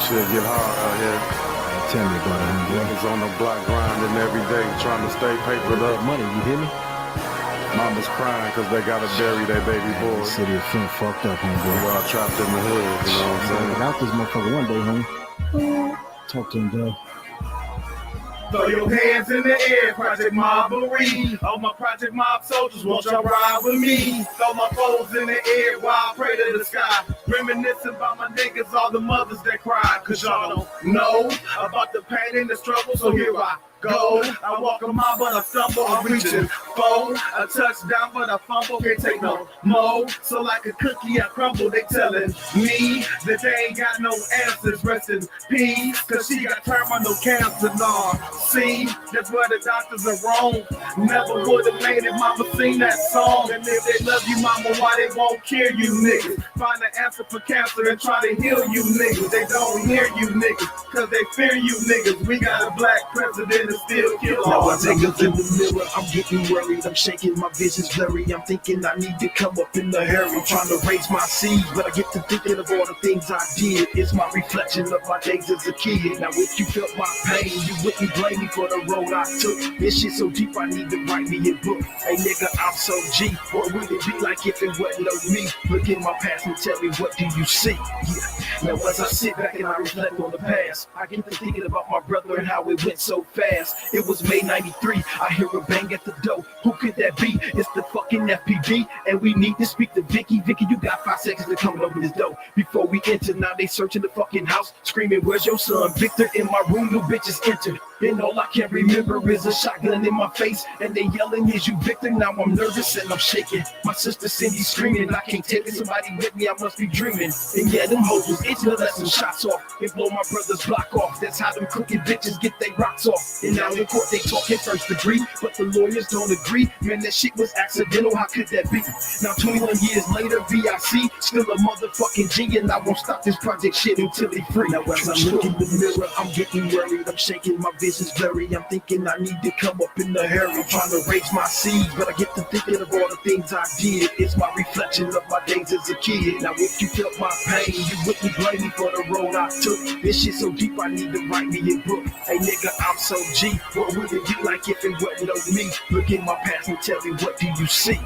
Shit get hard out here. Tell me about it, homeboy. Niggas on the block grinding every day, trying to stay papered up. Money, you hear me? Mama's crying because they gotta bury their baby boy. The city of Flint fucked up, homeboy. We all trapped in the hood, you know what I'm saying? Get out this motherfucker one day, homie. Talk to him, dog. Throw your hands in the air, Project Mobbery. All my Project Mob soldiers, won't y'all ride with me? Throw my foes in the air while I pray to the sky. Reminiscing about my niggas, all the mothers that cried. Cause y'all don't know about the pain and the struggle, so here I go. I walk a mile, but I stumble. I'm reaching for a touchdown, but I fumble. Can't take no more. So like a cookie, I crumble. They telling me that they ain't got no answers. Rest in peace, cause she got terminal cancer. Nah, see, that's where the doctors are wrong. Never would have made it, mama sing that song. And if they love you, mama, why they won't cure you niggas? Find an answer for cancer and try to heal you niggas. They don't hear you niggas, cause they fear you niggas. We got a black president. Still kill now all I take a look in the mirror, I'm getting worried, I'm shaking, my vision's blurry, I'm thinking I need to come up in a hurry, I'm trying to raise my seed, but I get to thinking of all the things I did, it's my reflection of my days as a kid. Now if you felt my pain, you wouldn't blame me for the road I took, this shit so deep I need to write me a book. Hey nigga, I'm so G, what would it be like if it wasn't no me? Look in my past and tell me, what do you see? Yeah. Now as I sit back and I reflect on the past, I get to thinking about my brother and how it went so fast. It was May 93, I hear a bang at the door. Who could that be? It's the fucking FPD, and we need to speak to Vicky. Vicky, you got 5 seconds to come and open this door. Before we enter, now they searching the fucking house, screaming, where's your son? Victor, in my room, new bitches entered. And all I can remember is a shotgun in my face, and they yelling, is you Victor? Now I'm nervous and I'm shaking. My sister Cindy screaming, I can't take it, somebody with me, I must be dreaming. And yeah, them hoes was itching to let some shots off and blow my brother's block off. That's how them crooked bitches get their rocks off. And now in court they talking first degree, but the lawyers don't agree. Man, that shit was accidental, how could that be? Now 21 years later, VIC, still a motherfucking G, and I won't stop this project shit until they free. Now as I look in the mirror, I'm getting worried, I'm shaking, my vision's blurry, I'm thinking I need to come up in a hurry, trying to raise my seed, but I get to thinking of all the things I did, it's my reflection of my days as a kid. Now if you felt my pain, you wouldn't blame me for the road I took, this shit so deep I need to write me a book. Hey nigga, I'm so G, what would it be like if it wasn't no me? Look in my past and tell me, what do you see?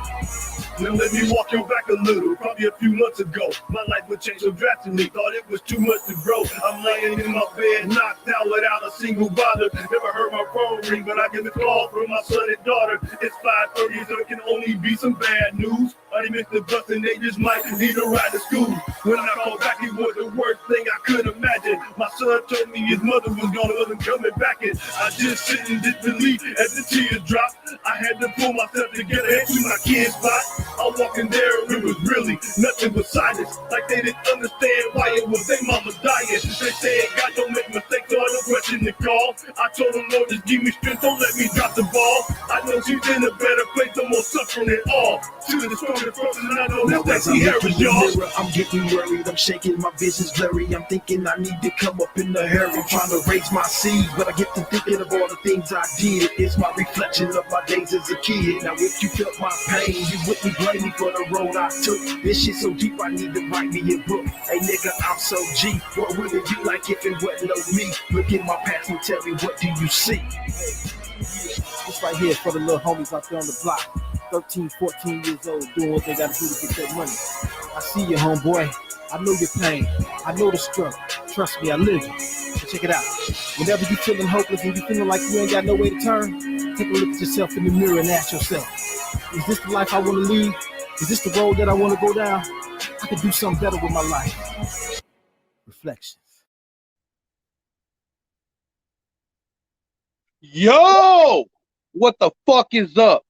Now let me walk you back a little, probably a few months ago. My life would change so drastically, thought it was too much to grow. I'm laying in my bed, knocked out without a single bother. Never heard my phone ring, but I get a call from my son and daughter. It's 5:30, so it can only be some bad news. I missed the bus and they just might need a ride to school. When I called back, it was the worst thing I could imagine. My son told me his mother was gone and wasn't coming back, and I just sit in disbelief as the tears dropped. I had to pull myself together and to my kid's spot. I walked in there and it was really nothing but silence. Like they didn't understand why it was their mama dying. They said, God don't make mistakes, so I don't question the call. I told them, Lord, just give me strength, don't let me drop the ball. I know she's in a better place, no more suffering at all. She was the strongest person, and I know now that as I'm looking in the y'all. mirror, I'm getting worried, I'm shaking, my vision's blurry, I'm thinking I need to come up in a hurry, trying to raise my seed, but I get to thinking of all the things I did, it's my reflection of my days as a kid. Now if you felt my pain, you wouldn't blame me for the road I took, this shit so deep I need to write me a book. Hey nigga, I'm so G, what would it be like if it wasn't no me? Look in my past and tell me, what do you see? This right here for the little homies out there on the block, 13, 14 years old, doing what they gotta do to get that money. I see you, homeboy. I know your pain. I know the struggle. Trust me, I live it. So check it out. Whenever you're feeling hopeless and you're feeling like you ain't got no way to turn, take a look at yourself in the mirror and ask yourself, is this the life I want to lead? Is this the road that I want to go down? I can do something better with my life. Reflections. Yo! What the fuck is up?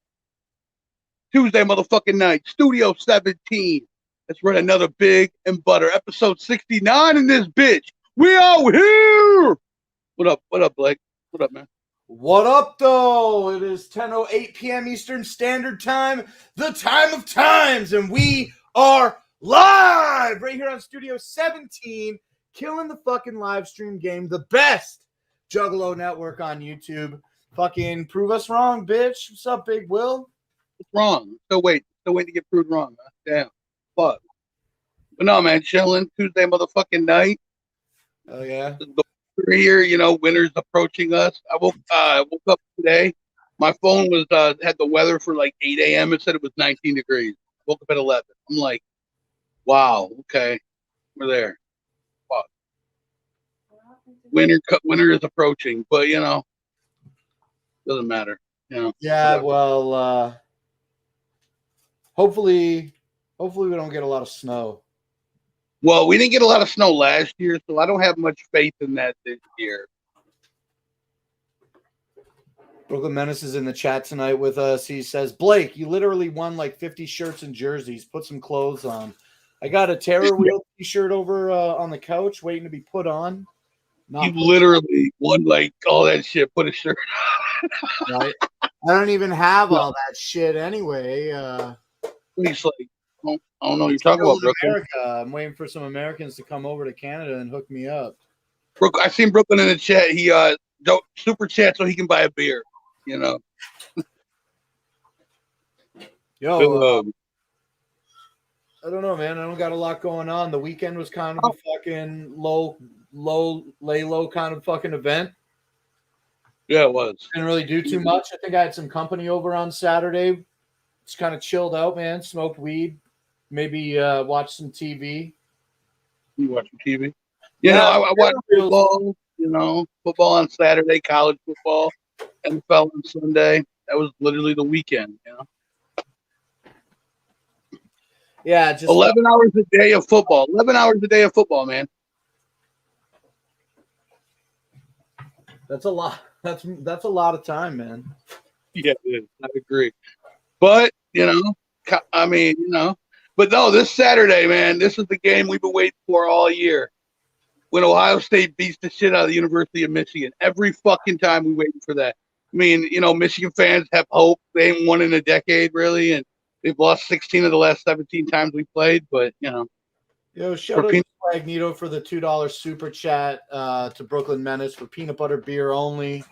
Tuesday motherfucking night, Studio 17. Let's run another Big and Butter, episode 69 in this bitch. We out here! What up? What up, Blake? What up, man? What up, though? It is 10:08 p.m. Eastern Standard Time, the time of times, and we are live right here on Studio 17, killing the fucking live stream game, the best Juggalo network on YouTube. Fucking prove us wrong, bitch. What's up, Big Will? What's wrong? Still waiting to get proved wrong. Huh? Damn. Fuck. But no, man, chilling Tuesday motherfucking night. Oh yeah. The here, winter's approaching us. I woke up today. My phone was had the weather for like 8 a.m. It said it was 19 degrees. Woke up at 11. I'm like, wow, okay, we're there. Wow. Winter is approaching, but doesn't matter. Yeah, well, hopefully we don't get a lot of snow. Well, we didn't get a lot of snow last year, so I don't have much faith in that this year. Brooklyn Menace is in the chat tonight with us. He says, Blake, you literally won like 50 shirts and jerseys. Put some clothes on. I got a Terror Wheel t-shirt over on the couch waiting to be put on. You literally won like all that shit. Put a shirt on. Right? I don't even have all that shit anyway. He's like, I don't know what you're talking about, Brooklyn. America. I'm waiting for some Americans to come over to Canada and hook me up. I seen Brooklyn in the chat. He don't super chat so he can buy a beer. Yo, I don't know, man. I don't got a lot going on. The weekend was kind of a fucking lay low kind of fucking event. Yeah, it was. Didn't really do too much. I think I had some company over on Saturday. Just kind of chilled out, man. Smoked weed. Maybe watched some TV. You watch some TV? I watched football. Football on Saturday, college football, NFL on Sunday. That was literally the weekend. Yeah, just 11 hours a day of football. 11 hours a day of football, man. That's a lot. That's a lot of time, man. Yeah, it is. I agree. But but no, this Saturday, man, this is the game we've been waiting for all year. When Ohio State beats the shit out of the University of Michigan. Every fucking time we waiting for that. I mean, Michigan fans have hope. They ain't won in a decade, really, and they've lost 16 of the last 17 times we played, but, Yo, shout out to Magneto for the $2 super chat to Brooklyn Menace for peanut butter beer only.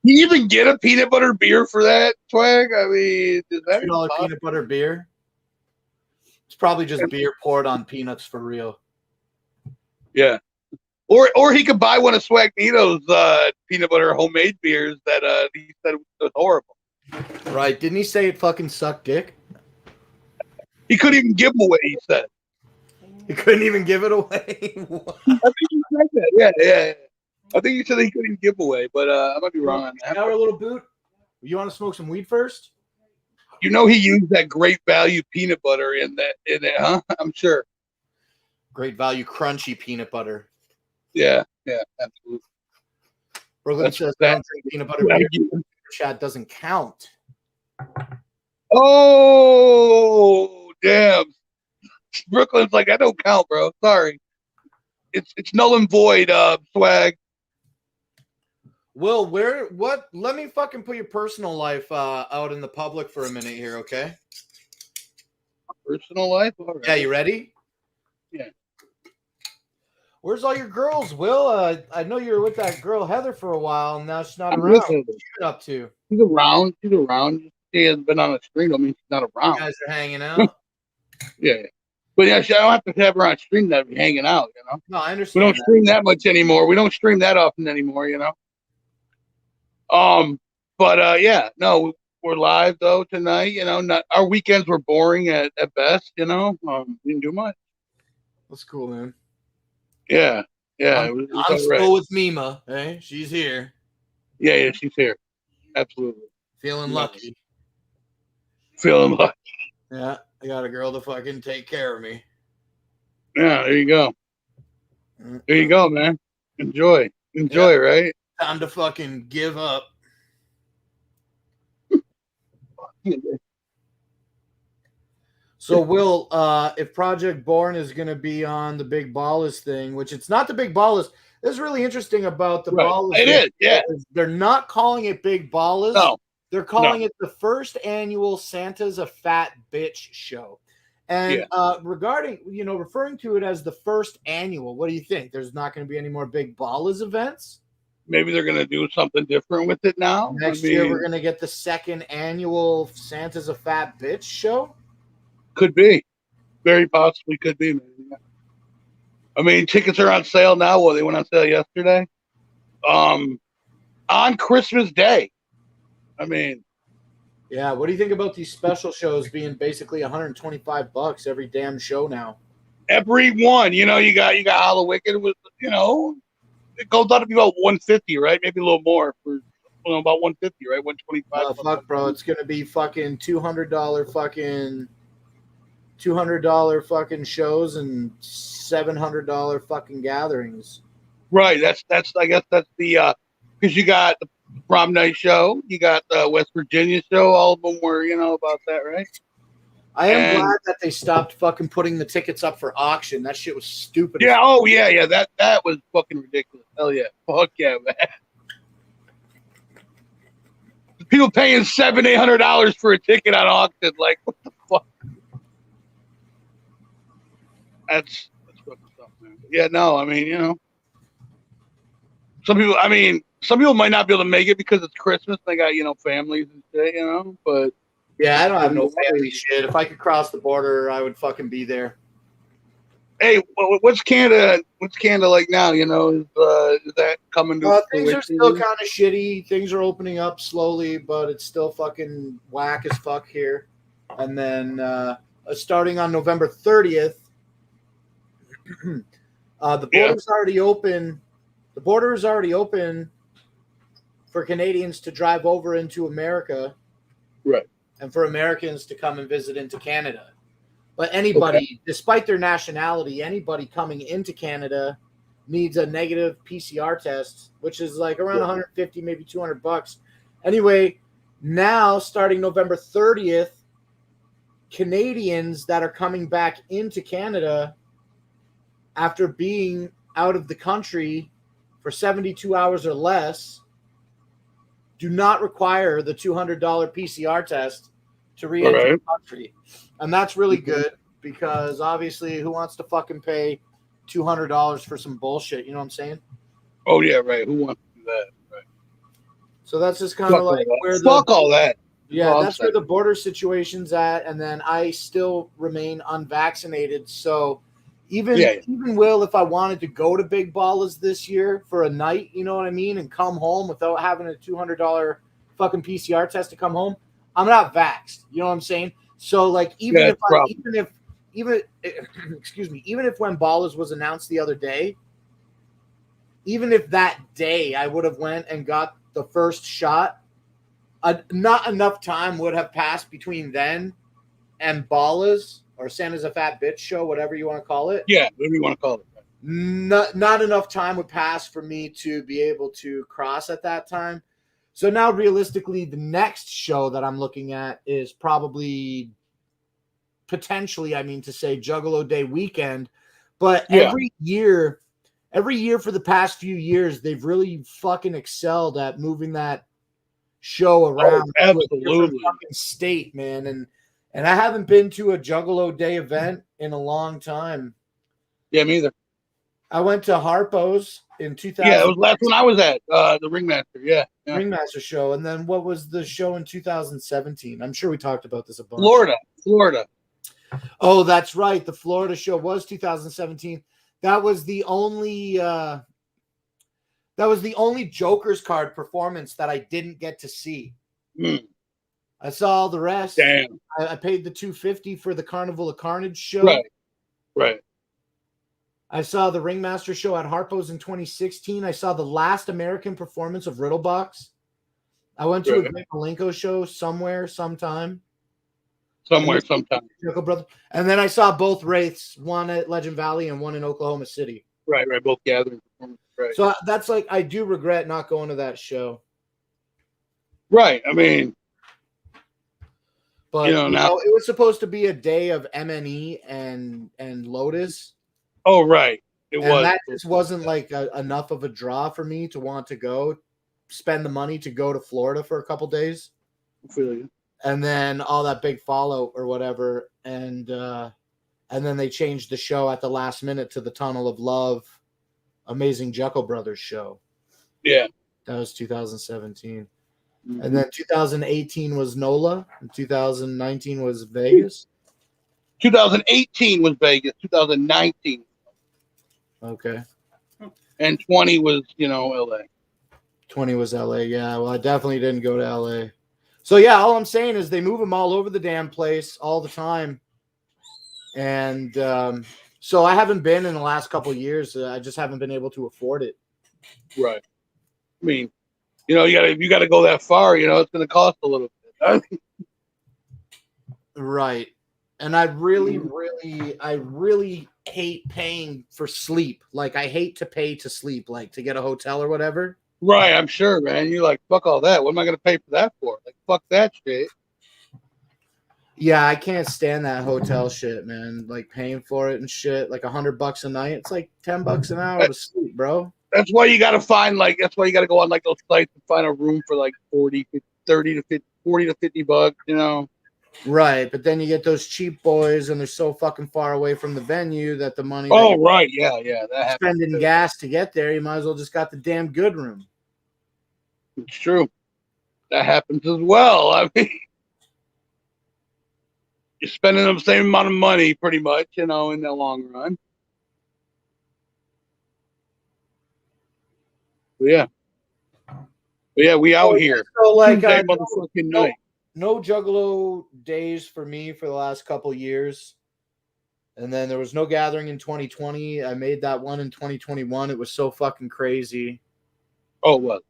You even get a peanut butter beer for that, Swag? I mean, is that $2 peanut butter beer? It's probably just beer poured on peanuts for real. Yeah. Or he could buy one of Swagnito's peanut butter homemade beers that he said was horrible. Right. Didn't he say it fucking sucked dick? He couldn't even give them away, he said. He couldn't even give it away? I think he said that. Yeah. I think he said he couldn't even give away, but I might be wrong on that. Now we're a little boot. You want to smoke some weed first? He used that Great Value peanut butter in it, huh? I'm sure. Great Value crunchy peanut butter. Yeah, absolutely. Brooklyn says that peanut butter beer chat doesn't count. Oh, damn. Brooklyn's like, I don't count, bro. Sorry. It's null and void, Swag. Will, let me fucking put your personal life out in the public for a minute here, okay? Personal life? All right. Yeah, you ready? Yeah. Where's all your girls, Will? I know you were with that girl Heather for a while, and now she's not around. What you been up to? She's around. She hasn't been on the stream. I mean, she's not around. You guys are hanging out. Yeah. But I don't have to have her on stream that be hanging out, No, I understand. We don't stream that much anymore. We don't stream that often anymore, But yeah, no, we're live though tonight. Not our weekends were boring at best. We didn't do much. That's cool, man. Yeah. I'm still with Mima. Hey, she's here. Yeah, she's here. Absolutely. Feeling lucky. Yeah, I got a girl to fucking take care of me. Yeah, there you go. There you go, man. Enjoy, right? Time to fucking give up. So, Will, if Project Born is going to be on the Big Ballers thing, which it's not the Big Ballers, this is really interesting about the Ballers. It is, yeah. They're not calling it Big Ballers. No. They're calling it the first annual Santa's a Fat Bitch show. And regarding, referring to it as the first annual, what do you think? There's not going to be any more Big Ballers events? Maybe they're going to do something different with it now. Next year, we're going to get the second annual Santa's a Fat Bitch show? Could be. Very possibly could be. I mean, tickets are on sale now. Well, they went on sale yesterday. On Christmas Day. I mean, Yeah, what do you think about these special shows being basically $125 every damn show now? every one, you got Hallowicked with, it goes out to be about 150, right? Maybe a little more for about 150, right? 125. Fuck, bro, it's gonna be fucking $200 fucking shows and $700 fucking gatherings. Right. That's I guess that's the because you got the prom night show, you got the West Virginia show. All of them were about that, right? I am glad that they stopped fucking putting the tickets up for auction. That shit was stupid. Yeah. Oh yeah. That was fucking ridiculous. Hell yeah. Fuck yeah, man. People paying $700-800 for a ticket on auction, like what the fuck? That's fucking stuff, man. Yeah, no, I mean, some people might not be able to make it because it's Christmas. They got families and shit, but yeah, I don't have no family shit. If I could cross the border, I would fucking be there. Hey, what's Canada? What's Canada like now? Is that coming to? Things are still kind of shitty. Things are opening up slowly, but it's still fucking whack as fuck here. And then starting on November 30th, the border's already open. The border is already open for Canadians to drive over into America, right? And for Americans to come and visit into Canada. But anybody, despite their nationality, anybody coming into Canada needs a negative PCR test, which is like around 150, maybe $200. Anyway, now starting November 30th, Canadians that are coming back into Canada after being out of the country for 72 hours or less do not require the $200 PCR test to re-enter the country. And that's really good because obviously who wants to fucking pay $200 for some bullshit? You know what I'm saying? Oh, yeah, right. Who wants to do that? Right. So that's just kind of like where fuck all that. Yeah, that's where the border situation's at. And then I still remain unvaccinated. So even Will, if I wanted to go to Big Ballas this year for a night, you know what I mean, and come home without having a $200 fucking PCR test to come home, I'm not vaxxed. You know what I'm saying? So like even if when Ballas was announced the other day, even if that day I would have went and got the first shot, not enough time would have passed between then and Ballas or Santa's a Fat Bitch show, whatever you want to call it. Yeah, whatever you want to call it. Not enough time would pass for me to be able to cross at that time. So now, realistically, the next show that I'm looking at is potentially, Juggalo Day weekend. But every year for the past few years, they've really fucking excelled at moving that show around to a different fucking state, man. And I haven't been to a Juggalo Day event in a long time. Yeah, me either. I went to Harpo's in 2000. Yeah, it was the last one I was at, the Ringmaster. Yeah. Ringmaster show. And then what was the show in 2017? I'm sure we talked about this a bunch. Florida. Oh, that's right. The Florida show was 2017. That was the only Joker's card performance that I didn't get to see. I saw all the rest. Damn. I paid the $250 for the Carnival of Carnage show. Right. I saw the Ringmaster show at Harpo's in 2016. I saw the last American performance of Riddlebox. I went to a Greg Malenko show sometime. Brother. And then I saw both Wraiths, one at Legend Valley and one in Oklahoma City. Right. Both gathering performances. Right. So that's like, I do regret not going to that show. Right. I mean, but now it was supposed to be a day of MNE and Lotus. Oh, right. It was. That just wasn't like enough of a draw for me to want to go spend the money to go to Florida for a couple days. I feel you. And then all that big fallout or whatever. And then they changed the show at the last minute to the Tunnel of Love Amazing Jekyll Brothers show. Yeah. That was 2017. Mm-hmm. And then 2018 was NOLA. And 2019 was Vegas. 2018 was Vegas. 2019. Okay. And 20 was, LA. 20 was LA. Yeah. Well, I definitely didn't go to LA. So yeah, all I'm saying is they move them all over the damn place all the time. And so I haven't been in the last couple of years. I just haven't been able to afford it. Right. I mean, you gotta go that far, it's gonna cost a little bit. Right. And I really hate paying for sleep. Like I hate to pay to sleep, like to get a hotel or whatever. Right, I'm sure, man. You're like, fuck all that. What am I gonna pay for that for? Like, fuck that shit. Yeah, I can't stand that hotel shit, man. Like paying for it and shit, like $100 a night. It's like $10 an hour to sleep, bro. That's why you gotta find that's why you gotta go on like those sites and find a room for like 40 to 50, $40 to $50, Right, but then you get those cheap boys, and they're so fucking far away from the venue that the money. Oh, right, yeah, that happens. Spending gas to get there, you might as well just got the damn good room. It's true. That happens as well. I mean, you're spending the same amount of money, pretty much, in the long run. But yeah, we out here. So like, Tuesday motherfucking night. No Juggalo days for me for the last couple years. And then there was no gathering in 2020. I made that one in 2021. It was so fucking crazy. Oh, it was.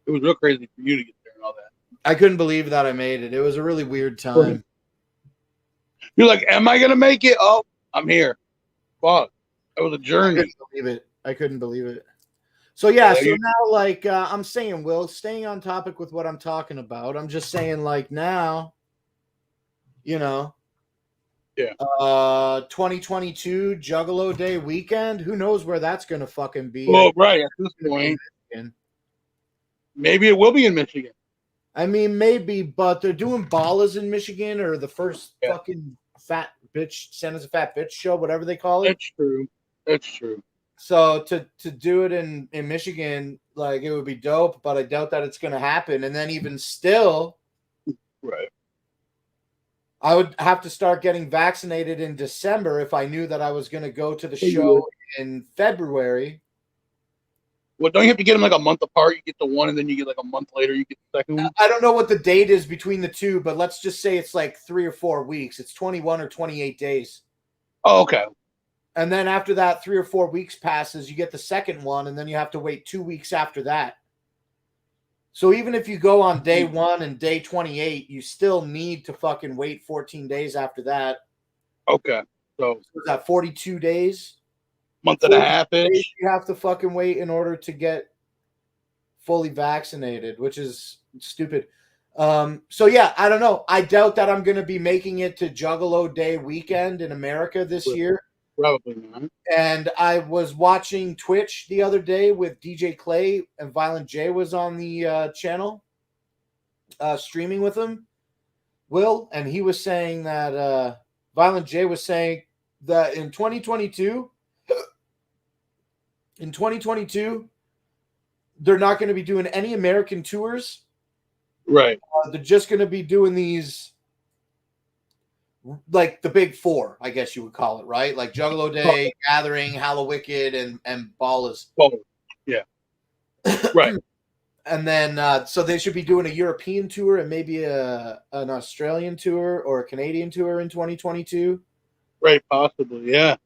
It was real crazy for you to get there and all that. I couldn't believe that I made it. It was a really weird time. You're like, am I going to make it? Oh, I'm here. Fuck. That was a journey. I couldn't believe it. So yeah, so now like I'm saying, Will, staying on topic with what I'm talking about, I'm just saying like now, 2022 Juggalo Day weekend, who knows where that's gonna fucking be? Oh, right, at this point. Maybe it will be in Michigan. I mean, maybe, but they're doing Ballas in Michigan, or the first fucking fat bitch, San as a fat bitch show, whatever they call it. That's true. So to do it in Michigan, like it would be dope, but I doubt that it's going to happen. And then even still, right, I would have to start getting vaccinated in December if I knew that I was going to go to the show in February. Well, don't you have to get them like a month apart? You get the one, and then you get like a month later, you get the second one. I don't know what the date is between the two, but let's just say it's like 3 or 4 weeks. It's 21 or 28 days. Oh, okay. And then after that 3 or 4 weeks passes, you get the second one, and then you have to wait 2 weeks after that. So even if you go on day 1 and day 28, you still need to fucking wait 14 days after that. Okay. So is that 42 days? Month and a half-ish. You have to fucking wait in order to get fully vaccinated, which is stupid. So yeah, I don't know. I doubt that I'm going to be making it to Juggalo Day weekend in America this year. Probably not. And I was watching Twitch the other day with DJ Clay, and Violent J was on the channel streaming with him, Will, and he was saying that Violent J was saying that in 2022, they're not going to be doing any American tours. Right. They're just going to be doing these, like the big four, I guess you would call it, right? Like Juggalo Day, Gathering, Hallowicked, and Ballas. Oh, yeah. Right. And then, so they should be doing a European tour and maybe an Australian tour or a Canadian tour in 2022. Right, possibly, yeah.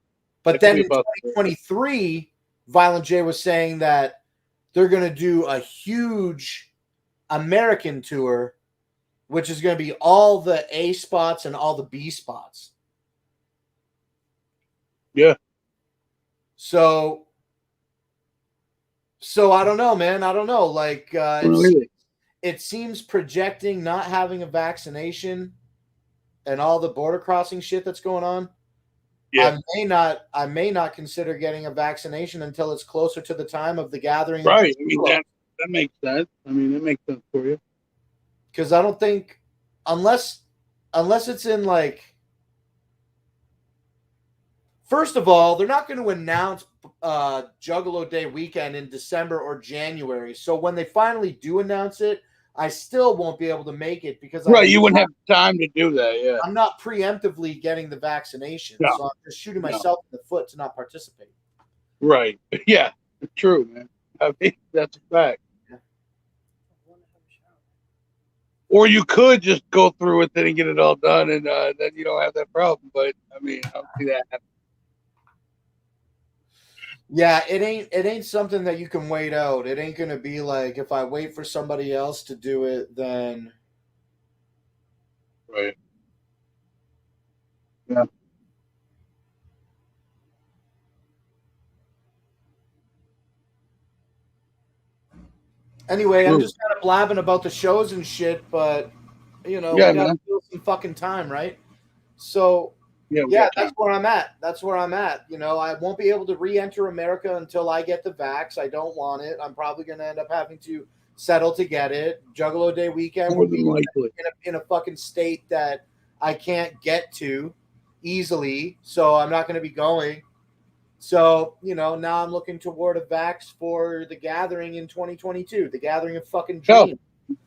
But then in 2023, Violent J was saying that they're going to do a huge American tour, which is going to be all the A spots and all the B spots. Yeah. So I don't know, man. I don't know. Like, it seems projecting not having a vaccination and all the border crossing shit that's going on. Yeah. I may not consider getting a vaccination until it's closer to the time of the gathering. Right. I mean, that makes sense. I mean, it makes sense for you. Because I don't think, unless it's in like, first of all, they're not going to announce Juggalo Day weekend in December or January. So when they finally do announce it, I still won't be able to make it because Right, you wouldn't have time to do that. Yeah. I'm not preemptively getting the vaccination, No. so I'm just shooting No. myself in the foot to not participate. Right. Yeah. It's true, man. I mean, that's a fact. Or you could just go through with it and get it all done, and then you don't have that problem. But I mean, I don't see that happening. Yeah, it ain't something that you can wait out. It ain't gonna be like if I wait for somebody else to do it, then Right. Yeah. anyway, I'm True. just kind of blabbing about the shows and shit, but you know, Yeah, we gotta man. fill some fucking time, right? So Yeah, we yeah, got that's time. where I'm at. That's where I'm at. You know, I won't be able to re-enter America until I get the vax. I don't want it. I'm probably gonna end up having to settle to get it. Juggalo Day weekend More will be than likely. in a fucking state that I can't get to easily, so I'm not going to be going. So, you know, now I'm looking toward a vax for the gathering in 2022, the gathering of fucking Oh, dreams.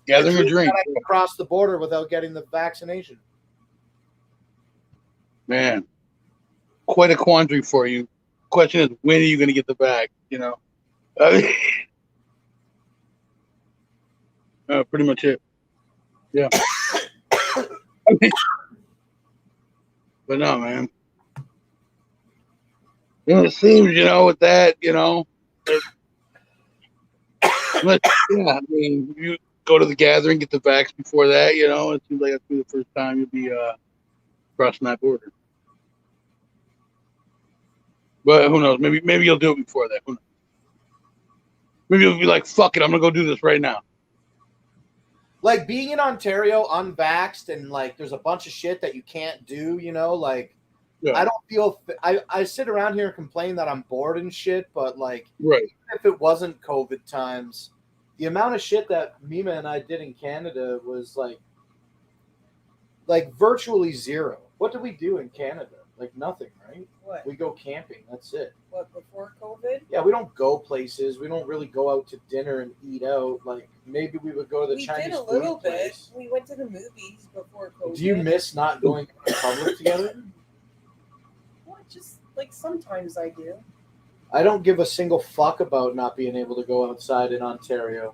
gathering a The dream dream. that I can cross the border without getting the vaccination. Man, quite a quandary for you. Question is, when are you going to get the bag? You know, pretty much it. Yeah. But no, man. You know, it seems, you know, with that, you know, yeah, I mean, you go to the gathering, get the vax before that, you know, it seems like that's the first time you'll be crossing that border. But who knows? Maybe you'll do it before that. Who knows? Maybe you'll be like, fuck it, I'm gonna go do this right now. Like being in Ontario unvaxxed and like there's a bunch of shit that you can't do, you know, like Yeah. I don't feel I sit around here and complain that I'm bored and shit, but like Right. even if it wasn't COVID times, the amount of shit that Mima and I did in Canada was like virtually zero. What did we do in Canada? Like nothing, right? What? We go camping. That's it. What, before COVID? Yeah, we don't go places. We don't really go out to dinner and eat out. Like maybe we would go to the We Chinese did a food little bit. place. We went to the movies before COVID. Do you miss not going in public together? Well, just like sometimes I do. I don't give a single fuck about not being able to go outside in Ontario.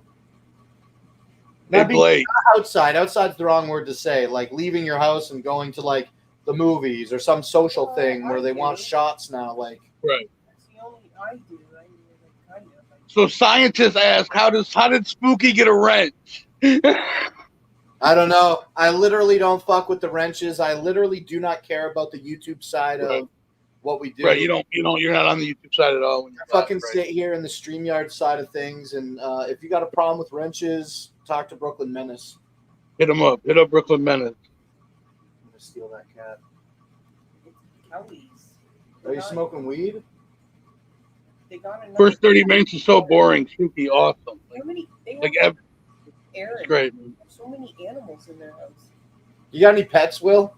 Hey, Not being Blake. outside. Outside's the wrong word to say. Like leaving your house and going to like the movies or some social thing where they want shots now. Like Right. That's the only I do. I mean, like, kind of. So scientists ask, how did Spooky get a wrench? I don't know. I literally don't fuck with the wrenches. I literally do not care about the YouTube side Right. of what we do. Right. You're not on the YouTube side at all. When you're Fucking live, right? sit here in the StreamYard side of things, and if you got a problem with wrenches, talk to Brooklyn Menace. Hit them up. Hit up Brooklyn Menace. I'm gonna steal that cat. It's Kelly's. Are you smoking weed? They got another. First 30 minutes is so boring. Spooky, awesome. How many? They Like, have Aaron. it's great. So many animals in their house. You got any pets, Will?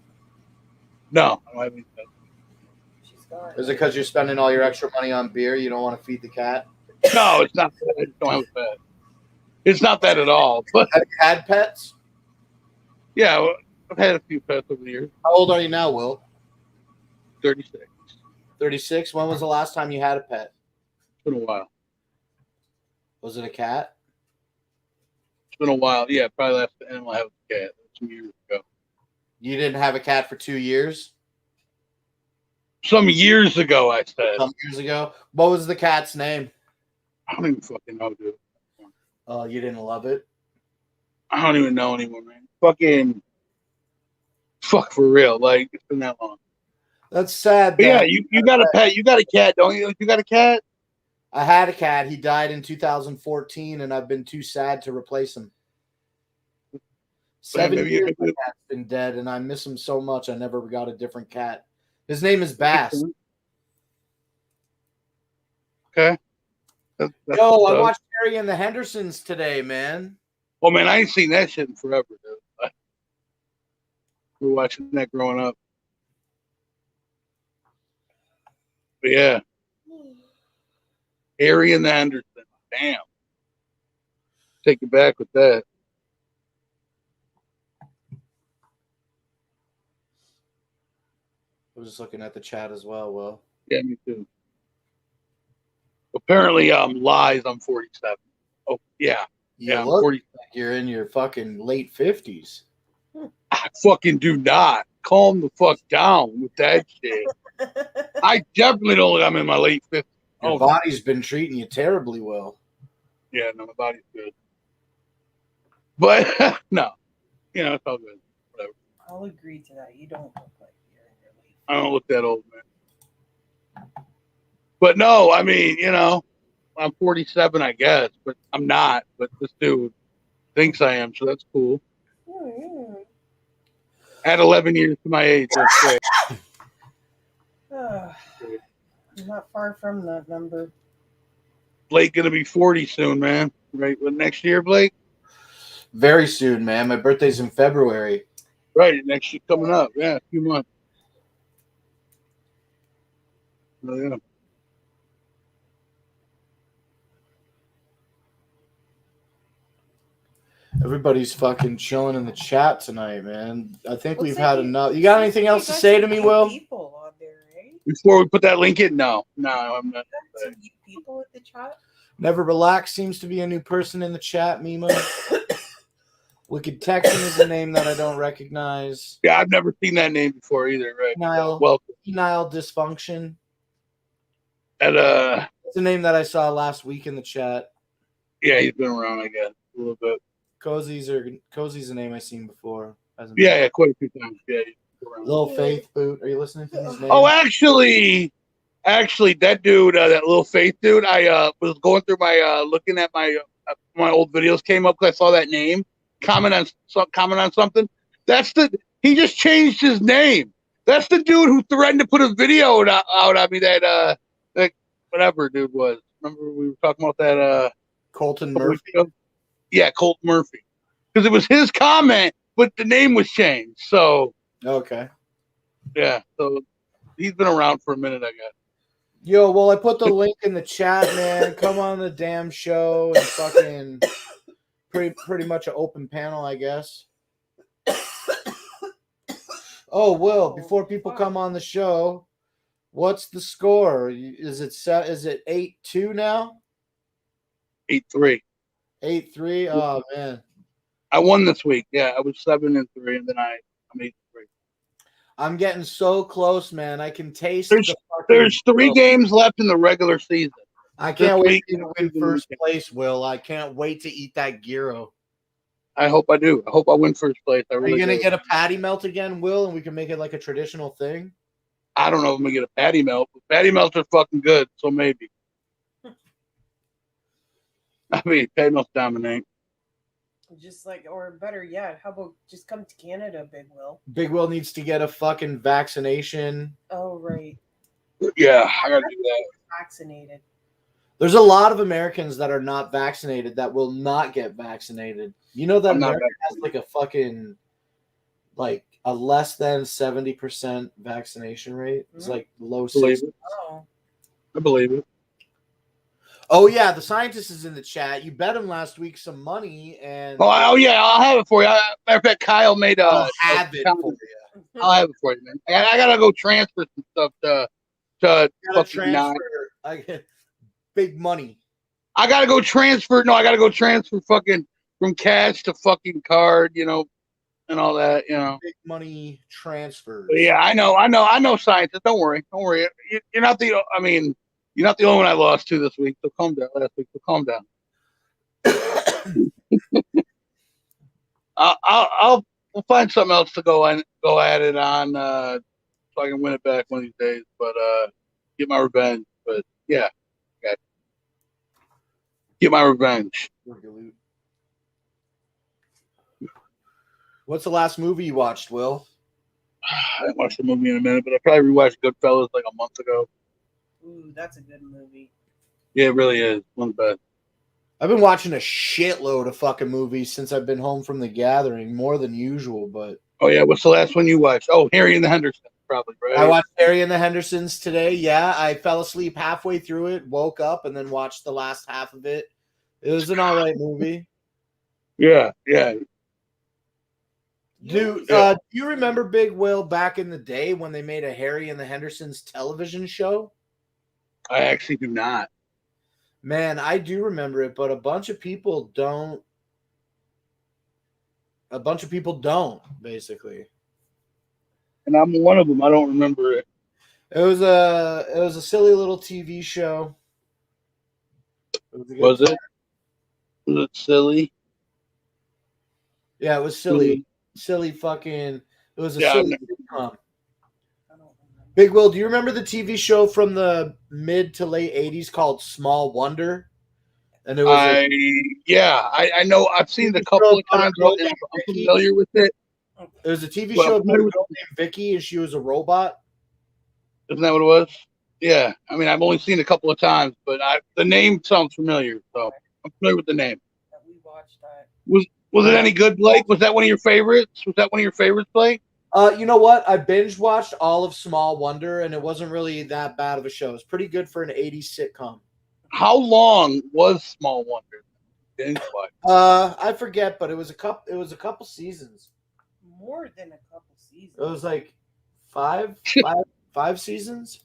No, I don't have any pets. She's got. Is it because you're spending all your extra money on beer? You don't want to feed the cat? No, it's not that. I just don't have a pet. It's not that at all. But Have you had pets? yeah, well, I've had a few pets over the years. How old are you now, Will? 36. 36. When was the last time you had a pet? It's been a while. Was it a cat? It's been a while. Yeah, probably last animal I had was a cat. Some years ago. You didn't have a cat for 2 years? Some years ago, I said. Some years ago? What was the cat's name? I don't even fucking know, dude. Oh, you didn't love it? I don't even know anymore, man. Fuck for real. Like, it's been that long. That's sad. But yeah, that- you got a pet. You got a cat, don't you? You got a cat? I had a cat. He died in 2014, and I've been too sad to replace him. 7 maybe- years my cat's been dead, and I miss him so much. I never got a different cat. His name is Bass. Okay. Yo, I watched Harry and the Hendersons today, man. Oh man, I ain't seen that shit in forever, dude. We were watching that growing up. But yeah. Harry and the Henderson. Damn. Take you back with that. I was just looking at the chat as well. Well, Yeah, me too. Apparently, lies. I'm 47. Oh yeah, you yeah. I'm look 40. like you're in your fucking late 50s. I fucking do not. Calm the fuck down with that shit. I definitely don't look. I'm in my late 50s. Your Oh body's been treating you terribly well. yeah, no, my body's good. But no, it's all good. Whatever. I'll agree to that. You don't look like you're in your late. I don't look that old, man. But no, I mean, I'm 47, I guess, but I'm not. But this dude thinks I am, so that's cool. Add 11 years to my age. That's great. I'm not far from that number. Blake gonna be 40 soon, man. Right? What, next year, Blake? Very soon, man. My birthday's in February. Right, next year coming up. Yeah, a few months. Oh, yeah. Everybody's fucking chilling in the chat tonight, man. I think Looks we've like had you- enough. You got anything else to say to me, Will? People on there, right? Before we put that link in, no, I'm not. Some new people at the chat. Never Relax seems to be a new person in the chat, Mima. Wicked Texan is a name that I don't recognize. Yeah, I've never seen that name before either. Right? Welcome. Penile Dysfunction. And It's a name that I saw last week in the chat. yeah, he's been around, I guess, a little bit. Cozy's a name I've seen before. Yeah, quite a few times. Yeah. He's been around. Lil Faith Boot. Are you listening to his name? Oh, actually, that dude, that little Faith dude, I was going through my looking at my old videos, came up because I saw that name. Comment on something. He just changed his name. That's the dude who threatened to put a video out on me that whatever dude was. Remember we were talking about that Colton Murphy. Yeah, Colt Murphy. Because it was his comment, but the name was changed. So Okay. yeah, so he's been around for a minute, I guess. Yo, well, I put the link in the chat, man. Come on the damn show and fucking pretty much an open panel, I guess. Oh, Will, before people come on the show, what's the score? Is it 8-2 now? 8-3. 8-3. Oh man, I won this week. Yeah, I was 7-3, and then I'm 8-3. I'm getting so close, man. I can taste. There's 3 games left in the regular season. I can't wait to win first place, Will. I can't wait to eat that gyro. I hope I do. I hope I win first place. Are you gonna get a patty melt again, Will, and we can make it like a traditional thing? I don't know if I'm gonna get a patty melt, but patty melts are fucking good, so maybe. I mean, patty melts dominate. Just like, or better yet, how about just come to Canada, Big Will? Big Will needs to get a fucking vaccination. Oh, right. Yeah, I gotta do that. Vaccinated. There's a lot of Americans that are not vaccinated that will not get vaccinated. You know that America has like a fucking like a less than 70% vaccination rate. It's like low 60s. Oh. I believe it. Oh yeah, the scientist is in the chat. You bet him last week some money, and Oh yeah, I'll have it for you. Matter of fact, Kyle made I'll have it for you. I'll have it for you, man. I gotta go transfer some stuff to transfer big money. I gotta go transfer. No, I gotta go transfer fucking from cash to fucking card, and all that, Big money transfers. But yeah, I know, scientists. Don't worry. You're not the. I mean, you're not the only one I lost to this week. So calm down. Last week, so calm down. We'll find something else to go at it on, so I can win it back one of these days. But get my revenge. But yeah, okay. Get my revenge. What's the last movie you watched, Will? I haven't watched the movie in a minute, but I probably rewatched Goodfellas like a month ago. Ooh, that's a good movie. Yeah, it really is. One of the best. I've been watching a shitload of fucking movies since I've been home from the gathering, more than usual, but... Oh, yeah, what's the last one you watched? Oh, Harry and the Hendersons, probably, right? I watched Harry and the Hendersons today, yeah. I fell asleep halfway through it, woke up, and then watched the last half of it. It was an all right movie. Yeah, yeah. Do Yeah. do you remember Big Will back in the day when they made a Harry and the Hendersons television show? I actually do not. Man, I do remember it, but a bunch of people don't. A bunch of people don't, basically. And I'm one of them. I don't remember it. It was a silly little TV show. It was a good Was time. it? Was it silly? Yeah, it was silly. Silly fucking. It was a Yeah, silly sitcom. Big Will, do you remember the TV show from the mid to late '80s called Small Wonder? And it was I know. I've seen it a TV couple show of about a times. girl And named I'm Vicky. familiar with it. It was a TV Well, show I'm about a familiar girl named Vicky, and she was a robot. Isn't that what it was? Yeah. I mean, I've only seen it a couple of times, but the name sounds familiar, so I'm familiar with the name. We watched that. Was it any good, Blake? Was that one of your favorites? Was that one of your favorites, Blake? You know what? I binge watched all of Small Wonder, and it wasn't really that bad of a show. It's pretty good for an '80s sitcom. How long was Small Wonder? Binge watch. I forget, but it was a couple seasons. More than a couple seasons. It was like five seasons.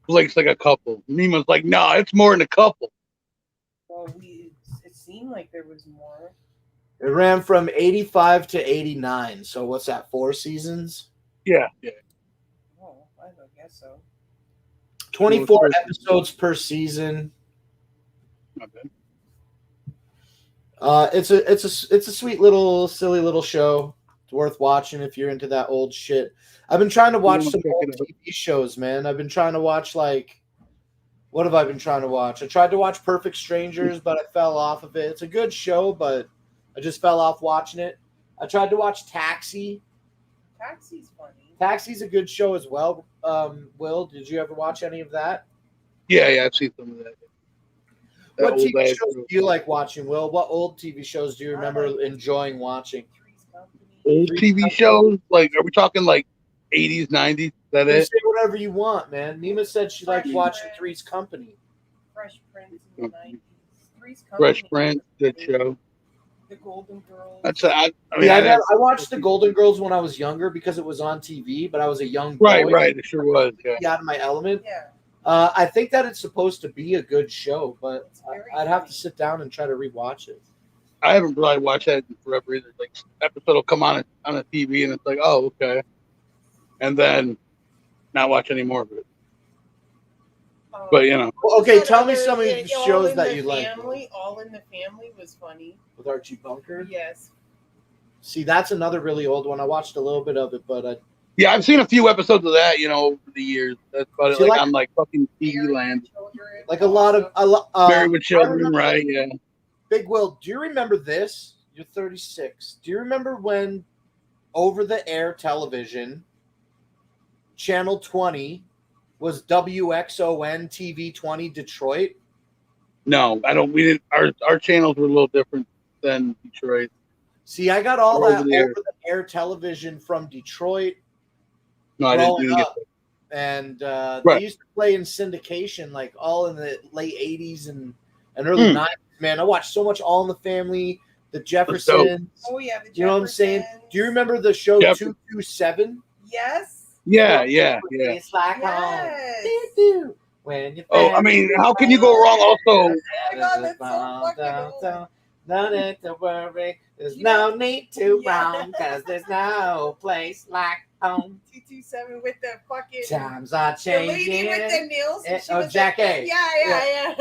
Blake's like a couple. Nima's like, no, it's more than a couple. Well, it seemed like there was more. It ran from 85 to 89. So what's that? 4 seasons? Yeah. Oh, I guess so. 24 episodes per season. Not bad. It's a sweet little silly little show. It's worth watching if you're into that old shit. I've been trying to watch some old TV shows, man. I've been trying to watch what have I been trying to watch? I tried to watch Perfect Strangers, but I fell off of it. It's a good show, but I just fell off watching it. I tried to watch Taxi. Taxi's funny. Taxi's a good show as well. Will, did you ever watch any of that? Yeah, I've seen some of that. What TV shows do you like watching, Will? What old TV shows do you remember enjoying watching? Old TV shows? Like, are we talking like 80s, 90s? Is that You it? say whatever you want, man. Nima said she liked watching Three's Company. Fresh Prince in the 90s. Three's Company. Fresh Prince, good show. The Golden Girls. I watched the Golden Girls when I was younger because it was on TV, but I was a young boy. Right, it sure was. Yeah. Out of my element. Yeah. I think that it's supposed to be a good show, but I'd have to sit down and try to rewatch it. I haven't really watched that in forever either. Like, episode will come on the TV, and it's like, oh, okay, and then not watch any more of it. But you know, okay. Tell me some of the shows that you like. All in the Family was funny with Archie Bunker. Yes. See, that's another really old one. I watched a little bit of it, but yeah, I've seen a few episodes of that. Over the years. That's about it. Like on like fucking TV Land. Like a lot of Married with Children, right? Yeah. Big Will, do you remember this? You're 36. Do you remember when over-the-air television, Channel 20, was WXON TV 20 Detroit? No, I don't. We didn't. Our channels were a little different than Detroit. See, I got all that over-the-air television from Detroit. No, I didn't get that. And they used to play in syndication, like all in the late 80s and early 90s. Man, I watched so much All in the Family, The Jeffersons. Oh, yeah, The Jeffersons. You know what I'm saying? Do you remember the show 227? Yes. Yeah. It's like yes. When you I mean, how can you go wrong? Also, no need to worry. There's no need to roam because there's no place like home. 227 with the fucking times are changing. The lady with the nails. Oh, Jack A. Yeah.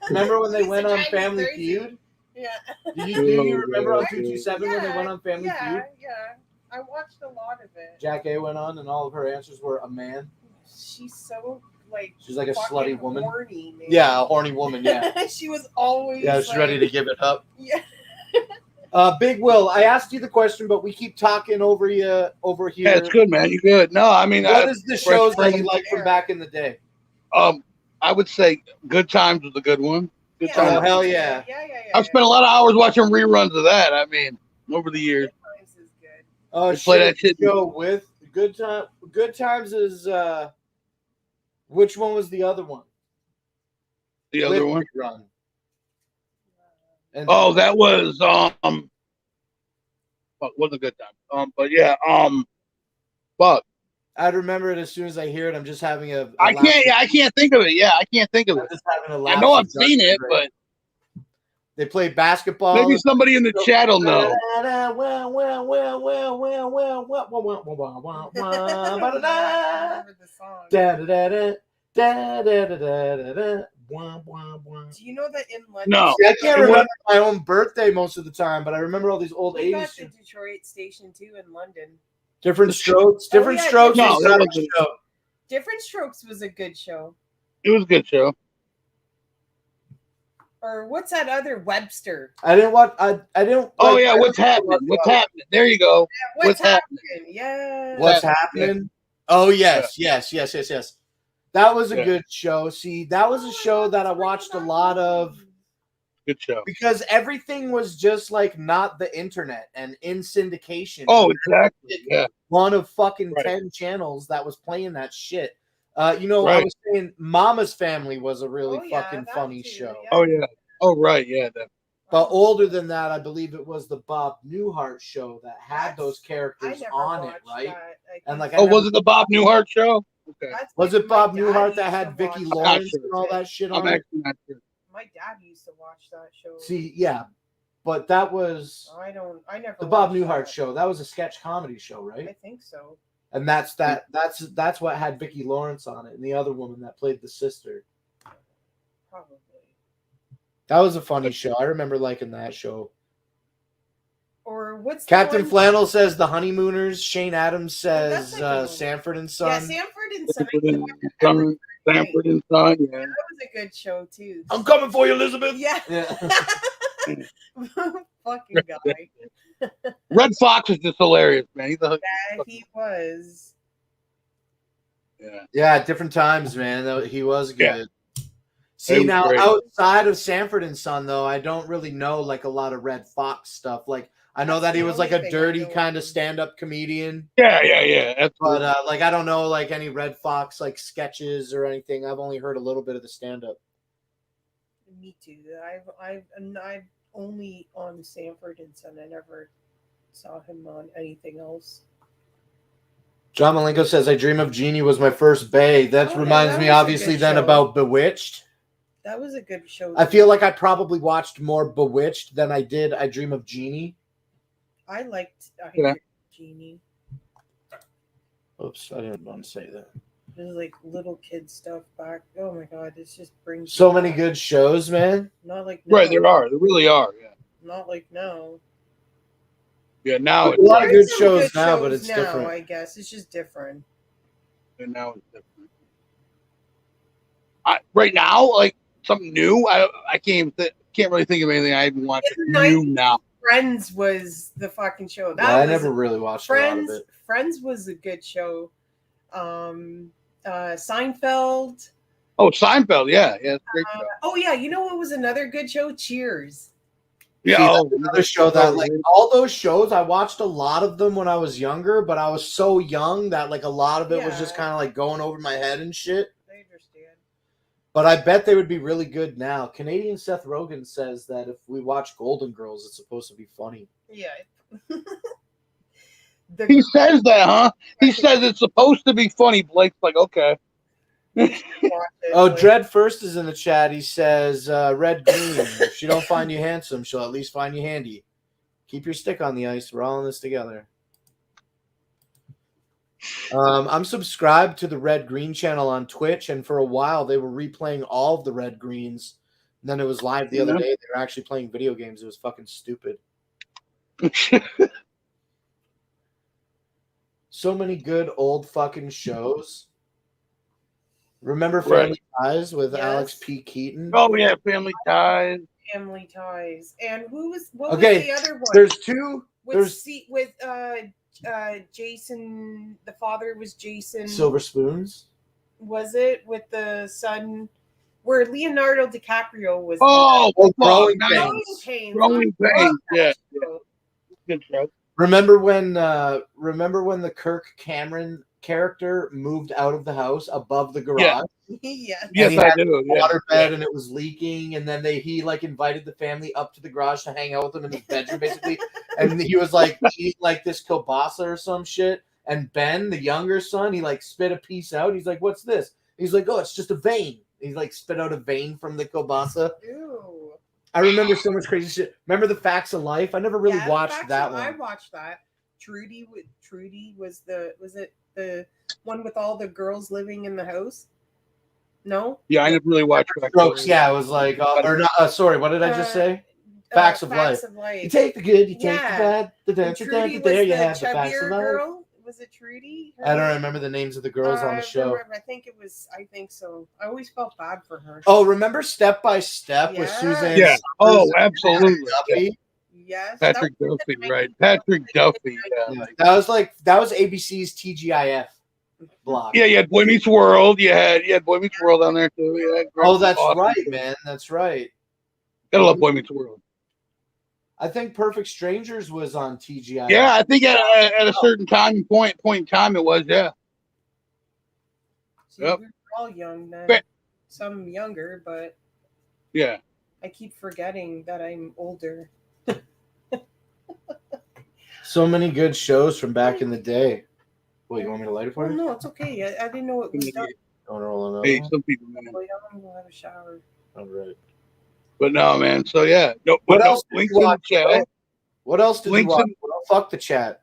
Remember when they went on Family Feud? Yeah. Do you remember on 227 when they went on Family Feud? Yeah. I watched a lot of it. Jack A went on, and all of her answers were a man. She's so she's like a slutty woman. Horny, man. Yeah, a horny woman. Yeah. She was always. Yeah, she's ready to give it up. Yeah. Big Will, I asked you the question, but we keep talking over here. Yeah, it's good, man. You're good. No, I mean, what is the shows that you like from back in the day? I would say Good Times was a good one. Good Times. Oh, hell yeah. I've spent a lot of hours watching reruns of that. I mean, over the years. Good Times is good. Oh, play that shit. Go with Good Time. Good Times is which one was the other one? The other one. Run. And that was Fuck, it wasn't a good time. But yeah, fuck. I'd remember it as soon as I hear it. I'm just having a I can't think of it. Yeah, I can't think of I'm it. just having a I lapse know of I've seen it, judgment. but They play basketball. maybe somebody in the chat will know. I remember the song. Do you know that in London? No. See, I can't remember my own birthday most of the time, but I remember all these old We got 80s. the Detroit station too in London. Different Strokes. Different Oh, yeah, Strokes. No, was that a wasn't. show. Different Strokes was a good show. It was a good show. Or what's that other Webster? I didn't watch. I didn't. Oh like, yeah, what's happening? What's happening? There you go. What's happening? Yeah. What's Yeah. happening? Oh yes. That was a Yeah. good show. See, that was a show that I watched a lot of Good show. because everything was just like not the internet and in syndication. Oh, exactly. Yeah. One of fucking Right. 10 channels that was playing that shit. I Right. was saying Mama's Family was a really Oh, yeah, fucking that funny too, show. yeah. Oh yeah. Oh right. Yeah. That. But older than that, I believe it was the Bob Newhart show that had those I characters never on it, watched right? that. And like, Oh, was it the Bob Newhart show? Okay. That's was like it Bob my dad Newhart used that to had Vicki watch Lawrence sure. and all that shit I'm on it? actually not sure. My dad used to watch that show. See, yeah, but that was I never the Bob watched Newhart that. show. That was a sketch comedy show, I right? think so. And that's what had Vicki Lawrence on it, and the other woman that played the sister. Probably. That was a funny show. I remember liking that show. Or what's the Captain one- Flannel says The Honeymooners. Shane Adams says that's like a- Sanford and Son. Yeah, Sanford and Son. Sanford and Son. Yeah. That was a good show too. I'm coming for you, Elizabeth. Yeah. Fucking guy. Red Fox is just hilarious, man. He's a Yeah, he was. yeah. Yeah, different times, man. He was good. Yeah. See, It was now great. outside of Sanford and Son, though, I don't really know like a lot of Red Fox stuff. Like I know That's that he the was like only a thing I dirty know. kind of stand-up comedian, Yeah. but Absolutely. like I don't know like any Red Fox like sketches or anything. I've only heard a little bit of the stand-up. Me too. I've only on Sanford and Son. I never saw him on anything else. John Malenko says, "I Dream of Jeannie was my first bae." That Oh, yeah, reminds that me, was a obviously, good then show. about Bewitched. That was a good show. I too. feel like I probably watched more Bewitched than I did I Dream of Jeannie. I liked Yeah. Genie. Oops, I didn't want to say that. It was like little kid stuff back. Oh my god, this just brings So me many back. good shows, man. Not like now. Right, there are. There really are. Yeah. Not like now. Yeah. Now There's a lot of There's good some shows now, but shows it's now, different. I guess it's just different. now it's different. Right now, like something new. I can't really think of anything I even watch In the new 90s, now. Friends was the fucking show. That Yeah, I was never really watched a lot of Friends. it. Friends was a good show. Seinfeld. Oh, Seinfeld. Yeah. It's a great show. Oh yeah, you know what was another good show? Cheers. Yeah. See, Oh, that's another show that like all those shows I watched a lot of them when I was younger, but I was so young that like a lot of it was just Yeah. kind of like going over my head and shit. I understand. But I bet they would be really good now. Canadian Seth Rogen says that if we watch Golden Girls, it's supposed to be funny. Yeah. he says that, huh? He says it's supposed to be funny. Blake's like, okay. Oh, Dread First is in the chat. He says, Red Green, if she don't find you handsome, she'll at least find you handy. Keep your stick on the ice. We're all in this together. I'm subscribed to the Red Green channel on Twitch, and for a while they were replaying all of the Red Greens. And then it was live the other day. They were actually playing video games. It was fucking stupid. So many good old fucking shows. Remember Family Ties with Yes. Alex P. Keaton? Oh yeah, Family Ties. Family Ties. And what was the other one? There's two. with Jason. The father was Jason. Silver Spoons. Was it with the son where Leonardo DiCaprio was? Oh, Growing nice. Pains. Pains. Growing I love Pains. that Yeah. show. Good show. Remember when the Kirk Cameron character moved out of the house above the garage? Yes. And Yes, he I had do. a Yeah. water bed and it was leaking, and then he like invited the family up to the garage to hang out with him in his bedroom, basically. And he was like eating like this kielbasa or some shit. And Ben, the younger son, he like spit a piece out. He's like, "What's this?" He's like, "Oh, it's just a vein." He's like spit out a vein from the kielbasa. Ew. I remember so much crazy shit. Remember the Facts of Life? I never really Yeah, watched Facts that of- one. I watched that. Trudy was it the one with all the girls living in the house? No. Yeah, I never really watched that. Strokes, yeah, it was like, or not. Sorry, what did I just say? Facts of Life. You take the good, you take the Yeah. bad. The And dance, Trudy was there you the have the facts of chubbier life. girl. Was it Trudy? Her I don't name? remember the names of the girls on the show. I think it was. I think so. I always felt bad for her. Oh, remember Step by Step with Yeah. Suzanne? Yeah. Summers Oh, and absolutely. Duffy? Yes. Patrick that was Duffy, the right? 90s. Patrick Duffy. Yeah. Yeah, that was ABC's TGIF block. Yeah, you had Boy Meets World. You had Boy Meets World on there too. Yeah. Oh, that's awesome. right, man. That's right. Gotta love Boy Meets World. I think Perfect Strangers was on TGIF. Yeah, I think at a certain point in time it was. Yeah. See, Yep. we were all young then. But- Some younger, but Yeah. I keep forgetting that I'm older. So many good shows from back in the day. Wait, you want me to light it for Oh you? no, it's okay. I didn't know it was done. I want to roll another Hey, one? some people, man. Oh, yeah, I'm gonna have a shower. All right. But no, man. So yeah. No, What but no, else did links you in the watch, chat. bro? What else did Links you watch? in- Well, fuck the chat.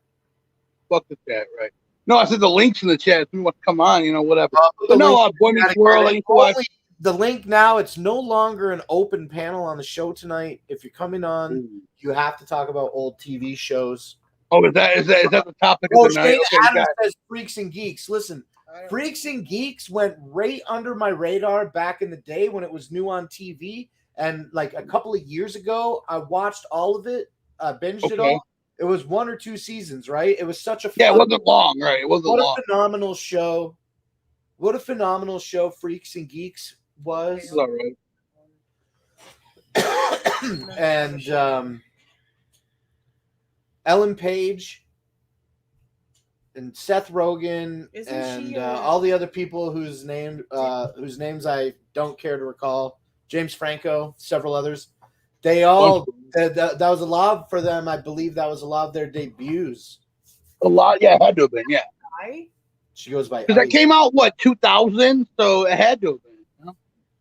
Fuck the chat, right? No, I said the links in the chat. If you want to come on, whatever. The But no, link- Boy Meets World. I used to watch. The link now, it's no longer an open panel on the show tonight. If you're coming on, you have to talk about old TV shows. Oh, is that the topic Oh, of the night? Shane Okay, Adams got it. says Freaks and Geeks. Listen, I don't- Freaks and Geeks went right under my radar back in the day when it was new on TV. And like a couple of years ago, I watched all of it, binged it Okay. all. It was 1 or 2 seasons, right? It was such a Yeah, it fun, wasn't long, right? It wasn't what long. a phenomenal show. What a phenomenal show Freaks and Geeks It was. was all right. And Ellen Page and Seth Rogen Isn't and she, all the other people whose names I don't care to recall. James Franco, several others. They all that was a lot for them. I believe that was a lot of their debuts. A lot, yeah, it had to have been, yeah. I She goes by Because that Ice. came out 2000, so it had to have been.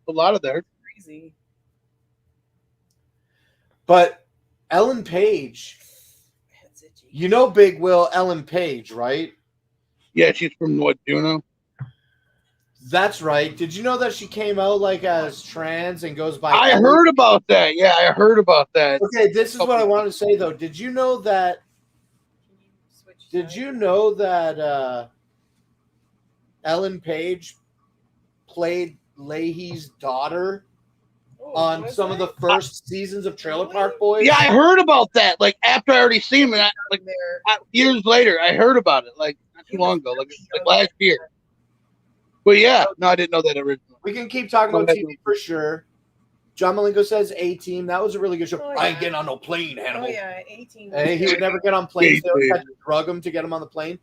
A lot of there. crazy. But Ellen Page, It's itchy. you know Big Will Ellen Page, right? Yeah, she's from what, Juno? That's right. Did you know that she came out like as trans and goes by? I Ellie? heard about that. Yeah, I heard about that. Okay, this is what I wanted to say though. Did you know that? Can you switch Did sides? you know that Ellen Page played Leahy's daughter Oh, on was some of the that? first seasons of Trailer Really? Park Boys? Yeah, I heard about that. Like after I already seen him, like There. years later, I heard about it. Like not too long ago, like last year. But yeah, no, I didn't know that originally. We can keep talking about TV for sure. John Malenko says A-Team. That was a really good show. Oh, I ain't yeah. getting on no plane, Oh Hannibal. yeah, 18. Hey, he would never get on planes. They always had to drug him to get him on the plane.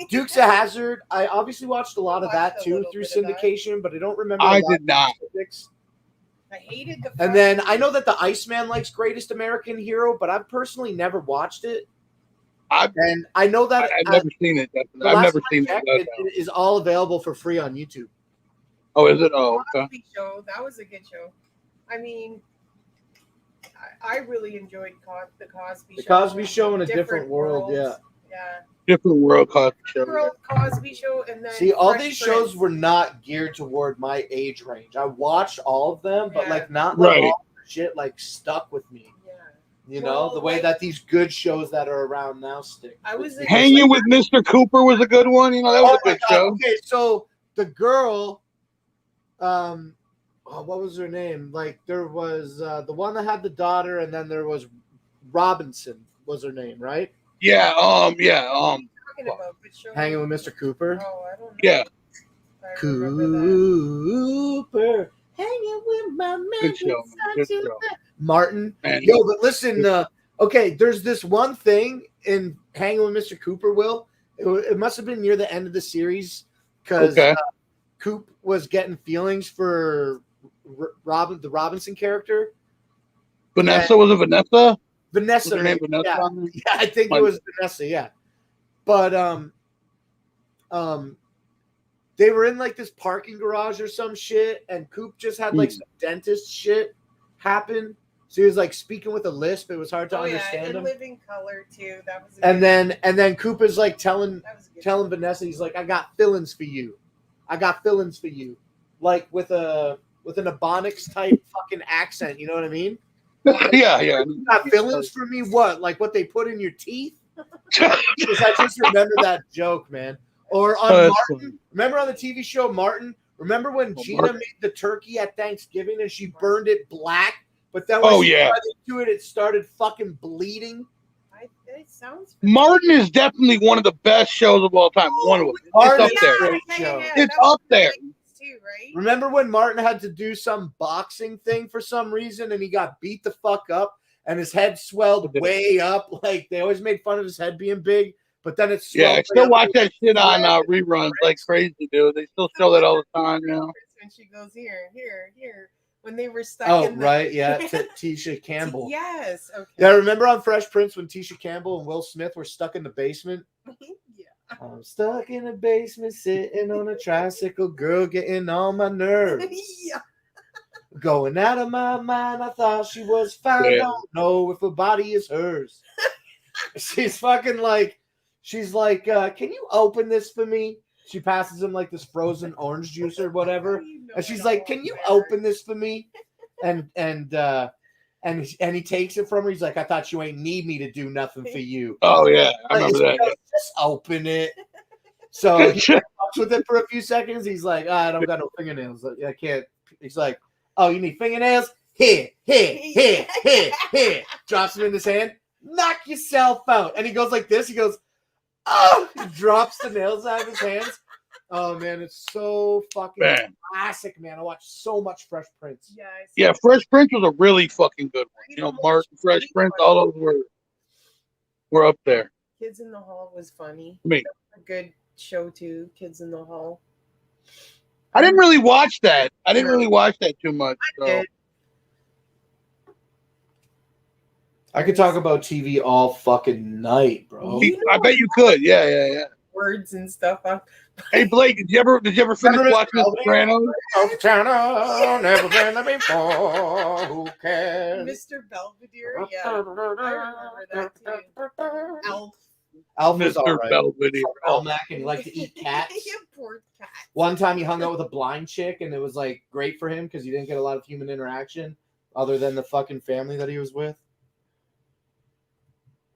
Dukes of Hazzard. I obviously watched a lot of that Watched a too little through bit of that. syndication, but I don't remember. a I lot did of not. specifics. I hated the. And then I know that the Iceman likes Greatest American Hero, but I've personally never watched it. And I know that I've never seen it. the I've last never time seen I checked, it. it is all available for free on YouTube. Oh, is it? Oh, okay. Cosby Show. That was a good show. I mean, I really enjoyed the Cosby The Show. Cosby Show in a different world, worlds. Yeah. Different world Cosby Show. World Cosby Show, and then See, all Fresh these shows Prince. were not geared toward my age range. I watched all of them, but Yeah. like not Right. like all the shit like stuck with me. Yeah. You know, Well, the way like- that these good shows that are around now stick. I was in- Hanging with Mr. Cooper was a good one. That was a good show. Okay, so the girl, what was her name? Like there was the one that had the daughter, and then there was Robinson was her name, right? Yeah, talking about which show? Hanging with Mr. Cooper. Oh, I don't know. yeah. I remember that. Cooper, hanging with my man. Good show, man. Good show. Martin. Man. Yo, but listen, okay, there's this one thing. in Hanging with Mr. Cooper, Will, it must have been near the end of the series because Coop was getting feelings for the Robinson character. Vanessa, was it Vanessa? Vanessa. Was her name Vanessa? Yeah. Yeah, I think it was Vanessa, yeah. But they were in like this parking garage or some shit, and Coop just had like some dentist shit happen. So he was like speaking with a lisp. It was hard to understand and him. Living Color too. That was. And then Coop is like telling Vanessa, he's like, I got fillings for you. I got fillings for you, like with an Ebonics type fucking accent. You know what I mean? Yeah. You got fillings for me? What? Like what they put in your teeth? Because I just remember that joke, man. Or on Martin. Remember on the TV show Martin? Remember when Gina made the turkey at Thanksgiving and she burned it black? But then when she got into it, it started fucking bleeding. It sounds. Martin is definitely one of the best shows of all time. One of them. It's up there. It's up there. Too, right? Remember when Martin had to do some boxing thing for some reason and he got beat the fuck up and his head swelled way up? Like they always made fun of his head being big, but then it's I still watch that shit on reruns like crazy, dude. They still show that all the time now. When she goes here. When they were stuck in Tisha Campbell. Yes. Okay. Yeah, remember on Fresh Prince when Tisha Campbell and Will Smith were stuck in the basement? Yeah. I'm stuck in the basement, sitting on a tricycle, girl getting on my nerves. Yeah. Going out of my mind, I thought she was fine. Yeah. Don't know if her body is hers. She's like, can you open this for me? She passes him like this frozen orange juice or whatever. And she's like, can you open this for me? And he takes it from her. He's like, I thought you ain't need me to do nothing for you. Oh, yeah. I remember that. Just open it. So he talks with it for a few seconds. He's like, I don't got no fingernails. I can't. He's like, oh, you need fingernails? Here. Drops them in his hand. Knock yourself out. And he goes like this. He goes, oh, he drops the nails out of his hands. Oh man, it's so fucking classic, man. I watched so much Fresh Prince. Yeah, Fresh Prince was a really fucking good one. You know, Martin, Fresh Prince, all those were up there. Kids in the Hall was funny. Me. A good show too. Kids in the Hall. I didn't really watch that. I didn't really watch that too much. So. I could talk about TV all fucking night, bro. I bet you could. Yeah. Words and stuff. Hey Blake, did you ever finish watching The Sopranos? Never been there before. Who cares? Mr. Belvedere, yeah. I remember that too. Alf was all right. Belvedere. Almac, and he liked to eat cats. Poor cat. One time he hung out with a blind chick, and it was like great for him because he didn't get a lot of human interaction other than the fucking family that he was with.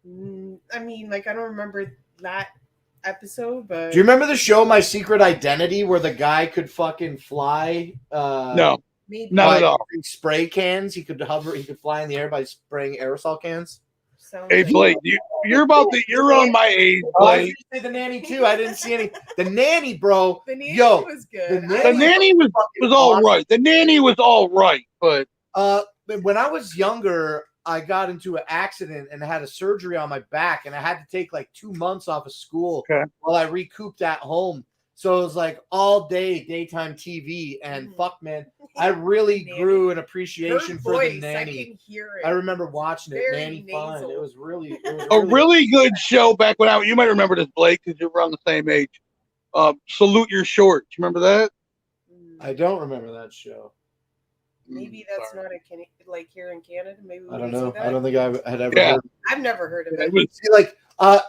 I mean, like I don't remember that episode, but do you remember the show My Secret Identity where the guy could fucking fly? No, not at all. Spray cans. He could hover. He could fly in the air by spraying aerosol cans. Hey Blake, you're on my age, Blake. I say The Nanny too. I didn't see any. The Nanny, bro. The Nanny was good. The Nanny was all right. The Nanny was all right, but when I was younger, I got into an accident and had a surgery on my back, and I had to take like 2 months off of school while I recouped at home. So it was like all day daytime TV, and fuck, man, I really grew an appreciation for The Nanny. I can hear it. I remember watching it. Very Nanny Fun. It was really a really good show back when you might remember this, Blake, because you're around the same age. Salute Your Shorts. Remember that? I don't remember that show. Maybe that's not like here in Canada. Maybe I don't know. I don't think I had ever. Yeah. Heard. I've never heard of it. See, like,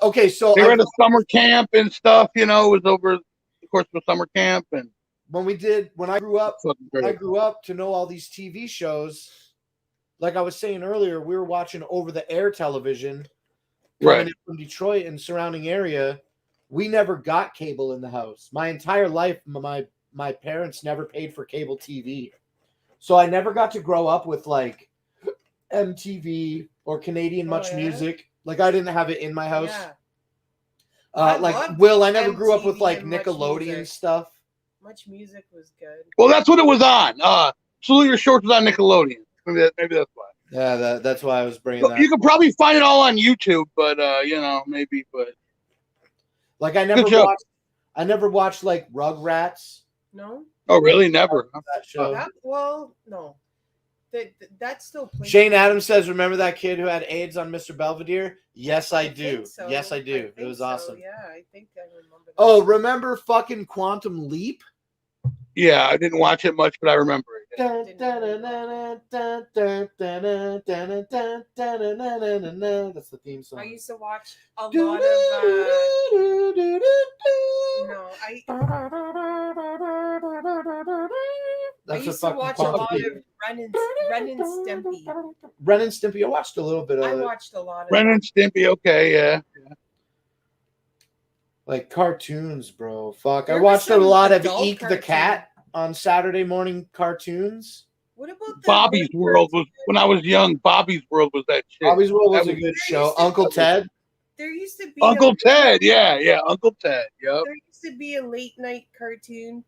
okay, so they were at a summer camp and stuff. You know, it was over the course of a summer camp, and when I grew up to know all these TV shows. Like I was saying earlier, we were watching over the air television, coming in from Detroit and surrounding area. We never got cable in the house. My entire life, my parents never paid for cable TV. So I never got to grow up with like MTV or Canadian Much Music. Like I didn't have it in my house. Yeah. Like Will, I never grew up with like Nickelodeon stuff. Much Music was good. Well, that's what it was on. Salute Your Shorts was on Nickelodeon. Maybe that's why. Yeah, that's why I was bringing that. You can probably find it all on YouTube, but maybe. But like I Good job. never watched like Rugrats. No. Oh, really? Never. That show. No. That's still playing. Shane Adams says, "Remember that kid who had AIDS on Mr. Belvedere?" Yes, I do. think so. Yes, I do. I It think was so. awesome. Yeah, I think I remember that. Oh, remember fucking Quantum Leap? Yeah, I didn't watch it much, but I remember it. That's the theme song. I used to watch a lot of. No, I That's used to watch a Quantum lot Leap. of Ren and Stimpy. Ren and Stimpy. I watched a little bit of I it. watched a lot of Ren and Stimpy. Okay, yeah. Like cartoons, bro. Fuck. I There watched was a lot some of adult Eek the cartoon. Cat on Saturday morning cartoons. What about the Bobby's World was when I was young. Bobby's World was that shit. Bobby's World was That a good show. used to- Uncle Ted. There used to be Uncle Ted. Yeah, Uncle Ted. Yep. There used to be a late night cartoon.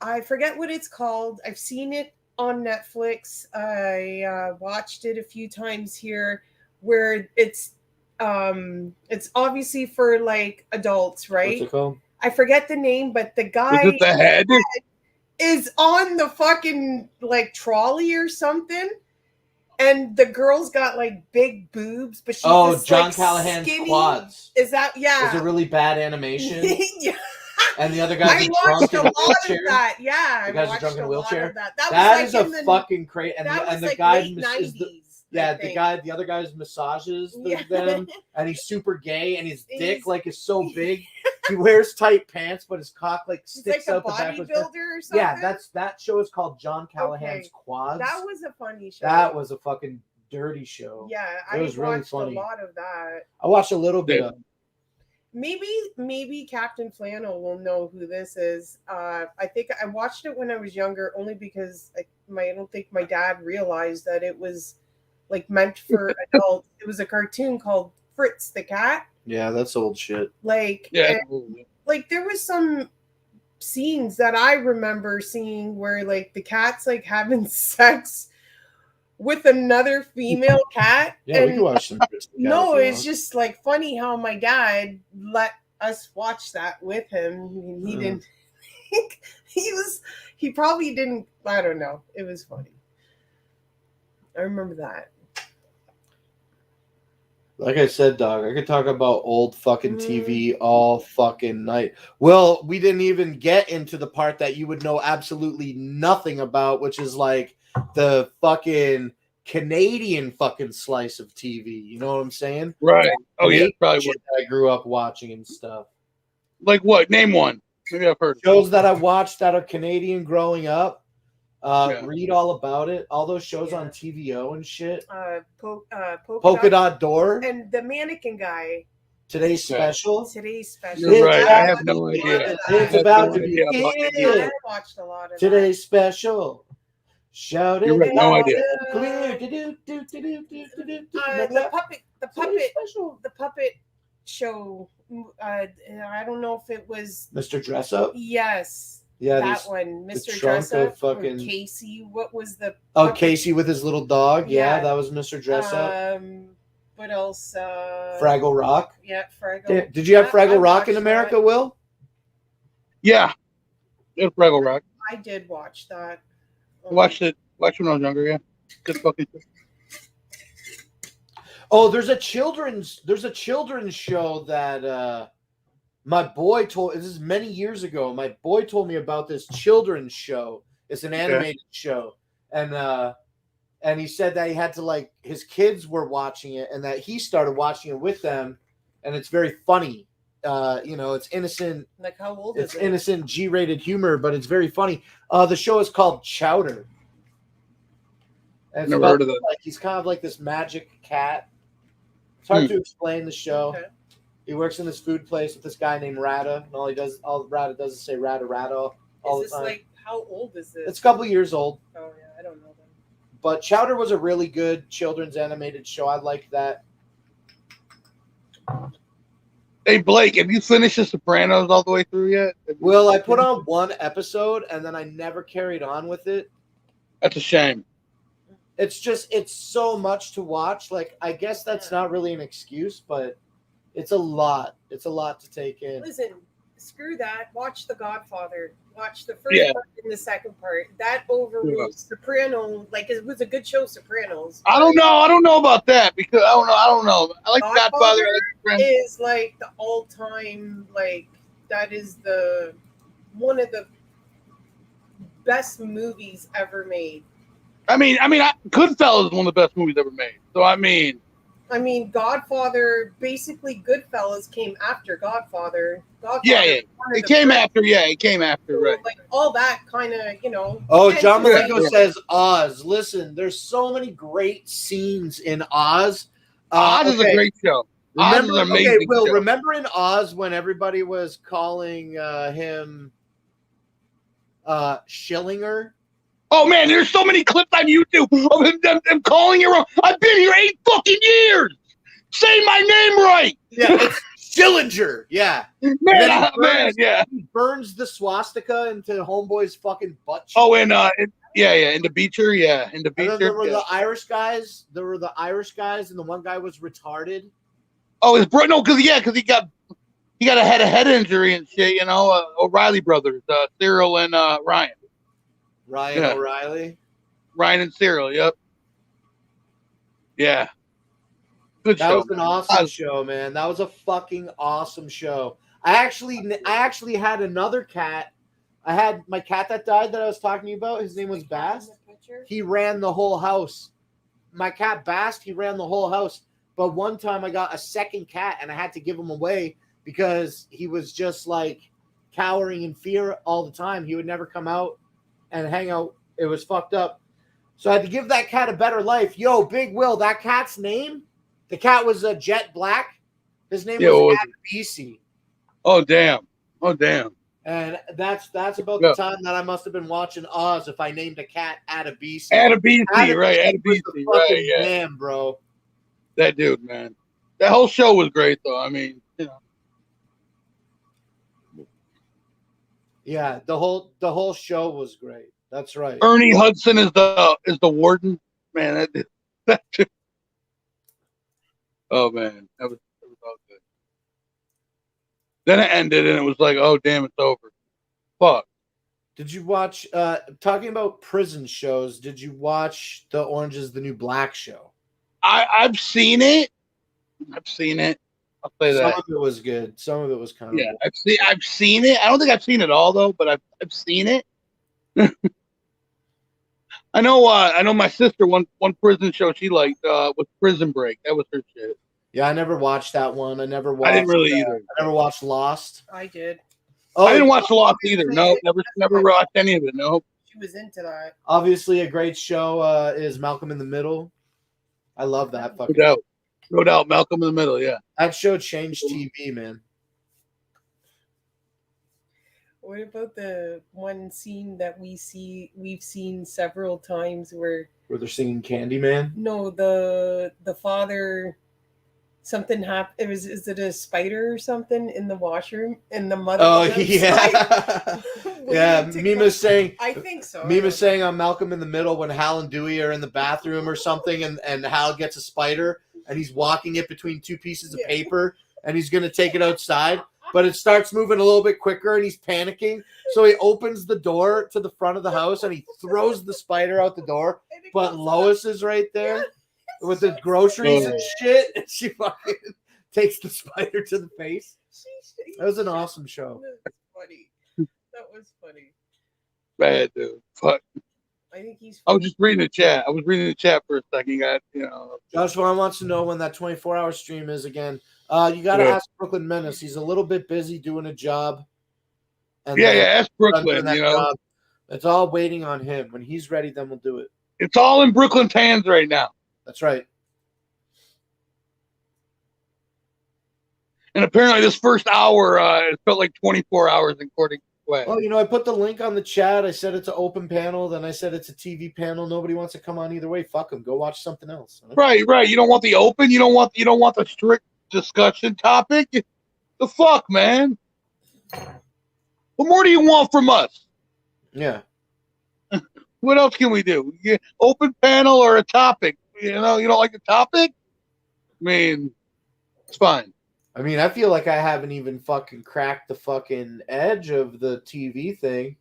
I forget what it's called. I've seen it on Netflix. I watched it a few times here, where it's obviously for like adults, right? What's it called? I forget the name, but the Was guy it the head? is on the fucking like trolley or something, and the girl's got like big boobs, but she's this, John like, Callahan's skinny. quads. Is that It was yeah? a really bad animation. Yeah. And the other I guy's watched drunk a in a lot wheelchair. of that. Yeah, The I guy's watched drunk in a a wheelchair? lot of that. That That was is like a in the, fucking crazy. And that was the like guy late is the 90s. yeah, I the think. guy, the other guy's massages Yeah. them, and he's super gay, and his dick He's- like is so big. He wears tight pants, but his cock like He's sticks like a out the back of his head. bodybuilder or something. Yeah, that show is called John Callahan's Okay. Quads. That was a funny show. That was a fucking dirty show. Yeah, It I was really watched funny. a lot of that. I watched a little bit Yeah. of. Maybe Captain Flannel will know who this is. I think I watched it when I was younger, only because I don't think my dad realized that it was like meant for adults. It was a cartoon called Fritz the Cat. Yeah, that's old shit. Like, Yeah. like there was some scenes that I remember seeing where like the cat's like having sex with another female cat. Yeah, we and can watch some. no, it's just like funny how my dad let us watch that with him. I mean, he didn't think he probably didn't. I don't know. It was funny. I remember that. Like I said, dog, I could talk about old fucking Mm. TV all fucking night. Well, we didn't even get into the part that you would know absolutely nothing about, which is like the fucking Canadian fucking slice of TV. You know what I'm saying? Right. Oh yeah, probably Shit would. that I grew up watching and stuff. Like what? Name one. Maybe I've heard. Shows that I watched that are Canadian growing up. Yeah. Read all about it. All those shows Yeah. on TVO and shit. Polka Dot Door. and the mannequin guy. Today's Yeah. special. Today's special. You're right. I It's have no idea. It's I have about no to idea be about it. I watched a lot of Today's special. Shout You're it right, no loud idea. and clear. Do-do-do-do-do-do-do-do. that. Remember The that? puppet. Today's special. The puppet show. I don't know if it was. Mr. Dress Up. Yes. Yeah. That there's- one, Mr. trunk Dress Up, of fucking- or Casey. What was the? Oh, puppet- Casey with his little dog. Yeah, Yeah. that was Mr. Dress Up. What else? Fraggle Rock. Yeah, Fraggle. Did you have Yeah, Fraggle I Rock in watched America, that. Will? Yeah. It's Fraggle Rock. I did watch that. I watched it. Watched when I was younger. Yeah. Just fucking. Oh, there's a children's show that my boy told. This is many years ago. My boy told me about this children's show. It's an animated show, and he said that he had to like his kids were watching it, and that he started watching it with them, and it's very funny. It's innocent. Like how old It's is it? innocent G-rated humor, but it's very funny. The show is called Chowder. And it's Never about, heard of that. like he's kind of like this magic cat. It's hard to explain the show. Okay. He works in this food place with this guy named Rada, and all Rada does is say Rada all Is the this time. like how old is this? It's a couple years old, Oh yeah, I don't know them. but Chowder was a really good children's animated show. I liked that. Hey Blake, have you finished The Sopranos all the way through yet? Well, I put on one episode and then I never carried on with it. That's a shame. it's so much to watch. Like, I guess that's not really an excuse, but it's a lot. It's a lot to take in. Listen, screw that. Watch The Godfather. Watch the first Yeah. part and the second part. That overrules Soprano. Like, it was a good show, Sopranos. I don't know. I don't know about that because I don't know. I like Godfather. Godfather I like Sopranos. is like the all-time, like, that is the one of the best movies ever made. I mean, Goodfellas is one of the best movies ever made. So I mean, Godfather, basically Goodfellas came after Godfather. Godfather yeah. was one of It the came first. after. Yeah, it came after. So, Right. like, all that kind of, Oh, John tends to Malenko be- says Oz. Listen, there's so many great scenes in Oz. Oz is a Okay. great show. Oz is Remember, an amazing okay, Will, show. remember in Oz when everybody was calling him Schillinger? Oh man, there's so many clips on YouTube of them calling it wrong. I've been here 8 fucking years. Say my name right. Yeah, it's Schillinger. Yeah. Man, then he yeah. He burns the swastika into Homeboy's fucking butt cheek. Oh, and in the Beecher, in the And then Beecher. there were Yeah. the Irish guys. There were the Irish guys, and the one guy was retarded. Oh, his bro? No, because he got a head injury and shit. You know, O'Reilly brothers, Cyril and Ryan. Ryan Yeah. O'Reilly. Ryan and Cyril. Yep. Yeah. Good That show. was an awesome show, man. That was a fucking awesome show. I actually had another cat. I had my cat that died that I was talking to you about. His name was Bast. He ran the whole house. My cat Bast, he ran the whole house. But one time I got a second cat and I had to give him away because he was just like cowering in fear all the time. He would never come out and hang out. It was fucked up. So I had to give that cat a better life. Yo, Big Will, that cat's name? The cat was Jet Black. His name was Adebisi. Oh damn. Oh damn. And that's about the time that I must have been watching Oz if I named a cat Adebisi. Adebisi, right? Was Adebisi, the right? fucking Yeah. man, bro. That dude, man. That whole show was great, though. I mean, you know. Yeah, the whole show was great. That's right. Ernie Hudson is the warden. Man, that dude. Oh man, that was all good. Then it ended, and it was like, oh damn, it's over. Fuck. Did you watch? Talking about prison shows, did you watch the Orange Is the New Black show? I've seen it. I've seen it. I'll say that. Some of it was good. Some of it was kind of Yeah, I've seen it. I don't think I've seen it all though, but I've seen it. I know my sister one prison show she liked was Prison Break. That was her shit. Yeah, I never watched that one. I didn't really either. I never watched Lost. I did. Oh, I didn't watch Lost either. No, never watched any of it. No. She was into that. Obviously, a great show is Malcolm in the Middle. I love that fucking. No doubt. Malcolm in the Middle. Yeah. That show changed TV, man. What about the one scene that we've seen several times where they're singing Candyman? No, the father, something happened. Is it a spider or something in the washroom? And the mother. Oh yeah, yeah. Mima's saying. I think so. Mima's saying on Malcolm in the Middle when Hal and Dewey are in the bathroom or something, and Hal gets a spider and he's walking it between two pieces of paper and he's gonna take it outside. But it starts moving a little bit quicker and he's panicking. So he opens the door to the front of the house and he throws the spider out the door. But Lois is right there with the groceries and shit. And she fucking takes the spider to the face. That was an awesome show. That's funny. That was funny. Bad dude. Fuck. I think he's. I was just reading the chat. I was reading the chat for a second. Josh Vaughn wants to know when that 24-hour stream is again. You got to ask Brooklyn Menace. He's a little bit busy doing a job. And ask Brooklyn. Job. It's all waiting on him. When he's ready, then we'll do it. It's all in Brooklyn's hands right now. That's right. And apparently, this first hour, it felt like 24 hours according to Swag. Well, I put the link on the chat. I said it's an open panel. Then I said it's a TV panel. Nobody wants to come on either way. Fuck them. Go watch something else. Right. You don't want the open. You don't want the strict discussion topic. The fuck, man. What more do you want from us? Yeah. What else can we do? Open panel or a topic? You know, you don't like the topic? I mean, it's fine. I mean, I feel like I haven't even fucking cracked the fucking edge of the TV thing.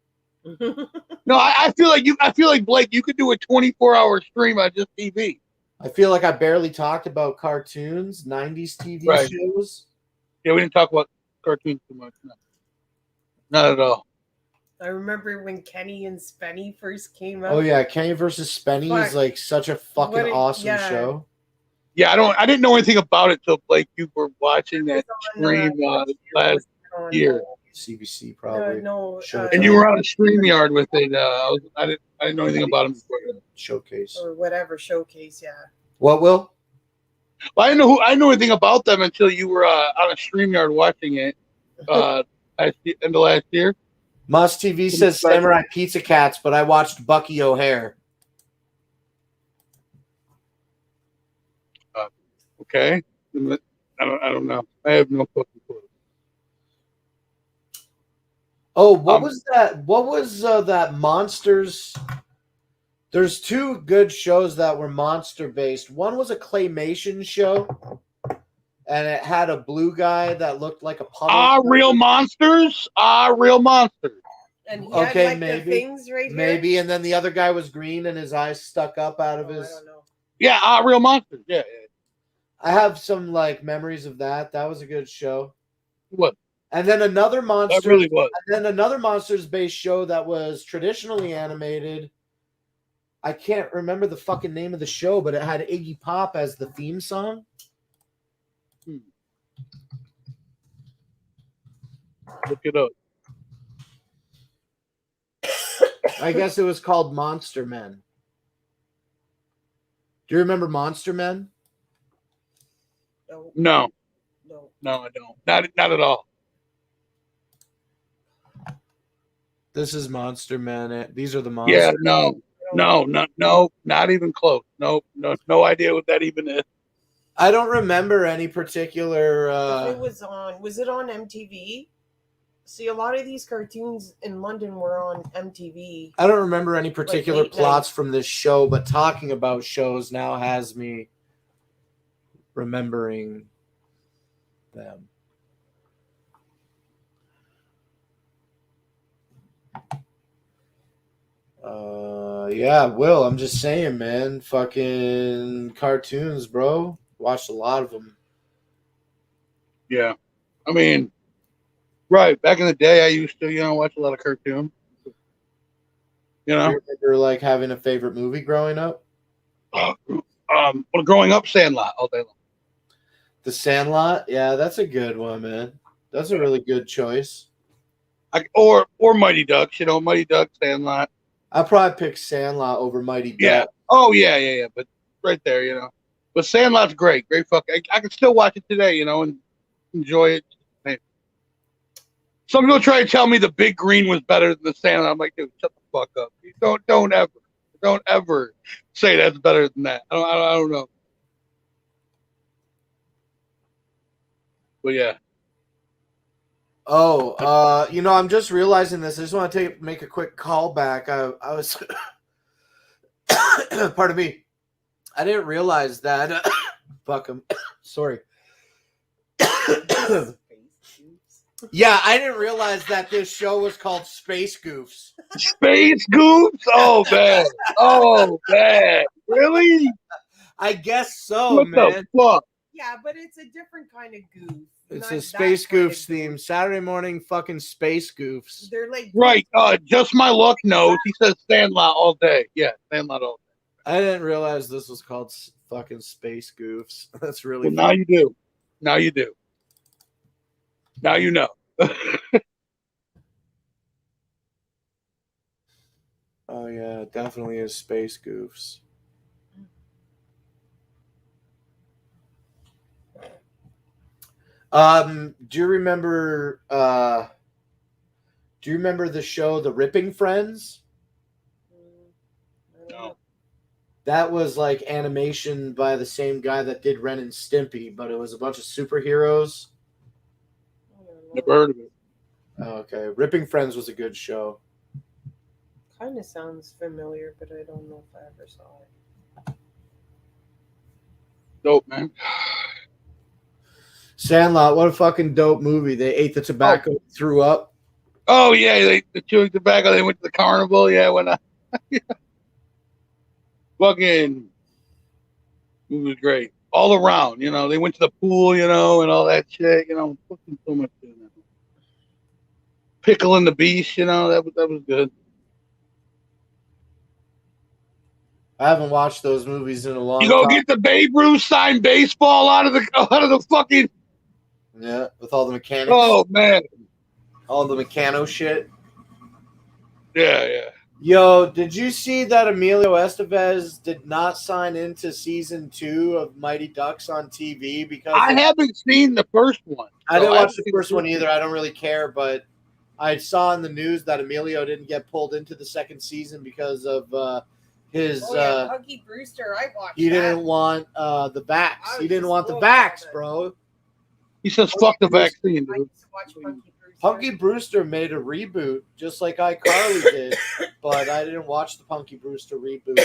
No, I feel like I feel like Blake, you could do a 24-hour stream on just TV. I feel like I barely talked about cartoons, 90s TV Right. shows. Yeah, we didn't talk about cartoons too much. No. Not at all. I remember when Kenny and Spenny first came out. Oh yeah, Kenny versus Spenny is like such a fucking awesome show. Yeah, I didn't know anything about it till Blake, you were watching that stream last year. CBC probably. No, and you were on a StreamYard with it. I didn't know anything about him before that. Showcase or whatever showcase. Yeah. What, Will? Well, I know anything about them until you were on a StreamYard watching it end of last year. Moss TV says Samurai Pizza Cats, but I watched Bucky O'Hare. Okay, I don't know. I have no fucking clue. Oh, what was that? What was that Monsters? There's two good shows that were monster based. One was a claymation show, and it had a blue guy that looked like a puddle. Real monsters. Real monsters. And he had like the things right here. Maybe, and then the other guy was green and his eyes stuck up out of his. I don't know. Yeah, real monsters. Yeah. I have some like memories of that. That was a good show. What? And then another monster. That really was. And then another monsters-based show that was traditionally animated. I can't remember the fucking name of the show, but it had Iggy Pop as the theme song. Look it up. I guess it was called Monster Men. Do you remember Monster Men? No, I don't. Not at all. This is Monster Men. These are the monsters. Yeah, no, not even close. No idea what that even is. I don't remember any particular. Was it on MTV? See, a lot of these cartoons in London were on MTV. I don't remember any particular late plots night. from this show, but talking about shows now has me remembering them. Yeah, Will, I'm just saying, man. Fucking cartoons, bro. Watched a lot of them. Yeah, I mean, right. Back in the day, I used to, watch a lot of cartoons. Do you remember like having a favorite movie growing up? Well, growing up, Sandlot all day long. The Sandlot, yeah, that's a good one, man. That's a really good choice. Or Mighty Ducks, Mighty Ducks, Sandlot. I'd probably pick Sandlot over Mighty Ducks. Yeah. Oh yeah. But right there, But Sandlot's great. Great fuck. I can still watch it today, and enjoy it. Man. Some people try to tell me the Big Green was better than the Sandlot. I'm like, dude, shut the fuck up. Don't ever say that's better than that. I don't know. But yeah. Oh, I'm just realizing this. I just want to make a quick call back. I was, pardon me. I didn't realize that. Fuck him. Sorry. Yeah, I didn't realize that this show was called Space Goofs. Space Goofs? Oh, man. Really? I guess so, what man. The fuck? Yeah, but it's a different kind of goof. It's a Space Goofs theme. Saturday morning fucking Space Goofs. They're like... Right. Just my luck knows. He says Sandlot all day. Yeah, Sandlot all day. I didn't realize this was called fucking Space Goofs. That's really well, now you do. Now you do. Now you know. Oh, yeah, it definitely is Space Goofs. Do you remember the show The Ripping Friends? No. That was like animation by the same guy that did Ren and Stimpy, but it was a bunch of superheroes. Never heard of it. Oh, okay. Ripping Friends was a good show. Kind of sounds familiar, but I don't know if I ever saw it. Dope, man. Sandlot, what a fucking dope movie. They ate the tobacco, threw up. Oh yeah, the chewing tobacco. They went to the carnival. Yeah, when fucking it was great all around. You know, they went to the pool. You know, and all that shit. You know, fucking so much shit. Pickle and the Beast. You know, that was good. I haven't watched those movies in a long You go time. get the Babe Ruth signed baseball out of the fucking. Yeah, with all the mechanics. Oh man. All the mechano shit. Yeah. Yo, did you see that Emilio Estevez did not sign into season 2 of Mighty Ducks on TV because I haven't seen the first one. I didn't haven't watch the seen first one either. I don't really care, but I saw in the news that Emilio didn't get pulled into the second season because of his. Punky Brewster. I watched. He that. didn't want the vax. I He was didn't just want the blown away vax, by bro. He says, "Fuck the vaccine, I dude." used to watch Punky Brewster. Punky Brewster made a reboot just like iCarly did, but I didn't watch the Punky Brewster reboot.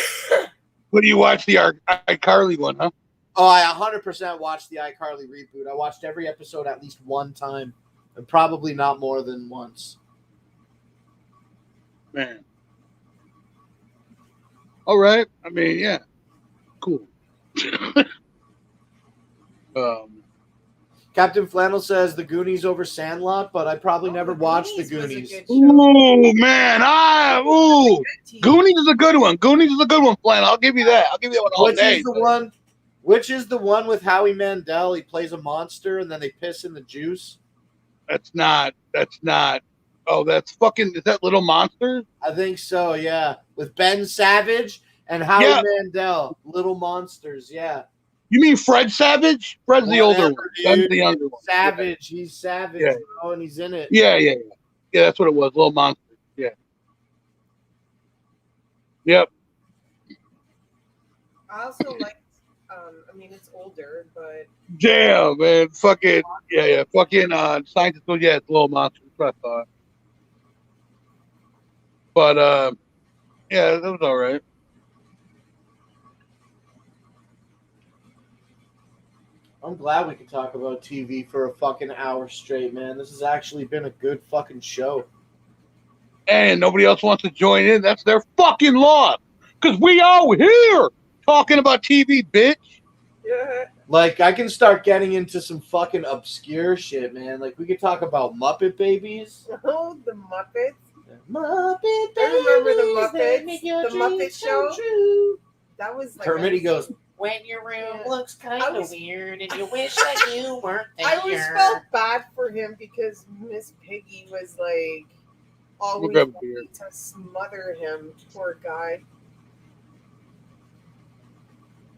What do you watch the iCarly one, huh? Oh, I 100% watched the iCarly reboot. I watched every episode at least one time, and probably not more than once. Man. All right. I mean, yeah. Cool. Captain Flannel says The Goonies over Sandlot, but I probably never watched The Goonies. Ooh, man. Goonies is a good one. Goonies is a good one, Flannel. I'll give you that. I'll give you that one all day. Which is the one with Howie Mandel? He plays a monster, and then they piss in the juice. That's not. Oh, that's fucking. Is that Little Monsters? I think so. Yeah, with Ben Savage and Howie Mandel, Little Monsters. Yeah. You mean Fred Savage? Fred's the older one. Ben's the younger one. Savage. Yeah. He's Savage, bro, and he's in it. Yeah. Yeah, that's what it was. Little Monsters. Yeah. Yep. I also like. I mean, it's older, but damn, man, fucking yeah, fucking scientists. Oh yeah, it's Little Monsters. That's what I thought. But yeah, that was all right. I'm glad we could talk about TV for a fucking hour straight, man. This has actually been a good fucking show. And nobody else wants to join in. That's their fucking loss. Because we all here talking about TV, bitch. yeah. Like, I can start getting into some fucking obscure shit, man. Like, we could talk about Muppet Babies. Oh, the Muppets. Muppet Babies. I remember the Muppets. The Muppet Show. True. That was like. Kermit, he goes, when your room looks kind of weird and you wish that you weren't there. I always felt bad for him because Miss Piggy was like always wanting to smother him. Poor guy.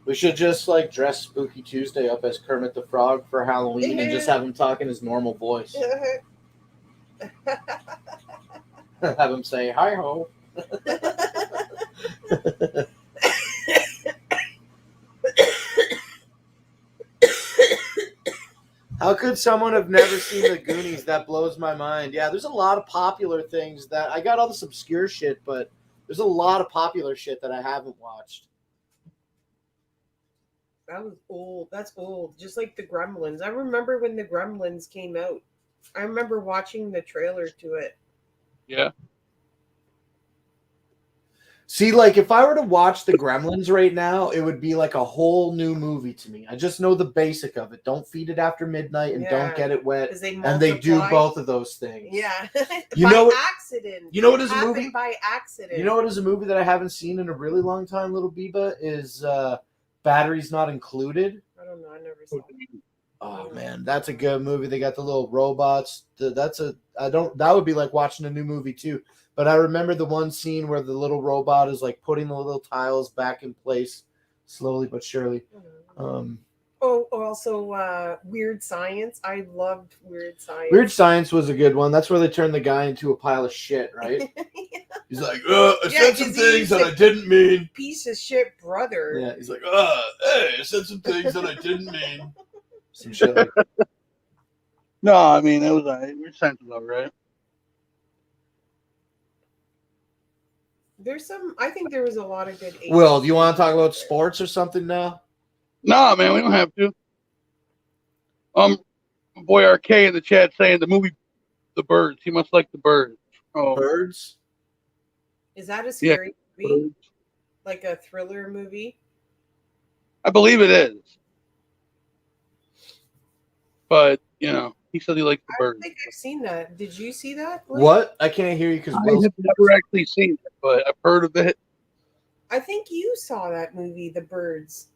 we should just, like, dress Spooky Tuesday up as Kermit the Frog for Halloween and just have him talk in his normal voice. Have him say, hi-ho. How could someone have never seen the Goonies? That blows my mind. Yeah, there's a lot of popular things that I got all this obscure shit, but there's a lot of popular shit that I haven't watched. That was old. That's old. Just like the Gremlins. I remember when the Gremlins came out. I remember watching the trailer to it. Yeah. See, like, if I were to watch the Gremlins right now, it would be like a whole new movie to me. I just know the basic of it. Don't feed it after midnight and don't get it wet. And they do both of those things. Yeah. You know, accident. You know what is a movie? By accident. You know what is a movie that I haven't seen in a really long time, Little Biba? Is Batteries Not Included. I don't know. I never saw it. Oh man, that's a good movie. They got the little robots. That would be like watching a new movie too. But I remember the one scene where the little robot is like putting the little tiles back in place slowly but surely. Also Weird Science. I loved Weird Science. Weird Science was a good one. That's where they turned the guy into a pile of shit, right? Yeah. He's like, I said some things that I didn't mean. Piece of shit brother. Yeah, he's like, hey, I said some things that I didn't mean. Some shit like that. No, I mean, it was Weird Science was all right. There's some. I think there was a lot of good. 80s Will, do you want to talk movies about out there. sports or something now? Nah, man, we don't have to. My boy RK in the chat saying the movie The Birds. He must like The Birds. Oh, Birds? Is that a yeah. scary movie? Birds. Like a thriller movie? I believe it is. But, you know, he said he likes The I don't Birds. think I've seen that. Did you see that? Blake? What? I can't hear you because I have never actually seen it, but I've heard of it. I think you saw that movie, The Birds.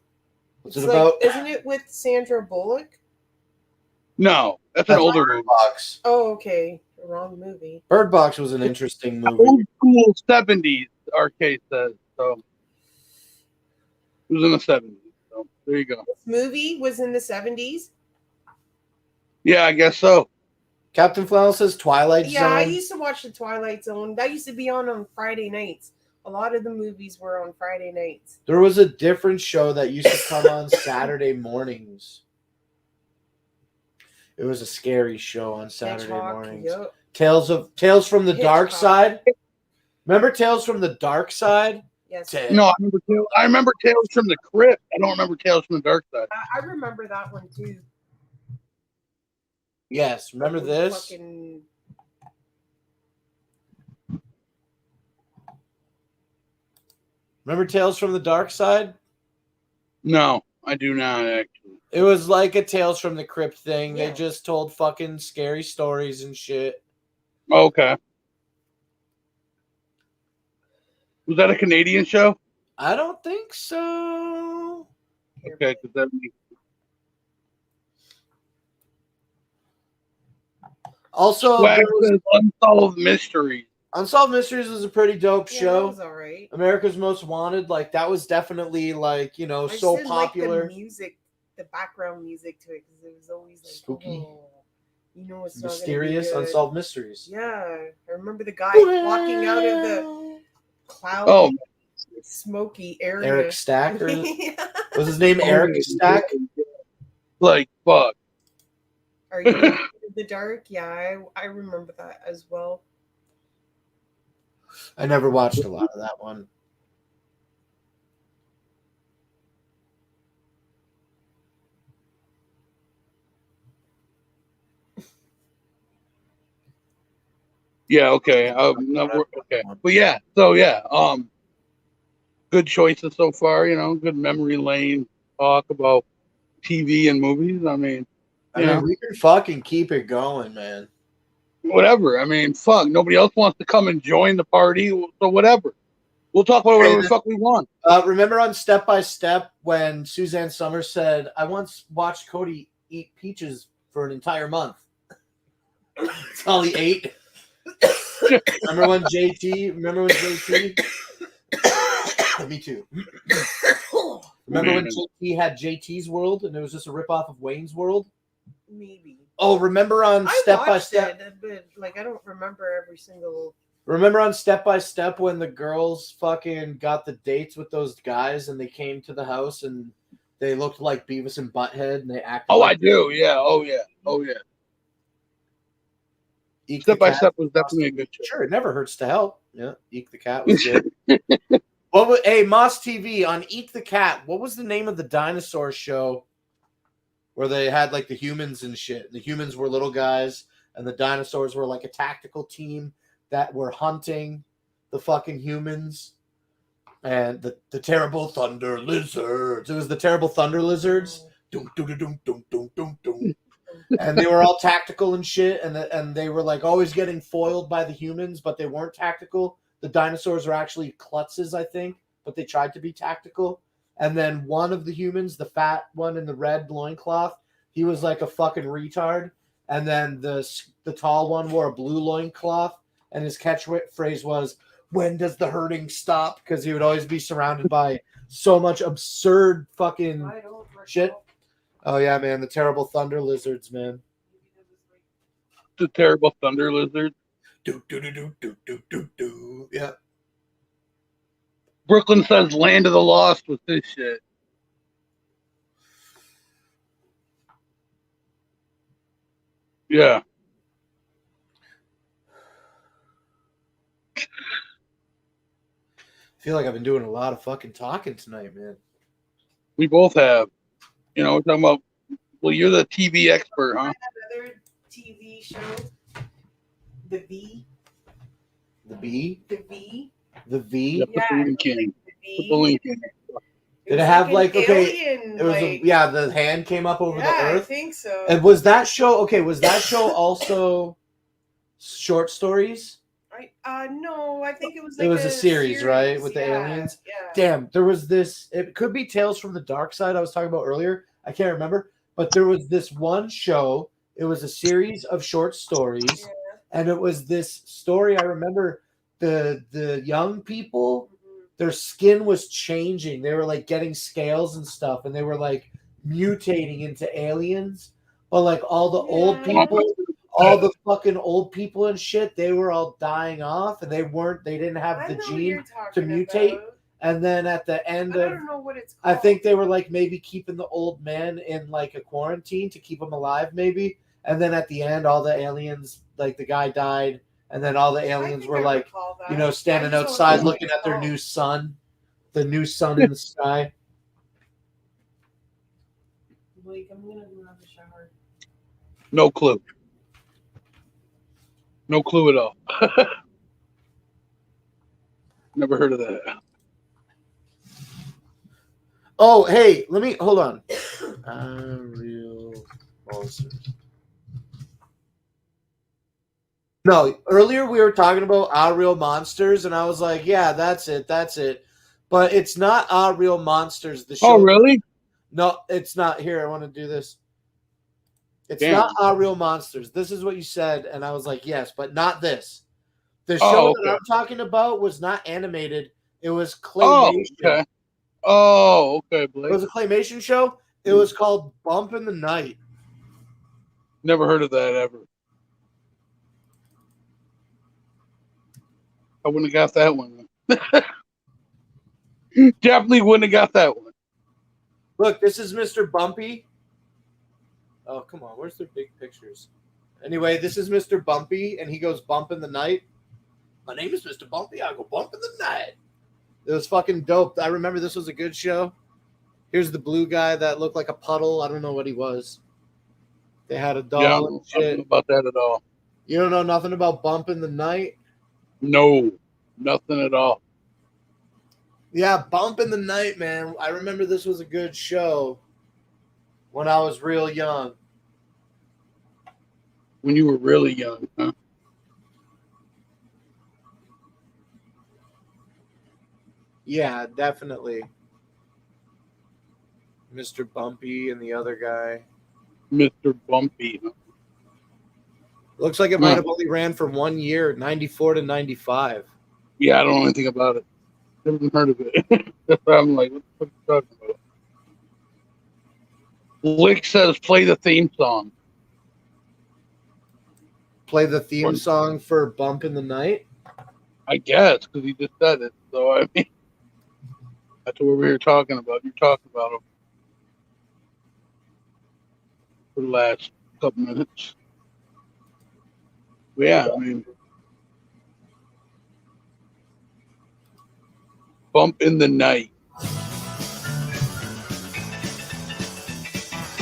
What's It's it like, about? isn't it with Sandra Bullock? No, that's an older movie. Bird Box. Oh, okay. Wrong movie. Bird Box was an interesting movie. Old school 70s, RK says. So it was in the 70s. So there you go. This movie was in the 70s. Yeah, I guess so. Captain Flannel says Twilight Yeah, I Zone. used to watch The Twilight Zone. That used to be on Friday nights. A lot of the movies were on Friday nights. There was a different show that used to come on Saturday mornings. It was a scary show on Saturday Hedgehog, mornings. yep. Tales from the Dark Hitchcock. Side. Remember Tales from the Dark Side? Yes. No, I remember Tales from the Crypt. I don't remember Tales from the Dark Side. I remember that one too. Yes. Remember Like, this? fucking- Remember Tales from the Dark Side? No, I do not actually. It was like a Tales from the Crypt thing. Yeah. They just told fucking scary stories and shit. Okay. Was that a Canadian show? I don't think so. Okay, because that makes Also, Swag there was says Unsolved Mysteries. Unsolved Mysteries was a pretty dope Yeah, show. that was all right. America's Most Wanted, like that was definitely like, you know, I so just didn't like popular. the music, the background music to it, because it was always like Spooky. oh, you know, it's Mysterious not gonna be good. Unsolved Mysteries. Yeah, I remember the guy walking out of the cloud, Oh, smoky area. Eric Stack, or Yeah. was his name Eric Stack? like fuck. Are you in the dark? Yeah, I remember that as well. I never watched a lot of that one. Yeah, okay. Okay. But yeah, so yeah, good choices so far, you know, good memory lane talk about TV and movies. I mean, you know, we can fucking keep it going, man. whatever. I mean, fuck. Nobody else wants to come and join the party, so whatever. We'll talk about whatever the fuck we want. Remember on Step by Step when Suzanne Summers said, I once watched Cody eat peaches for an entire month. That's all he ate. Remember when JT? Me too. Remember when JT had JT's World and it was just a ripoff of Wayne's World? Maybe. Oh, remember on Step by watched Step? it, but like I don't remember every single. Remember on Step by Step when the girls fucking got the dates with those guys and they came to the house and they looked like Beavis and Butthead and they acted. Oh, like I do. Yeah. Oh, yeah. Oh, yeah. Eek Step the by Cat. Step was definitely a good show. Sure, it never hurts to help. Yeah, Eek the Cat was good. Hey, Moss TV on Eek the Cat. What was the name of the dinosaur show where they had like the humans and shit? The humans were little guys, and the dinosaurs were like a tactical team that were hunting the fucking humans. And the terrible thunder lizards. It was the terrible thunder lizards. Dum, dum, dum, dum, dum, dum, dum. And they were all tactical and shit, and they were like always getting foiled by the humans, but they weren't tactical. The dinosaurs are actually klutzes, I think, but they tried to be tactical. And then one of the humans, the fat one in the red loincloth, he was like a fucking retard. And then the tall one wore a blue loincloth, and his catchphrase was, "When does the hurting stop?" Because he would always be surrounded by so much absurd fucking shit. Oh, yeah, man. The terrible thunder lizards, man. The terrible thunder lizard. Yeah. Brooklyn says Land of the Lost with this shit. Yeah. feel like I've been doing a lot of fucking talking tonight, man. We both have. You know, we're talking about. Well, you're the TV expert, huh? Another TV show, The V. The B, The V. the V. Yeah, put the link in. The Put the V. link in. Did it have an like alien, It was like, the hand came up over the I earth. think so. And was that show Was that show also short stories? No, I think it was It was a series, right, with the aliens? Yeah. Damn, there was this. It could be Tales from the Dark Side I was talking about earlier. I can't remember, but there was this one show. It was a series of short stories, and it was this story. I remember the young people, their skin was changing. They were like getting scales and stuff, and they were like mutating into aliens. But like all the old people, all the fucking old people and shit, they were all dying off, and they didn't have the gene to mutate. And then at the end I don't know what it's I called. think they were like maybe keeping the old man in like a quarantine to keep him alive, maybe. And then at the end, all the aliens, like the guy died, and then all the aliens were like, standing outside looking at their new sun, the new sun in the sky. Like, I'm gonna go have a shower. No clue. No clue at all. Never heard of that. Oh, hey, let me hold on. Real monsters. No, earlier we were talking about Our Real Monsters, and I was like, yeah, that's it. But it's not Our Real Monsters. The show. Oh, really? No, it's not. Here, I want to do this. It's Damn. not Our Real Monsters. This is what you said, and I was like, yes, but not this. The show that I'm talking about was not animated. It was claymation. Oh, okay. Oh, okay, Blake. It was a claymation show. It was called Bump in the Night. Never heard of that ever. I wouldn't have got that one. Definitely wouldn't have got that one. Look, this is Mr. Bumpy. Oh, come on. Where's their big pictures? Anyway, this is Mr. Bumpy, and he goes bump in the night. My name is Mr. Bumpy. I go bump in the night. It was fucking dope. I remember this was a good show. Here's the blue guy that looked like a puddle. I don't know what he was. They had a doll. Yeah, I don't know shit. about that at all. You don't know nothing about Bump in the Night? No, nothing at all. Yeah, Bump in the Night, man. I remember this was a good show when I was real young. When you were really young, huh? Yeah, definitely. Mr. Bumpy and the other guy. Mr. Bumpy. Huh? Looks like it might have only ran for 1 year, 94 to 95. Yeah, I don't know anything about it. Never even heard of it. I'm like, what the fuck are you talking about? Lick says play the theme song. Play the theme song for Bump in the Night? I guess, because he just said it. So, I mean, that's what we're here talking about. You're talking about it for the last couple minutes. But yeah, I mean, Bump in the Night.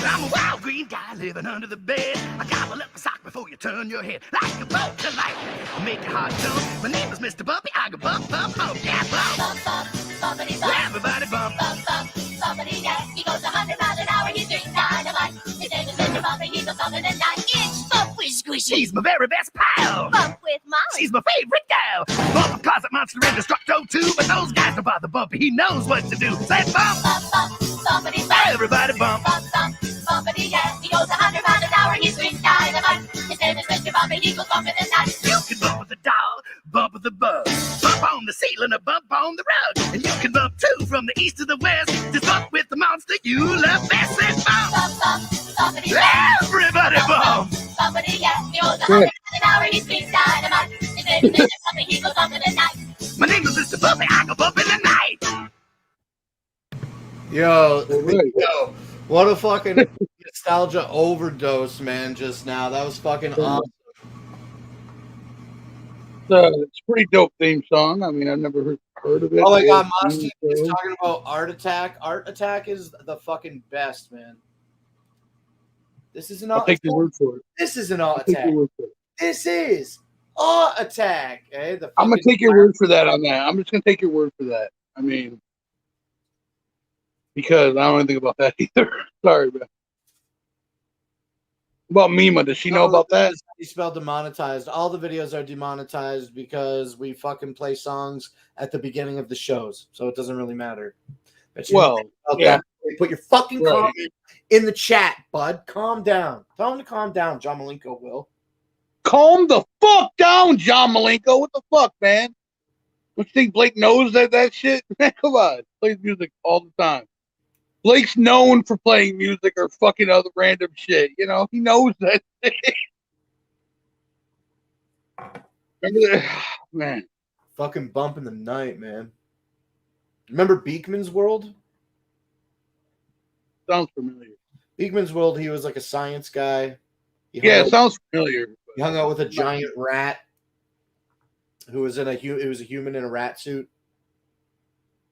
I'm a wild green guy living under the bed. I gobble up a sock before you turn your head. Like a boat to light, make your heart jump. My name is Mr. Bumpy. I go bump, bump, bump, yeah, bump. Bump, bump, bumpity bump. Everybody bump. Bump, bump, bumpity, yeah. He goes 100 miles an hour, he's doing dynamite. His name is Mr. Bumpy, he's a bumping the night. It's Bump with Squishy. She's my very best pal. Bump with Molly. She's my favorite gal. Bump, a closet monster and Destructo too. But those guys don't bother Bumpy, he knows what to do. Say bump, bump, bump, bumpity bump. Everybody bump. Bump, bump. Bumpity, yeah, he goes 100 miles an hour, he's green dynamite. His name is Mr. Bumpy, he goes bumping the night. You can bump with the doll, bump with the bug, bump on the ceiling, or bump on the rug. And you can bump too from the east to the west. Just bump with the monster you love best. And bump, bump, bump, bumpity, yeah. Everybody bump. Bumpity, yeah, he goes 100 miles an hour, he's green dynamite. His name is Mr. Bumpy, he goes bumping the night. My name is Mr. Bumpy, I go bumping the night. Yo, what a fucking nostalgia overdose, man, just now. That was fucking awesome. It's a pretty dope theme song. I mean, I've never heard of it. Oh my god, or Monster seen is it, so. talking about Art Attack. Art Attack is the fucking best, man. This is an I'll Art take Attack. your word for it. This is an Art I'll take Attack. your word for it. This is Art Attack. Eh? I'm gonna take your word for that on that. I'm just gonna take your word for that. I mean, because I don't know anything about that either. Sorry, man. About Mima, does she know about that? You spelled demonetized. All the videos are demonetized because we fucking play songs at the beginning of the shows, so it doesn't really matter. But Well, yeah. Put your fucking Right. comment in the chat, bud. Calm down. Tell him to calm down. John Malenko will. Calm the fuck down, John Malenko. What the fuck, man? Don't you think Blake knows that shit? Man, come on. Plays music all the time. Blake's known for playing music or fucking other random shit. You know, he knows that. Remember that? Man. Fucking bump in the night, man. Remember Beekman's World? Sounds familiar. Beekman's World, he was like a science guy. Yeah, it sounds familiar. He hung out with a giant rat who was a human in a rat suit.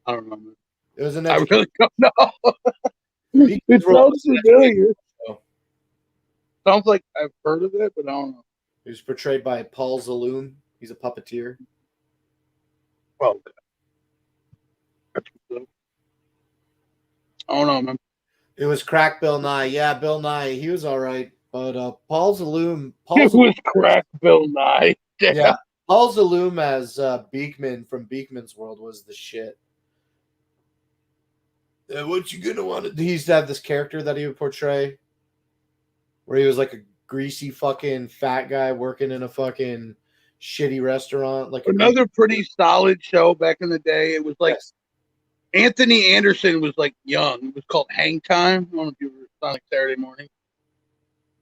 I don't remember. It was an I really don't know. It sounds familiar. Sounds like I've heard of it, but I don't know. He was portrayed by Paul Zaloom. He's a puppeteer. Well, I don't know, man. It was Crack Bill Nye. Yeah, Bill Nye. He was all right. But Paul Zaloom. It was Crack Bill Nye. Yeah. Paul Zaloom as Beekman from Beekman's World was the shit. What you gonna want to? He used to have this character that he would portray, where he was like a greasy fucking fat guy working in a fucking shitty restaurant. Like another pretty solid show back in the day. It was like Anthony Anderson was like young. It was called Hang Time. I don't know if you were on like Saturday morning.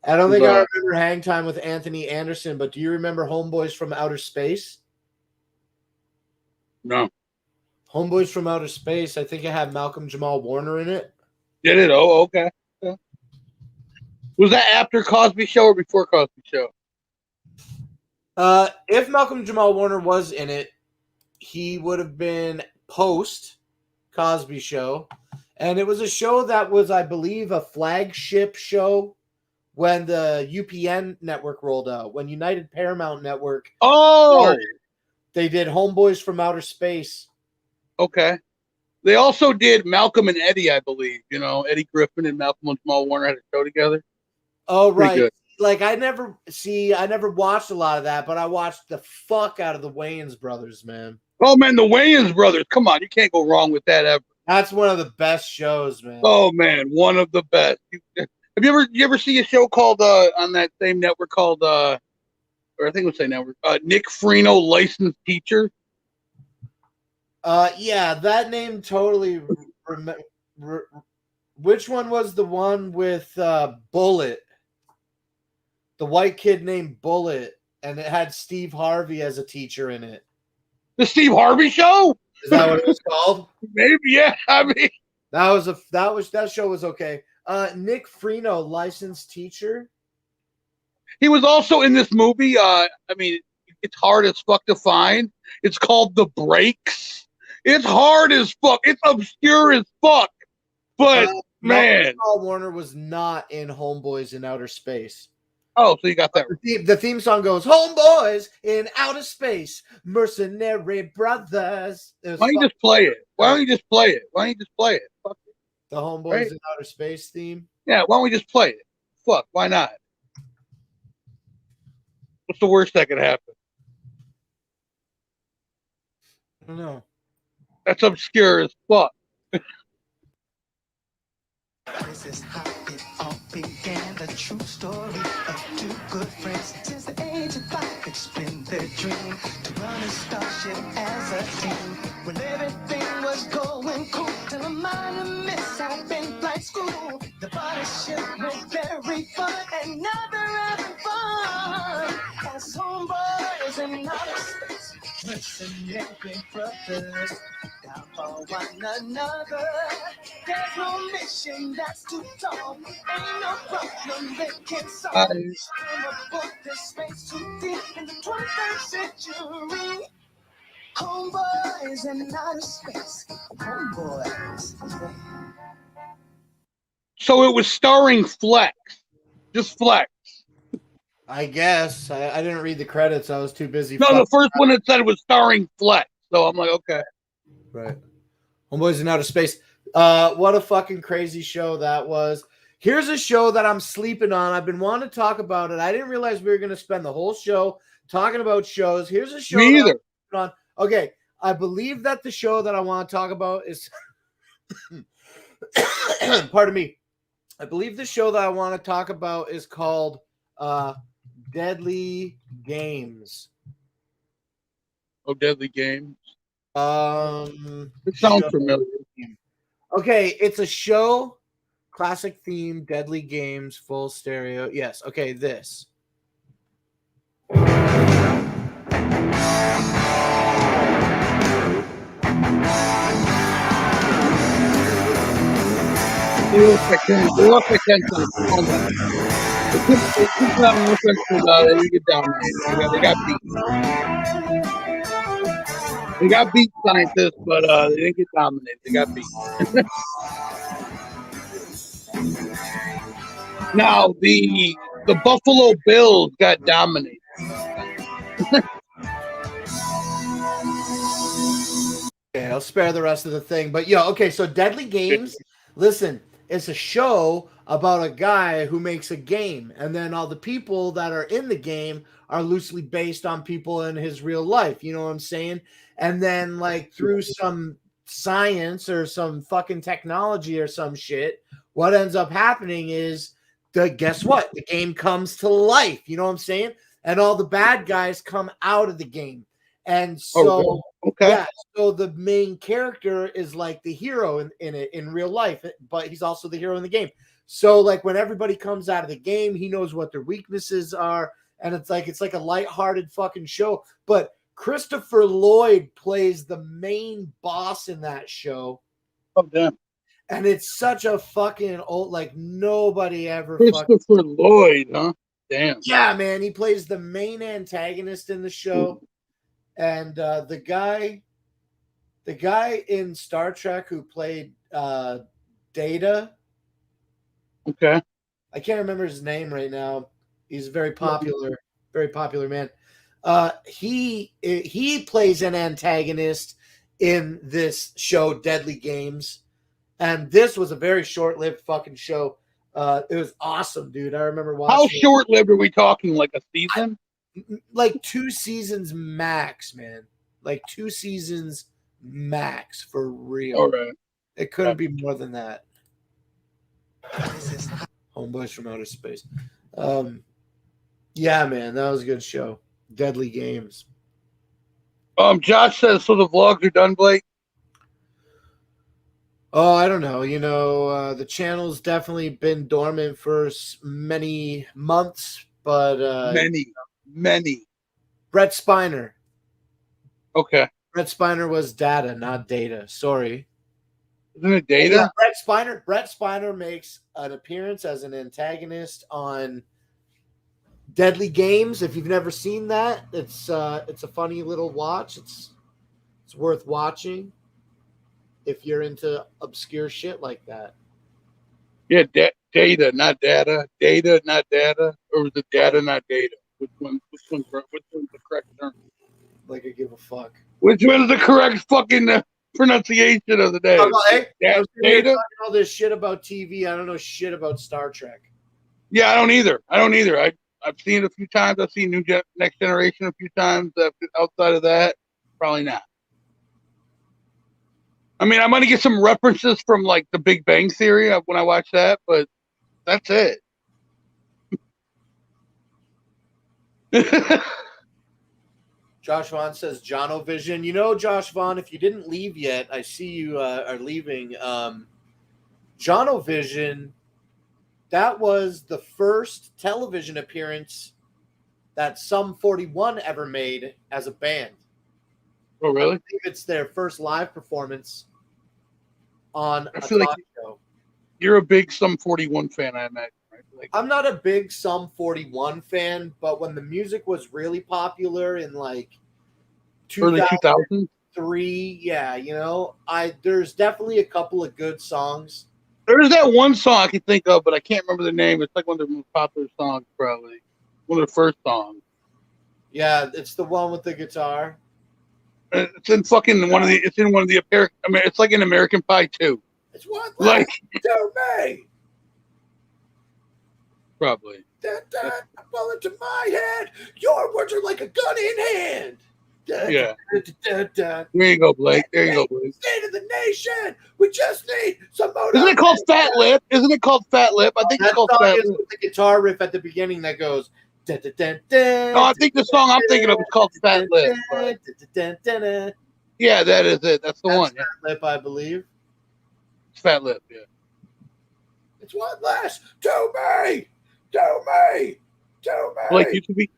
I don't think I remember Hang Time with Anthony Anderson, but do you remember Homeboys from Outer Space? No. Homeboys from Outer Space. I think it had Malcolm Jamal Warner in it. Did it? Oh, okay. Yeah. Was that after Cosby Show or before Cosby Show? If Malcolm Jamal Warner was in it, he would have been post Cosby Show. And it was a show that was, I believe, a flagship show when the UPN network rolled out. When United Paramount Network started, they did Homeboys from Outer Space. Okay. They also did Malcolm and Eddie, I believe. You know, Eddie Griffin and Malcolm and Jamal Warner had a show together. Oh, right. Like, I never watched a lot of that, but I watched the fuck out of the Wayans brothers, man. Oh, man, the Wayans brothers. Come on. You can't go wrong with that ever. That's one of the best shows, man. Oh, man. One of the best. Have you ever see a show called, on that same network called, or I think it was the same network, Nick Freno, Licensed Teacher? Yeah, that name totally. Which one was the one with Bullet? The white kid named Bullet, and it had Steve Harvey as a teacher in it. The Steve Harvey Show? Is that what it was called? Maybe, yeah. I mean, that show was okay. Nick Freno, Licensed Teacher. He was also in this movie. I mean, it's hard as fuck to find. It's called The Breaks. It's hard as fuck. It's obscure as fuck. But man, Paul Warner was not in Homeboys in Outer Space. Oh, so you got that. The theme song goes, Homeboys in Outer Space, Mercenary Brothers. Why don't you just play it? Why don't you just play it? Fuck it. The Homeboys in Outer Space theme? Yeah, why don't we just play it? Fuck, why not? What's the worst that could happen? I don't know. That's obscure as fuck. This is how it all began, the true story of two good friends. Since the age of 5 could spin their dream to run a starship as a team. When everything was going cool, till a minor mishap in flight school. The body ship was very fun, and now they're having fun. As homeboys in outer space, mercenary brothers. out for one another. There's no mission that's too tall. Ain't no problem they can solve. I'm aboard this space too deep in the 21st century. Homeboys in outer space. Homeboys. So it was starring Flex. Just Flex. I guess I didn't read the credits. I was too busy. No, the first one that said it was starring Flex. So I'm like, okay. Right. Homeboys in Outer Space. What a fucking crazy show that was. Here's a show that I'm sleeping on. I've been wanting to talk about it. I didn't realize we were going to spend the whole show talking about shows. Here's a show. Me either. On. Okay. I believe that the show that I want to talk about is pardon me. I believe the show that I want to talk about is called Deadly Games. Oh, Deadly Games. It sounds familiar. Okay, it's a show, classic theme, Deadly Games, full stereo. Yes, okay, this. They got beat. They got beat, scientists, but they didn't get dominated. They got beat. Now the Buffalo Bills got dominated. Okay, I'll spare the rest of the thing. But yeah, okay, so Deadly Games, listen, it's a show about a guy who makes a game, and then all the people that are in the game are loosely based on people in his real life. You know what I'm saying? And then, like, through some science or some fucking technology or some shit, what ends up happening is guess what? The game comes to life. You know what I'm saying? And all the bad guys come out of the game. And so, yeah, so the main character is like the hero in it in real life, but he's also the hero in the game. So, like, when everybody comes out of the game, he knows what their weaknesses are, and it's like a lighthearted fucking show. But Christopher Lloyd plays the main boss in that show. Oh, damn. And it's such a fucking old, like, nobody ever. Christopher Lloyd, huh? Damn. Yeah, man, he plays the main antagonist in the show. And the guy in Star Trek who played Data. Okay. I can't remember his name right now. He's a very popular man. He plays an antagonist in this show, Deadly Games. And this was a very short-lived fucking show. It was awesome, dude. I remember watching. How short-lived are we talking? Like a season? Like 2 seasons max, man. Like 2 seasons max for real. All right. It couldn't be more than that. Homeboys from Outer Space. Yeah, man, that was a good show. Deadly Games. Josh says, so the vlogs are done, Blake? Oh, I don't know. You know, the channel's definitely been dormant for many months, but many. Brett Spiner. Okay. Brett Spiner was Data, not Data. Sorry. Isn't it Data? Yeah, Brett Spiner makes an appearance as an antagonist on Deadly Games. If you've never seen that, it's a funny little watch. It's worth watching if you're into obscure shit like that. Yeah, Data, not Data. Data, not Data. Or is it Data, not Data? Which one's the correct term? Like I give a fuck. Which one is the correct fucking pronunciation of the day? I was talking all this shit about TV. I don't know shit about Star Trek. Yeah, I don't either. I've seen it a few times. I've seen Next Generation a few times. Outside of that, probably not. I mean, I'm going to get some references from like the Big Bang Theory when I watch that, but that's it. Josh Vaughn says Jono-Vision. You know, Josh Vaughn, if you didn't leave yet, I see you are leaving. Jono-Vision, that was the first television appearance that Sum 41 ever made as a band. Oh, I really? believe it's their first live performance on I a feel like talk show. you're a big Sum 41 fan, I imagine, right? Like, I'm not a big Sum 41 fan, but when the music was really popular in like early 2000s? 2003, yeah, there's definitely a couple of good songs. There's that one song I can think of, but I can't remember the name. It's like one of their most popular songs, probably. One of their first songs. Yeah, it's the one with the guitar. It's in fucking one of the. It's in one of the. I mean, it's like in American Pie 2. It's one Like, to me. probably. A bullet to my head. Your words are like a gun in hand. Yeah. There you go, Blake. There you go, Blake. State of the nation. We just need some motivation. Isn't it called Fat Lip? Isn't it called Fat Lip? I think it's called Fat Lip. With the guitar riff at the beginning that goes. No, I think the song I'm thinking of is called Fat Lip. Yeah, that is it. That's the one. Fat Lip, I believe. It's Fat Lip. Yeah. It's one less to me. Blake,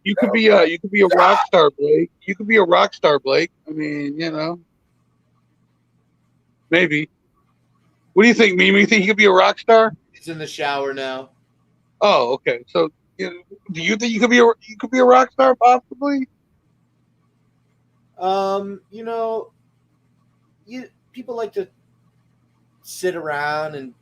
you could be a rock star, Blake. You could be a rock star, Blake. I mean, maybe. What do you think, Mimi? You think you could be a rock star? He's in the shower now. Oh, okay. So, do you think you could be a rock star, possibly? People like to sit around and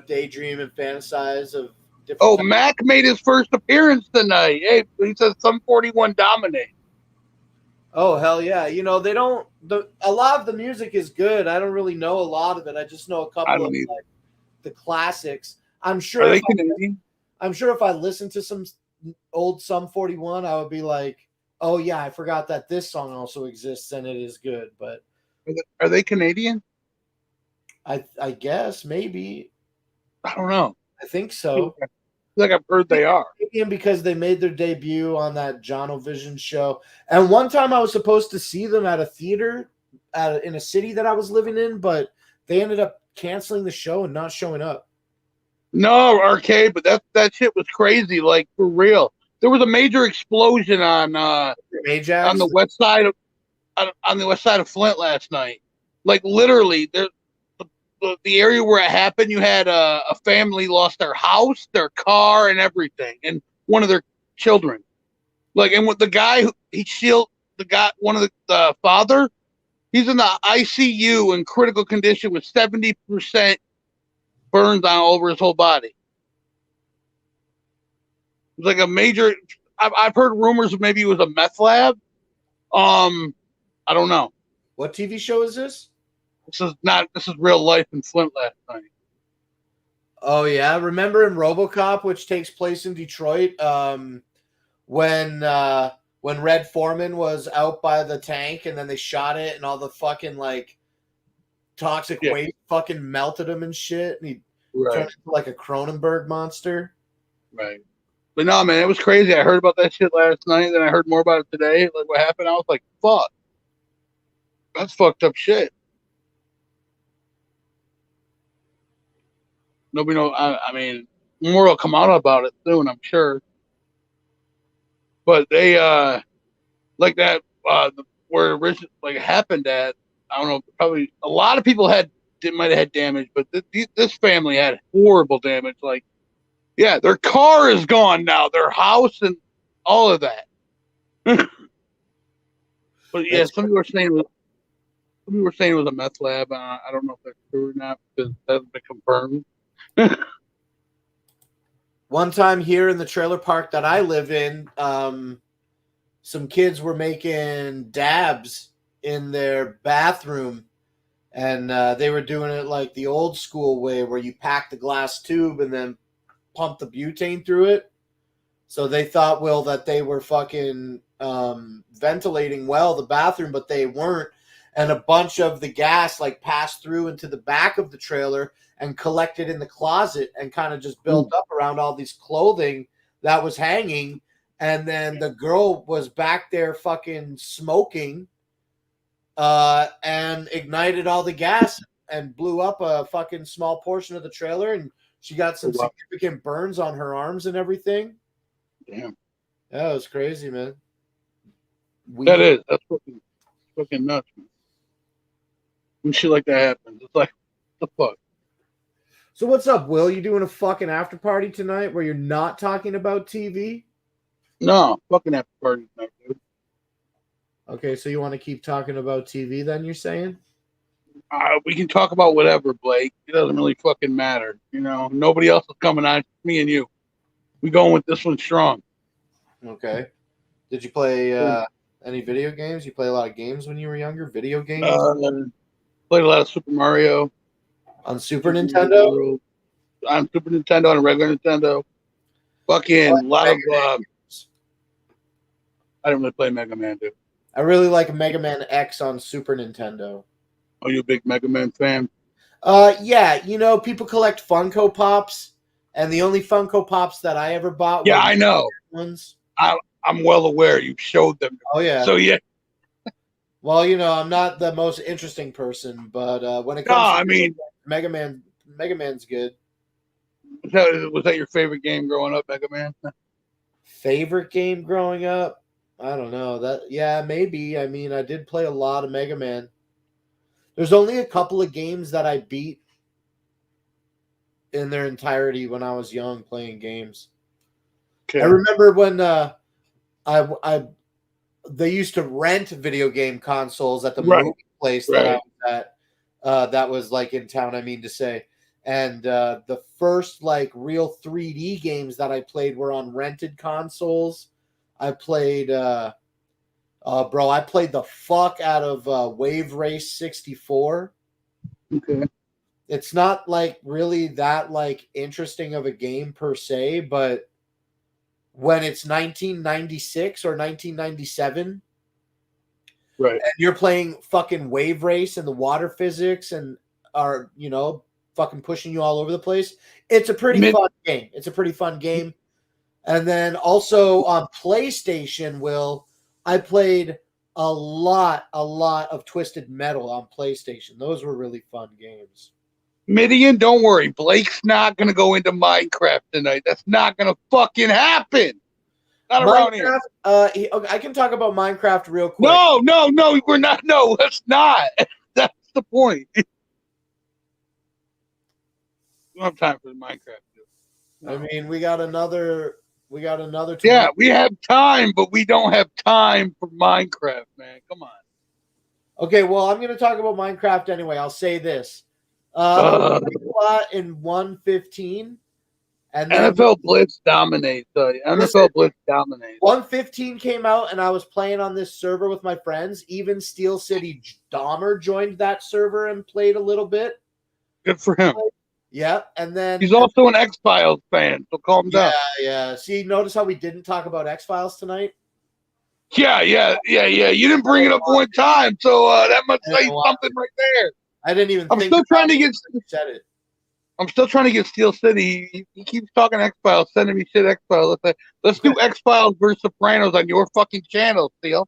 daydream and fantasize of different. Oh, Mac made his first appearance tonight. Hey, he says Sum 41 dominate. Oh, hell yeah. They don't a lot of the music is good. I don't really know a lot of it. I just know a couple of like the classics. I'm sure Are they Canadian? I'm sure if I listened to some old Sum 41, I would be like, oh yeah, I forgot that this song also exists and it is good. But are they Canadian? I guess maybe. I don't know. I think so. I feel like I've heard they are. Because they made their debut on that Jonovision show. And one time I was supposed to see them at a theater in a city that I was living in, but they ended up canceling the show and not showing up. No, Arcade, but that shit was crazy, like for real. There was a major explosion on the west side of Flint last night. Like literally, the area where it happened, you had a family lost their house, their car, and everything, and one of their children. Like, and with the guy one of the father, he's in the ICU in critical condition with 70% burns all over his whole body. It was like a major. I've heard rumors of maybe it was a meth lab. I don't know. What TV show is this? This is real life in Flint last night. Oh yeah, remember in RoboCop, which takes place in Detroit, when Red Foreman was out by the tank and then they shot it and all the fucking like toxic waste fucking melted him and shit, and he turned into like a Cronenberg monster. Right. But no, man, it was crazy. I heard about that shit last night, then I heard more about it today. Like what happened, I was like, fuck. That's fucked up shit. Nobody knows. I mean, more will come out about it soon, I'm sure. But they like that where it originally like happened at. I don't know. Probably a lot of people might have had damage, but this family had horrible damage. Like, yeah, their car is gone now, their house and all of that. But yeah, some people were saying it was a meth lab. I don't know if that's true or not because it hasn't been confirmed. One time here in the trailer park that I live in, some kids were making dabs in their bathroom, and they were doing it like the old school way where you pack the glass tube and then pump the butane through it. So they thought, well, that they were fucking ventilating the bathroom, but they weren't. And a bunch of the gas like passed through into the back of the trailer and collected in the closet and kind of just built up around all these clothing that was hanging. And then the girl was back there fucking smoking and ignited all the gas and blew up a fucking small portion of the trailer. And she got some significant burns on her arms and everything. Damn. Yeah, it was crazy, man. That is. That's fucking Fucking nuts, man. When shit like that happens, it's like, what the fuck? So what's up, Will? You doing a fucking after party tonight where you're not talking about TV? No, fucking after party tonight, dude. Okay, so you want to keep talking about TV then, you're saying? We can talk about whatever, Blake. It doesn't really fucking matter. You know, nobody else is coming on. Me and you. We going with this one strong. Okay. Did you play any video games? You play a lot of games when you were younger? Video games? Played a lot of Super Mario. On Super Nintendo? On Super Nintendo and regular Nintendo. Fucking a lot of. I didn't really play Mega Man, dude. I really like Mega Man X on Super Nintendo. Are you a big Mega Man fan? Yeah, you know, people collect Funko Pops, and the only Funko Pops that I ever bought Yeah, were I know. ones. I'm well aware. You showed them. Oh, yeah. So, yeah. Well, you know, I'm not the most interesting person, but when it comes to Mega Man's good. Was that your favorite game growing up, Mega Man? Favorite game growing up? I don't know. Yeah, maybe. I mean, I did play a lot of Mega Man. There's only a couple of games that I beat in their entirety when I was young playing games. Okay. I remember when they used to rent video game consoles at the movie place that I was at. That was like in town, I mean to say. And the first like real 3D games that I played were on rented consoles. I played, I played the fuck out of Wave Race 64. Okay. It's not like really that like interesting of a game per se, but when it's 1996 or 1997, right, and you're playing fucking Wave Race and the water physics and are, you know, fucking pushing you all over the place, it's a pretty fun game. It's a pretty fun game. And then also on PlayStation, Will, I played a lot of Twisted Metal on PlayStation. Those were really fun games. Midian, don't worry. Blake's not going to go into Minecraft tonight. That's not going to fucking happen. Not around here. I can talk about Minecraft real quick. No, we're not. No, let's not. That's the point. We don't have time for Minecraft. No. I mean, we got another. Yeah, we have time, but we don't have time for Minecraft, man. Come on. Okay, well, I'm going to talk about Minecraft anyway. I'll say this. A lot in 1.15. And NFL Blitz dominates. NFL Blitz dominates. 1.15 came out, and I was playing on this server with my friends. Even Steel City Dahmer joined that server and played a little bit. Good for him. Yeah, and then he's also an X-Files fan, so calm down. Yeah. See, notice how we didn't talk about X-Files tonight? Yeah. You didn't bring it up one time, so that must say something right there. I didn't even. I'm still trying to get Steel City. He keeps talking X-Files, sending me shit X-Files. Let's do X-Files versus Sopranos on your fucking channel, Steel.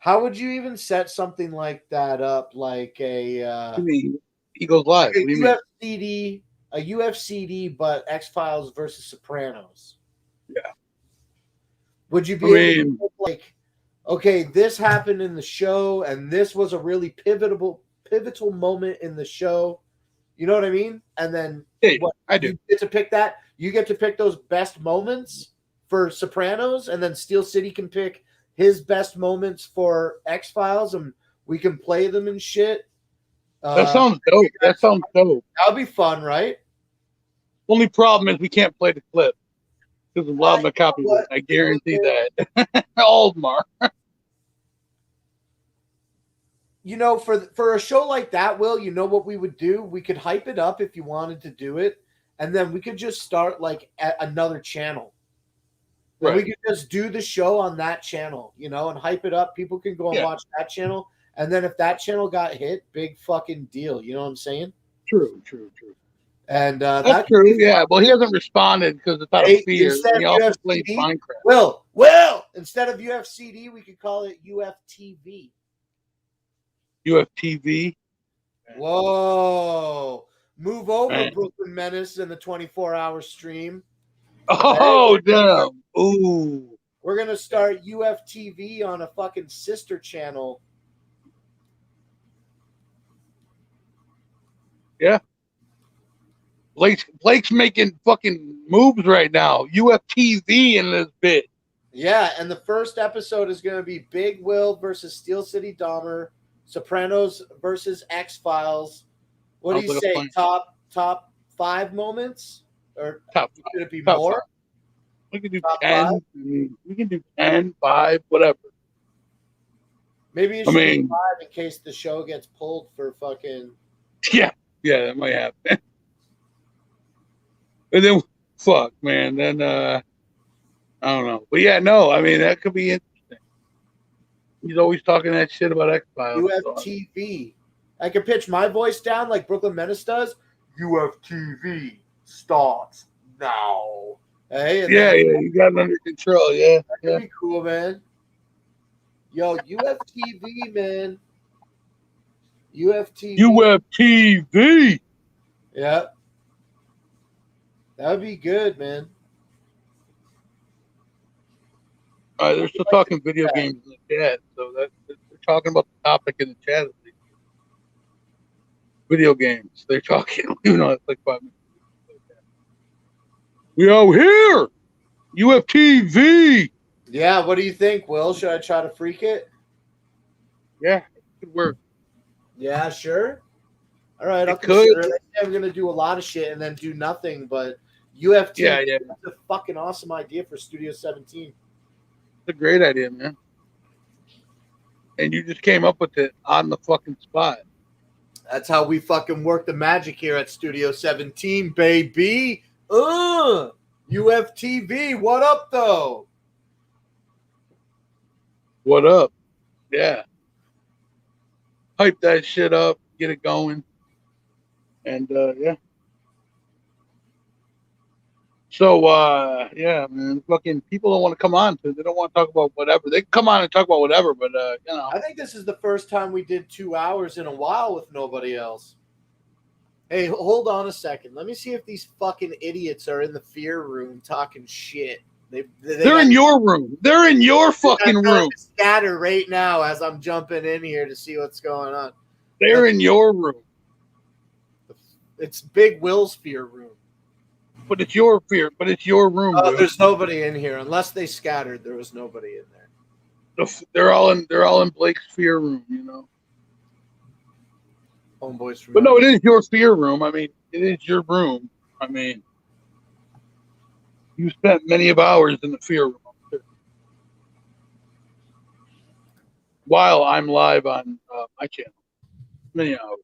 How would you even set something like that up? Like a he goes live. A UFCD, but X-Files versus Sopranos. Yeah. Would you be able to like, okay, this happened in the show, and this was a really pivotal moment in the show. You know what I mean? And then I do. You get to pick that. You get to pick those best moments for Sopranos, and then Steel City can pick his best moments for X-Files, and we can play them and shit. That sounds dope. That would be fun, right? Only problem is we can't play the clip because of law of the copyright. I guarantee that. Oldmar. You know, for a show like that, Will, you know what we would do? We could hype it up if you wanted to do it, and then we could just start like at another channel. Right. We could just do the show on that channel, you know, and hype it up. People can go and watch that channel. And then if that channel got hit, big fucking deal. You know what I'm saying? True. And that's true. Yeah. Well, he hasn't responded because it's out of fear. He also plays Minecraft. Will, instead of UFCD, we could call it UFTV. UFTV? Whoa. Move over, Brooklyn Menace, in the 24-hour stream. Oh, damn. Ooh. We're gonna start UFTV on a fucking sister channel. Yeah. Blake's making fucking moves right now. UFTV in this bit. Yeah, and the first episode is gonna be Big Will versus Steel City Dahmer, Sopranos versus X Files. What do you Sounds like a say? plan. Top 5 moments, or Top could it be top more? five. We can do Top 10. five? I mean, we can do 10, 5, whatever. Maybe it I should be mean- 5 in case the show gets pulled for fucking. Yeah, that might happen. And then, fuck, man. Then, I don't know. But yeah, no, I mean, that could be interesting. He's always talking that shit about X-Files. UFTV. I could pitch my voice down like Brooklyn Menace does. UFTV starts now. Hey, and Yeah, then- you got it under control. Yeah, that could be cool, man. Yo, UFTV, man. UFTV. UFTV. Yeah. That would be good, man. They're still talking video games in the chat, so they're talking about the topic in the chat. At least. Video games. They're talking. You know, it's like 5 minutes. We out here. UFTV. Yeah, what do you think, Will? Should I try to freak it? Yeah, it could work. Yeah, sure. All right, I'll It could. consider it. I'm gonna do a lot of shit and then do nothing, but UFT Yeah. is a fucking awesome idea for Studio 17. It's a great idea, man. And you just came up with it on the fucking spot. That's how we fucking work the magic here at Studio 17, baby. UFTV, what up though? What up? Yeah. Hype that shit up, get it going. And yeah. So yeah, man, fucking people don't want to come on because they don't want to talk about whatever. They can come on and talk about whatever, but you know. I think this is the first time we did 2 hours in a while with nobody else. Hey, hold on a second. Let me see if these fucking idiots are in the fear room talking shit. They're in your room. They're in your fucking room. Scatter right now as I'm jumping in here to see what's going on. They're in your room. It's Big Will's fear room. But it's your fear. But it's your room. Oh, Will. there's nobody in here unless they scattered. There was nobody in there. They're all in Blake's fear room. You know. Homeboys from. But no, it is your fear room. I mean, it is your room. I mean, you spent many of hours in the fear room while I'm live on my channel. Many hours.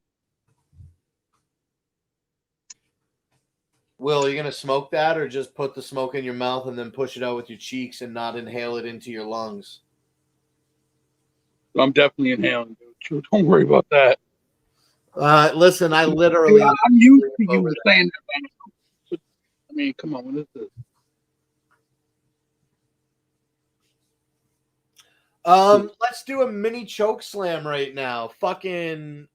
Will, are you gonna smoke that, or just put the smoke in your mouth and then push it out with your cheeks and not inhale it into your lungs? I'm definitely inhaling, dude. Don't worry about that. Listen, I literally. I'm used to you saying that. I mean, come on, what is this? Let's do a mini choke slam right now. Fucking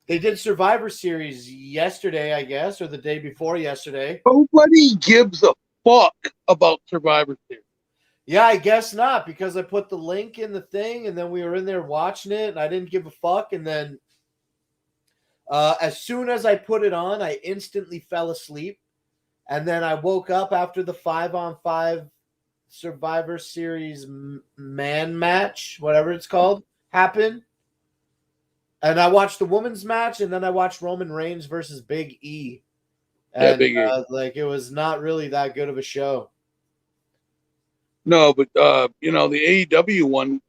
they did Survivor Series yesterday, I guess, or the day before yesterday. Nobody gives a fuck about Survivor Series. Yeah, I guess not, because I put the link in the thing and then we were in there watching it and I didn't give a fuck. And then as soon as I put it on, I instantly fell asleep. And then I woke up after the 5-on-5 Survivor Series man match, whatever it's called, happened. And I watched the women's match, and then I watched Roman Reigns versus Big E. And Yeah, Big E. like, it was not really that good of a show. No, but you know, the AEW one,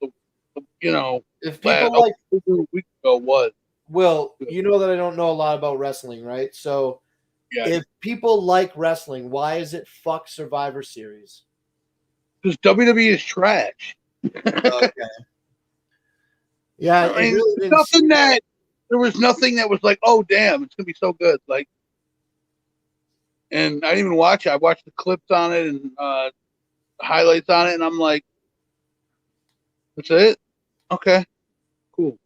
you know, if people like a week ago was. Will, you know that I don't know a lot about wrestling, right? So yeah. If people like wrestling, why is it fuck Survivor Series? Because WWE is trash. Okay. Yeah, I mean, really there was nothing that was like, oh damn, it's gonna be so good. Like, and I didn't even watch it. I watched the clips on it and highlights on it, and I'm like, that's it? Okay, cool.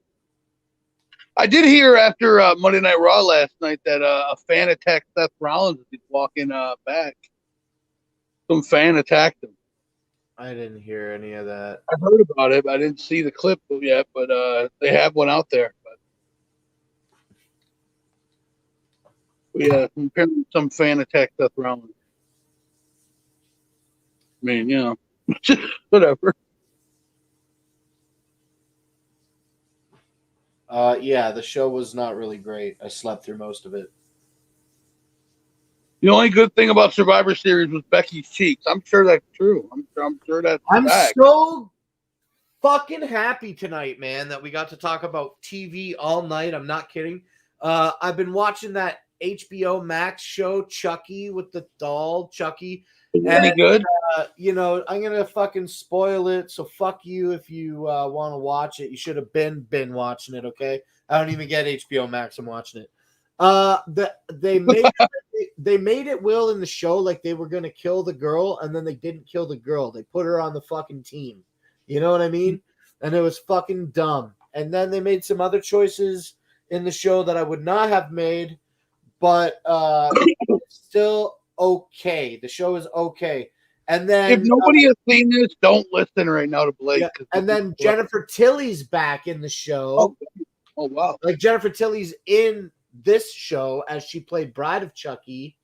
I did hear after Monday Night Raw last night that a fan attacked Seth Rollins as he's walking back. Some fan attacked him. I didn't hear any of that. I heard about it, but I didn't see the clip yet. But they have one out there. But yeah, apparently some fan attacked Seth Rollins. I mean, you know, whatever. Yeah, the show was not really great. I slept through most of it. The only good thing about Survivor Series was Becky's cheeks. I'm sure that's true. I'm sure that's fact. So fucking happy tonight, man, that we got to talk about TV all night. I'm not kidding. I've been watching that HBO Max show, Chucky, with the doll, Chucky. Any good? You know, I'm gonna fucking spoil it. So fuck you if you want to watch it. You should have been watching it. Okay, I don't even get HBO Max. I'm watching it. They made it Will in the show like they were gonna kill the girl, and then they didn't kill the girl. They put her on the fucking team. You know what I mean? And it was fucking dumb. And then they made some other choices in the show that I would not have made, but it's still okay. The show is okay. And then if nobody has seen this, don't listen right now to Blake. Yeah, and then Jennifer Tilly's back in the show. Oh wow! Like Jennifer Tilly's in this show as she played Bride of Chucky.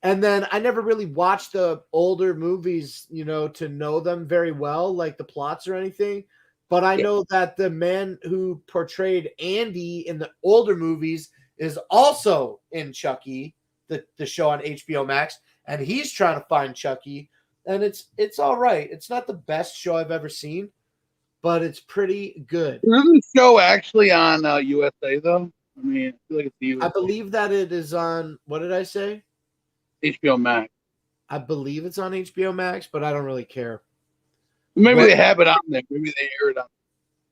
And then I never really watched the older movies, you know, to know them very well, like the plots or anything. But I know that the man who portrayed Andy in the older movies is also in Chucky, the show on HBO Max, and he's trying to find Chucky. And it's all right. It's not the best show I've ever seen, but it's pretty good. Isn't the show actually on USA though? I mean, I feel like it's the USA. I believe that it is on. What did I say? HBO Max. I believe it's on HBO Max, but I don't really care. Maybe they have it on there. Maybe they air it on.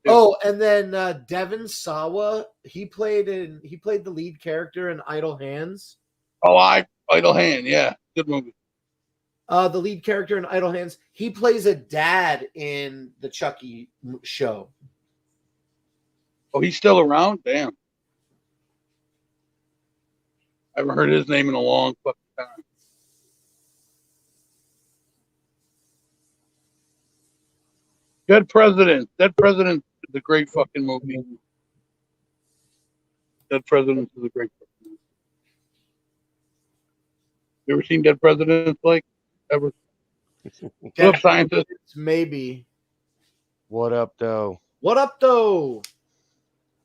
Oh, and then Devon Sawa, he played the lead character in Idle Hands. Oh, Idle Hand, yeah, good movie. The lead character in Idle Hands, he plays a dad in the Chucky show. Oh, he's still around? Damn. I haven't heard his name in a long fucking time. Dead President is a great fucking movie. Dead Presidents is a great fucking movie. You ever seen Dead Presidents, like ever? What up, scientist? Maybe. What up, though? What up, though?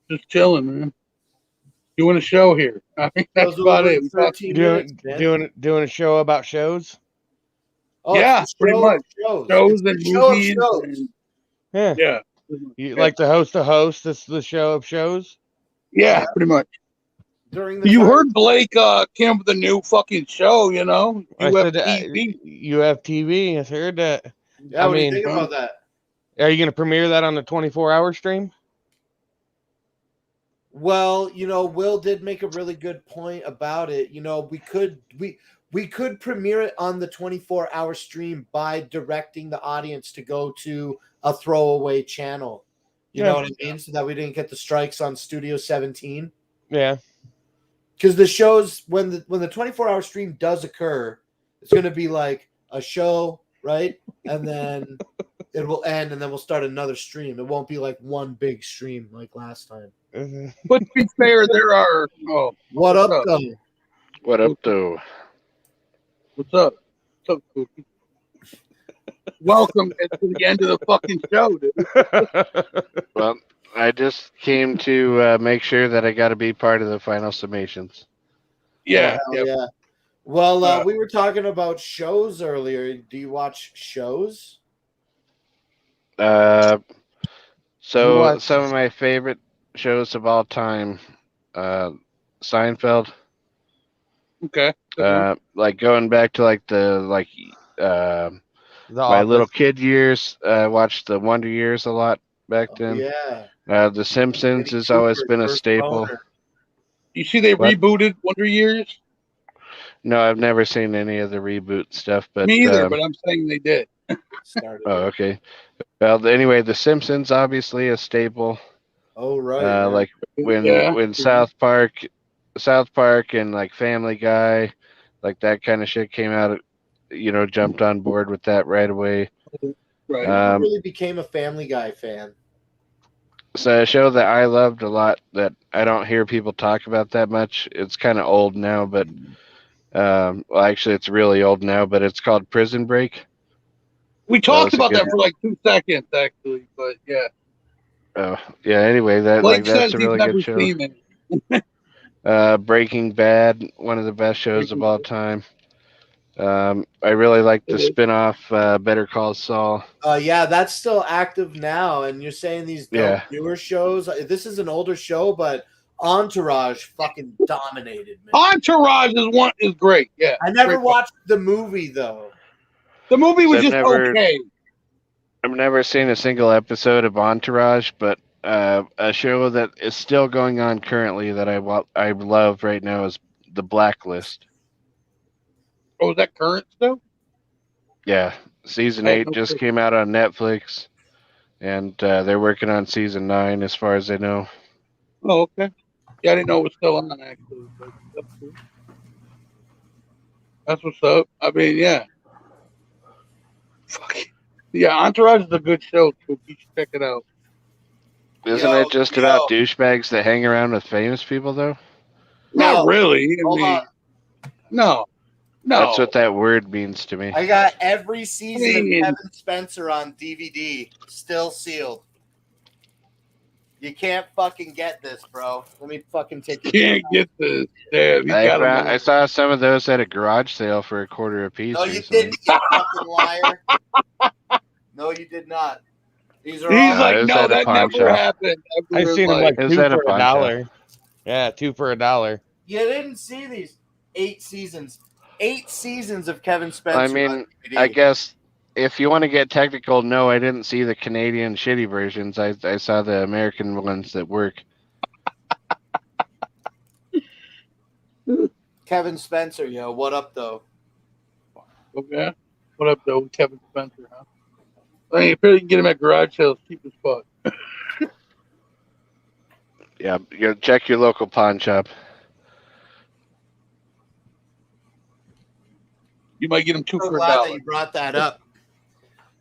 Just chilling, man. Doing a show here. I mean, that's about it. Doing a show about shows. Oh, yeah, pretty much. Shows and movies. Yeah. You like to host a host? This is the show of shows. Yeah, pretty much. You heard Blake came up with a new fucking show, you know? UFTV. I heard that. Yeah, what do you think about that? Are you going to premiere that on the 24-hour stream? Well, you know, Will did make a really good point about it. You know, we could premiere it on the 24-hour stream by directing the audience to go to a throwaway channel. You know what I mean? So that we didn't get the strikes on Studio 17. Yeah. Because the shows, when the 24-hour stream does occur, it's going to be like a show, right? And then it will end, and then we'll start another stream. It won't be like one big stream like last time. But to be fair, there are. Oh, what up, though? What up, though? What's up? What's up, Cookie? Welcome to the end of the fucking show, dude. Well, I just came to make sure that I got to be part of the final summations. Yeah. Well, we were talking about shows earlier. Do you watch shows? So some of my favorite shows of all time, Seinfeld. Okay. Like going back to like my little kid years. I watched the Wonder Years a lot back then. Yeah. The Simpsons has always been a staple. You see, they rebooted Wonder Years. No, I've never seen any of the reboot stuff. But me either. But I'm saying they did. Oh, okay. Well, anyway, the Simpsons obviously a staple. Oh right. Like when South Park and like Family Guy, like that kind of shit came out. jumped on board with that right away. Right. I really became a Family Guy fan. So a show that I loved a lot that I don't hear people talk about that much. It's kind of old now, but well, actually, it's really old now. But it's called Prison Break. We talked about that for like 2 seconds, actually, but yeah. Oh yeah. Anyway, Blake that's says a he's really never good show. seen it. Breaking Bad, one of the best shows of all time. I really like the spin-off Better Call Saul. Yeah, that's still active now. And you're saying these newer shows. This is an older show, but Entourage fucking dominated, man. Entourage is great. Yeah. I never watched the movie though. The movie was just okay. I've never seen a single episode of Entourage, but a show that is still going on currently that I love right now is The Blacklist. Oh, is that current still? Yeah, season 8 just came out on Netflix, and they're working on season 9 as far as I know. Oh, okay. Yeah, I didn't know it was still on actually, but that's cool. That's what's up. I mean, yeah. Fuck. Yeah, Entourage is a good show too. You should check it out. Isn't it just about douchebags that hang around with famous people, though? Not really. I mean, no. That's what that word means to me. I got every season of Kevin Spencer on DVD, still sealed. You can't fucking get this, bro. Let me fucking take your can't get this. Damn, I saw some of those at a garage sale for a quarter a piece. No, you didn't, you fucking liar. No, you did not. These are all like, no, that never happened. I've seen them like 2 for $1. Yeah, 2 for $1. You didn't see these 8 seasons. 8 seasons of Kevin Spencer. I mean, I guess if you want to get technical, no, I didn't see the Canadian shitty versions. I saw the American ones that work. Kevin Spencer, yo, what up, though? Okay. What up, though? Kevin Spencer, huh? I mean, if you can get him at garage sales, cheap as fuck. Yeah, you check your local pawn shop. You might get him 2 for $1. Glad that you brought that up.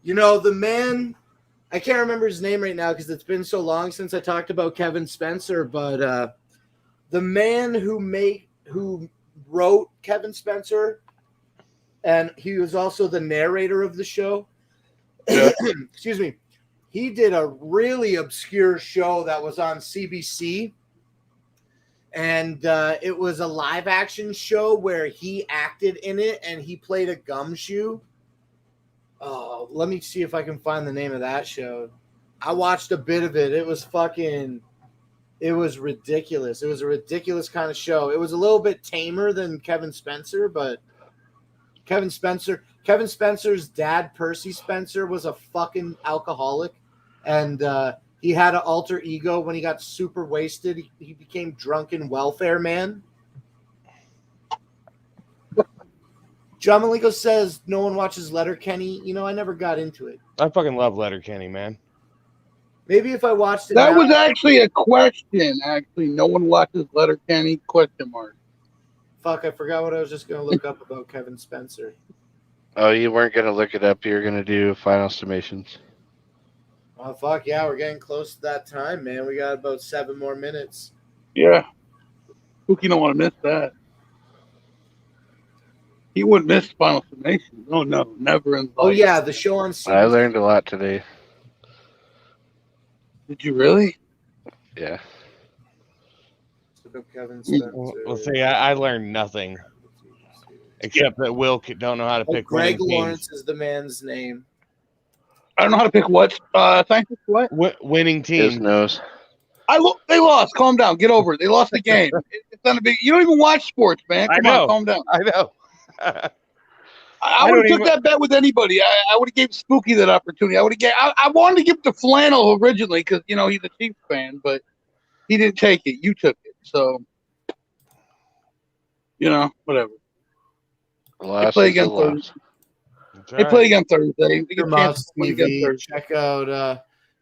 You know, the man, I can't remember his name right now because it's been so long since I talked about Kevin Spencer, but the man who wrote Kevin Spencer, and he was also the narrator of the show. Yeah. Excuse me. He did a really obscure show that was on CBC. And it was a live action show where he acted in it and he played a gumshoe. Oh, let me see if I can find the name of that show. I watched a bit of it. It was ridiculous. It was a ridiculous kind of show. It was a little bit tamer than Kevin Spencer, but Kevin Spencer's dad, Percy Spencer, was a fucking alcoholic. And he had an alter ego. When he got super wasted, he became drunken welfare man. John Malenko says no one watches Letterkenny. You know, I never got into it. I fucking love Letterkenny, man. Maybe if I watched it. That was actually a question. Actually, no one watches Letterkenny? Question mark. Fuck, I forgot what I was just going to look up about Kevin Spencer. Oh, you weren't going to look it up. You were going to do final summations. Oh, fuck, yeah, we're getting close to that time, man. We got about 7 more minutes. Yeah. Pookie don't want to miss that. He wouldn't miss final summation. Oh, no, never in life. Oh, yeah, the show on CBC. I learned a lot today. Did you really? Yeah. Kevin Spencer. Well, see, I learned nothing. Except that Will don't know how to pick Greg Lawrence is the man's name. I don't know how to pick what. Thank you for what? Winning team. His nose. They lost. Calm down. Get over it. They lost the game. It's not a big. You don't even watch sports, man. Come on, calm down. I know. I would have took that bet with anybody. I would have gave Spooky that opportunity. I wanted to give it to Flannel originally because he's a Chiefs fan, but he didn't take it. You took it, so whatever. They play again Thursday. They play again Thursday.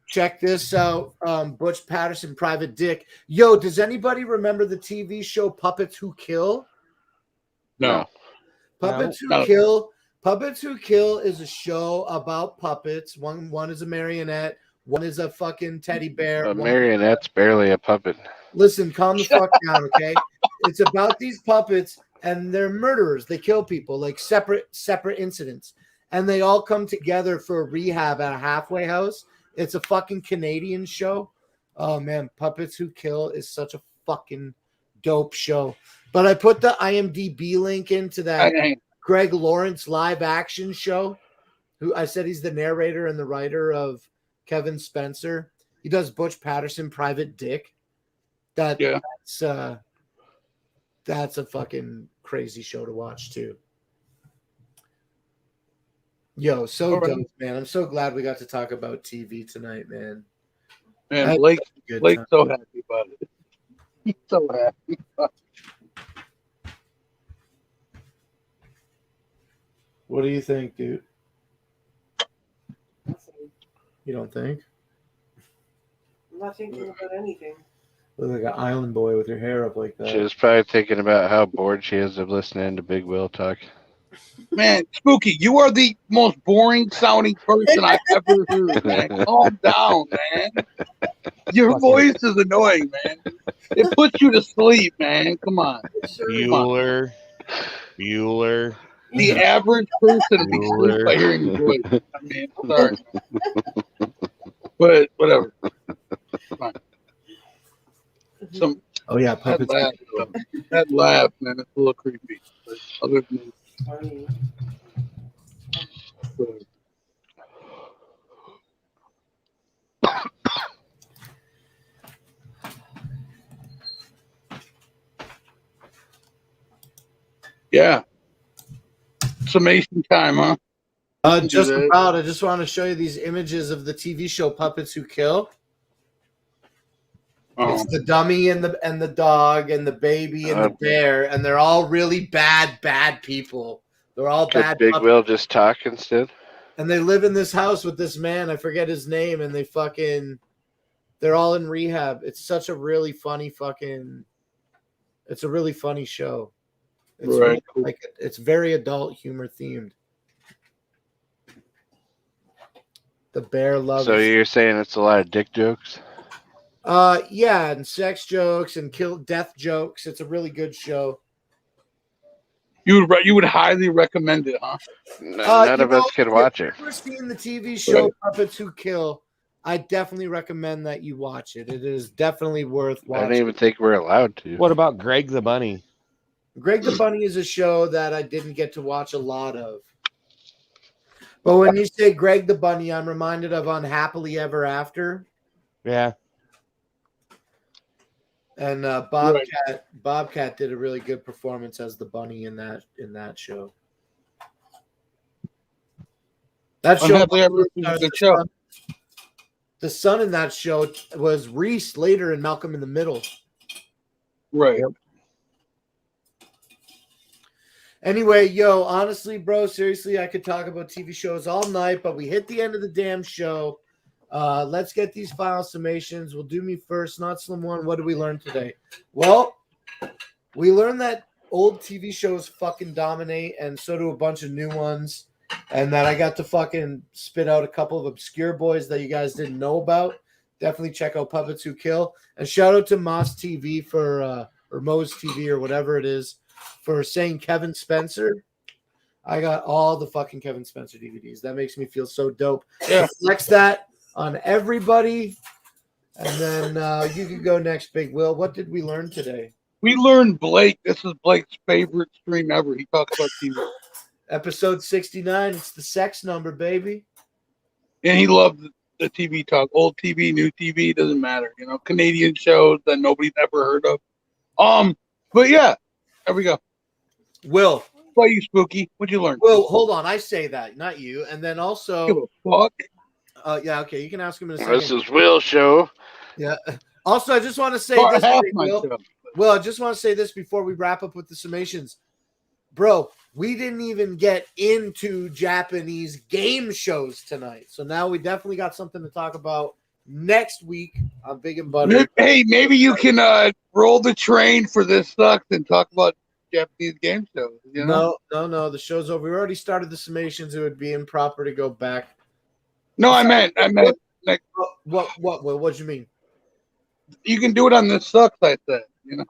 Check this out. Butch Patterson, Private Dick. Yo, does anybody remember the TV show Puppets Who Kill? No. Puppets Who Kill Puppets Who Kill is a show about puppets. One is a marionette. One is a fucking teddy bear. A marionette's barely a puppet. Listen, calm the fuck down, okay? It's about these puppets, and they're murderers. They kill people, like separate incidents, and they all come together for a rehab at a halfway house. It's a fucking Canadian show. Oh man, Puppets Who Kill is such a fucking dope show. But I put the IMDb link into that Greg Lawrence live action show. Who I said he's the narrator and the writer of Kevin Spencer. He does Butch Patterson, Private Dick. That's a fucking crazy show to watch too. Yo, so dope, man. I'm so glad we got to talk about TV tonight, man. Man, Blake's so happy about it. He's so happy. What do you think, dude? You don't think? I'm not thinking about anything. Look like an island boy with your hair up like that. She was probably thinking about how bored she is of listening to Big Will talk. Man, Spooky, you are the most boring sounding person I've ever heard, man. Calm down, man. Your voice is annoying, man. It puts you to sleep, man. Come on. Bueller. The average person would be sleep by hearing your voice. I mean, sorry. But whatever. Fine. Oh yeah, puppets. That laugh, man, it's a little creepy. But other than yeah. Summation time, huh? Just about. I just want to show you these images of the TV show Puppets Who Kill. It's the dummy and the dog and the baby and the bear, and they're all really bad people. They're all bad. Big Will just talk instead. And they live in this house with this man. I forget his name, and they're all in rehab. It's such a really funny it's a really funny show. It's right. Really, like it's very adult humor themed. The bear loves. So you're saying it's a lot of dick jokes? Yeah, and sex jokes and death jokes. It's a really good show. You would highly recommend it, huh? None of us could watch it. If you've never seen the TV show Puppets Who Kill, I definitely recommend that you watch it. It is definitely worth watching. I don't even think we're allowed to. What about Greg the Bunny? Greg the Bunny is a show that I didn't get to watch a lot of. But when you say Greg the Bunny, I'm reminded of Unhappily Ever After. Yeah. And Bobcat did a really good performance as the bunny in that show. That show, the son in that show was Reese later in Malcolm in the Middle. Right. Yep. Anyway, yo, honestly, bro, seriously, I could talk about TV shows all night, but we hit the end of the damn show. Let's get these final summations. We'll do me first, not Slim One. What did we learn today? Well, we learned that old TV shows fucking dominate, and so do a bunch of new ones. And that I got to fucking spit out a couple of obscure boys that you guys didn't know about. Definitely check out Puppets Who Kill. And shout out to Moss TV or Moe's TV or whatever it is for saying Kevin Spencer. I got all the fucking Kevin Spencer DVDs. That makes me feel so dope. Yeah. Flex that on everybody. And then you can go next, Big Will. What did we learn today? We learned Blake. This is Blake's favorite stream ever. He talks about TV. Episode 69. It's the sex number, baby. And he loved the TV talk. Old TV, new TV, doesn't matter. You know, Canadian shows that nobody's ever heard of. But yeah, there we go. Will. What you, Spooky? What'd you learn? Will, hold on. I say that, not you. And then also. Give a fuck. Yeah, okay. You can ask him in a second. This is Will's show. Yeah. Also, I just want to say this. Will, I just want to say this before we wrap up with the summations. Bro, we didn't even get into Japanese game shows tonight. So now we definitely got something to talk about next week on Big and Butter. Hey, maybe you can roll the train for This Sucks and talk about Japanese game shows. You know? No. The show's over. We already started the summations. It would be improper to go back. No, I meant like What'd you mean? You can do it on this sucks. I said, you know.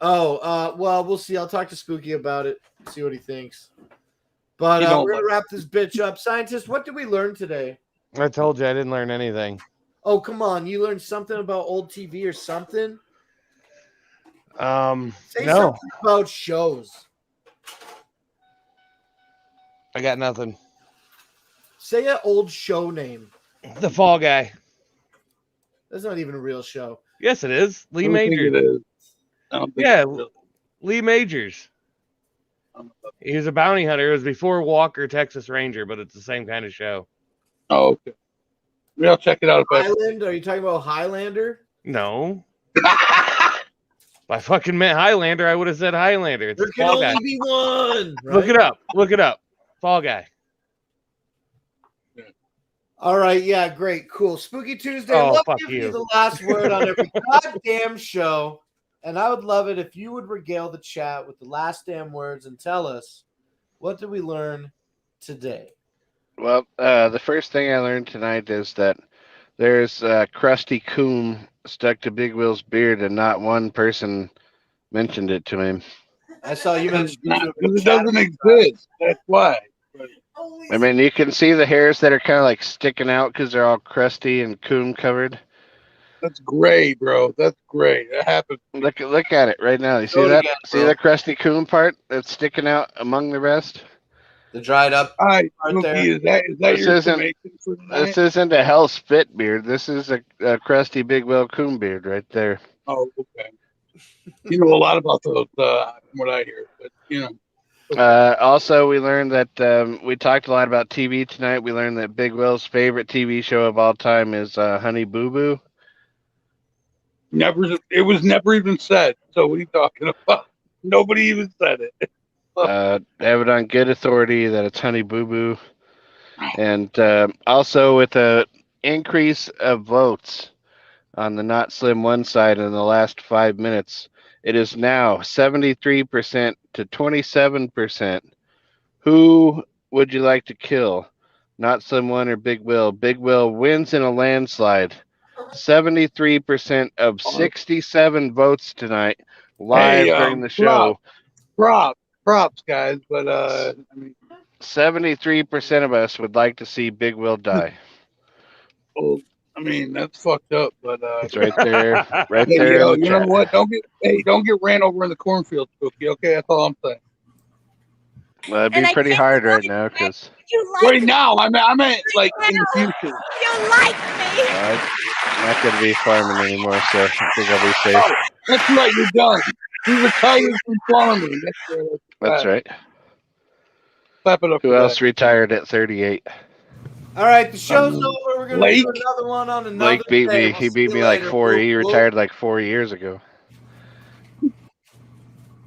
Oh, well, we'll see. I'll talk to Spooky about it. See what he thinks. But we're gonna wrap this bitch up. Scientist, what did we learn today? I told you I didn't learn anything. Oh, come on. You learned something about old TV or something? Say No. something about shows. I got nothing. Say an old show name. The Fall Guy. That's not even a real show. Yes, it is. Lee I don't think Majors. it is. I don't think Yeah, it's real. Lee Majors. He was a bounty hunter. It was before Walker, Texas Ranger, but it's the same kind of show. Oh, okay. Maybe I'll check it out. Highland? Are you talking about Highlander? No. If I fucking meant Highlander, I would have said Highlander. It's There can Fall only Guy. be one. Right? Look it up. Look it up. Fall Guy. All right, yeah, great, cool. Spooky Tuesday. Oh, Love fuck giving you. you the last word on every goddamn show. And I would love it if you would regale the chat with the last damn words and tell us, what did we learn today? Well, the first thing I learned tonight is that there's Krusty Coom stuck to Big Will's beard, and not one person mentioned it to him. I saw you mentioned It doesn't exist. That's why. I mean, you can see the hairs that are kind of like sticking out because they're all crusty and coom covered. That's great, bro. That's great. That happens. Look at it right now. You see that? See the crusty coom part that's sticking out among the rest? The dried up. All right, right there. is that This your isn't- summation for tonight? This isn't a hell spit beard. This is a crusty Big Will coom beard right there. Oh, okay. You know a lot about those, from what I hear, but you know. Also, we learned that we talked a lot about TV tonight. We learned that Big Will's favorite TV show of all time is Honey Boo Boo. It was never even said. So what are you talking about? Nobody even said it. Have it on good authority that it's Honey Boo Boo. And also with the increase of votes on the Not Slim One side in the last 5 minutes, it is now 73% to 27%. Who would you like to kill? Not Slim One or Big Will? Big Will wins in a landslide. 73% of 67 votes tonight live during the show. Props, guys. But I mean, 73% of us would like to see Big Will die. well, I mean that's fucked up. But it's right there, right hey, there. yo, in the you know chat. what? Don't get ran over in the cornfield, Spooky. Okay, that's all I'm saying. Well, it'd be pretty hard right now because Right now, I meant like in the future. You like me. I'm not going to be farming anymore, so I think I'll be safe. Oh, that's right, you're done. You retired from farming. That's right. Clap it up. Who else retired at 38? All right, the show's over. We're going to do Blake? another one on another Blake beat day. me. We'll He see beat you me like later. 4. He Cool. retired like 4 years ago.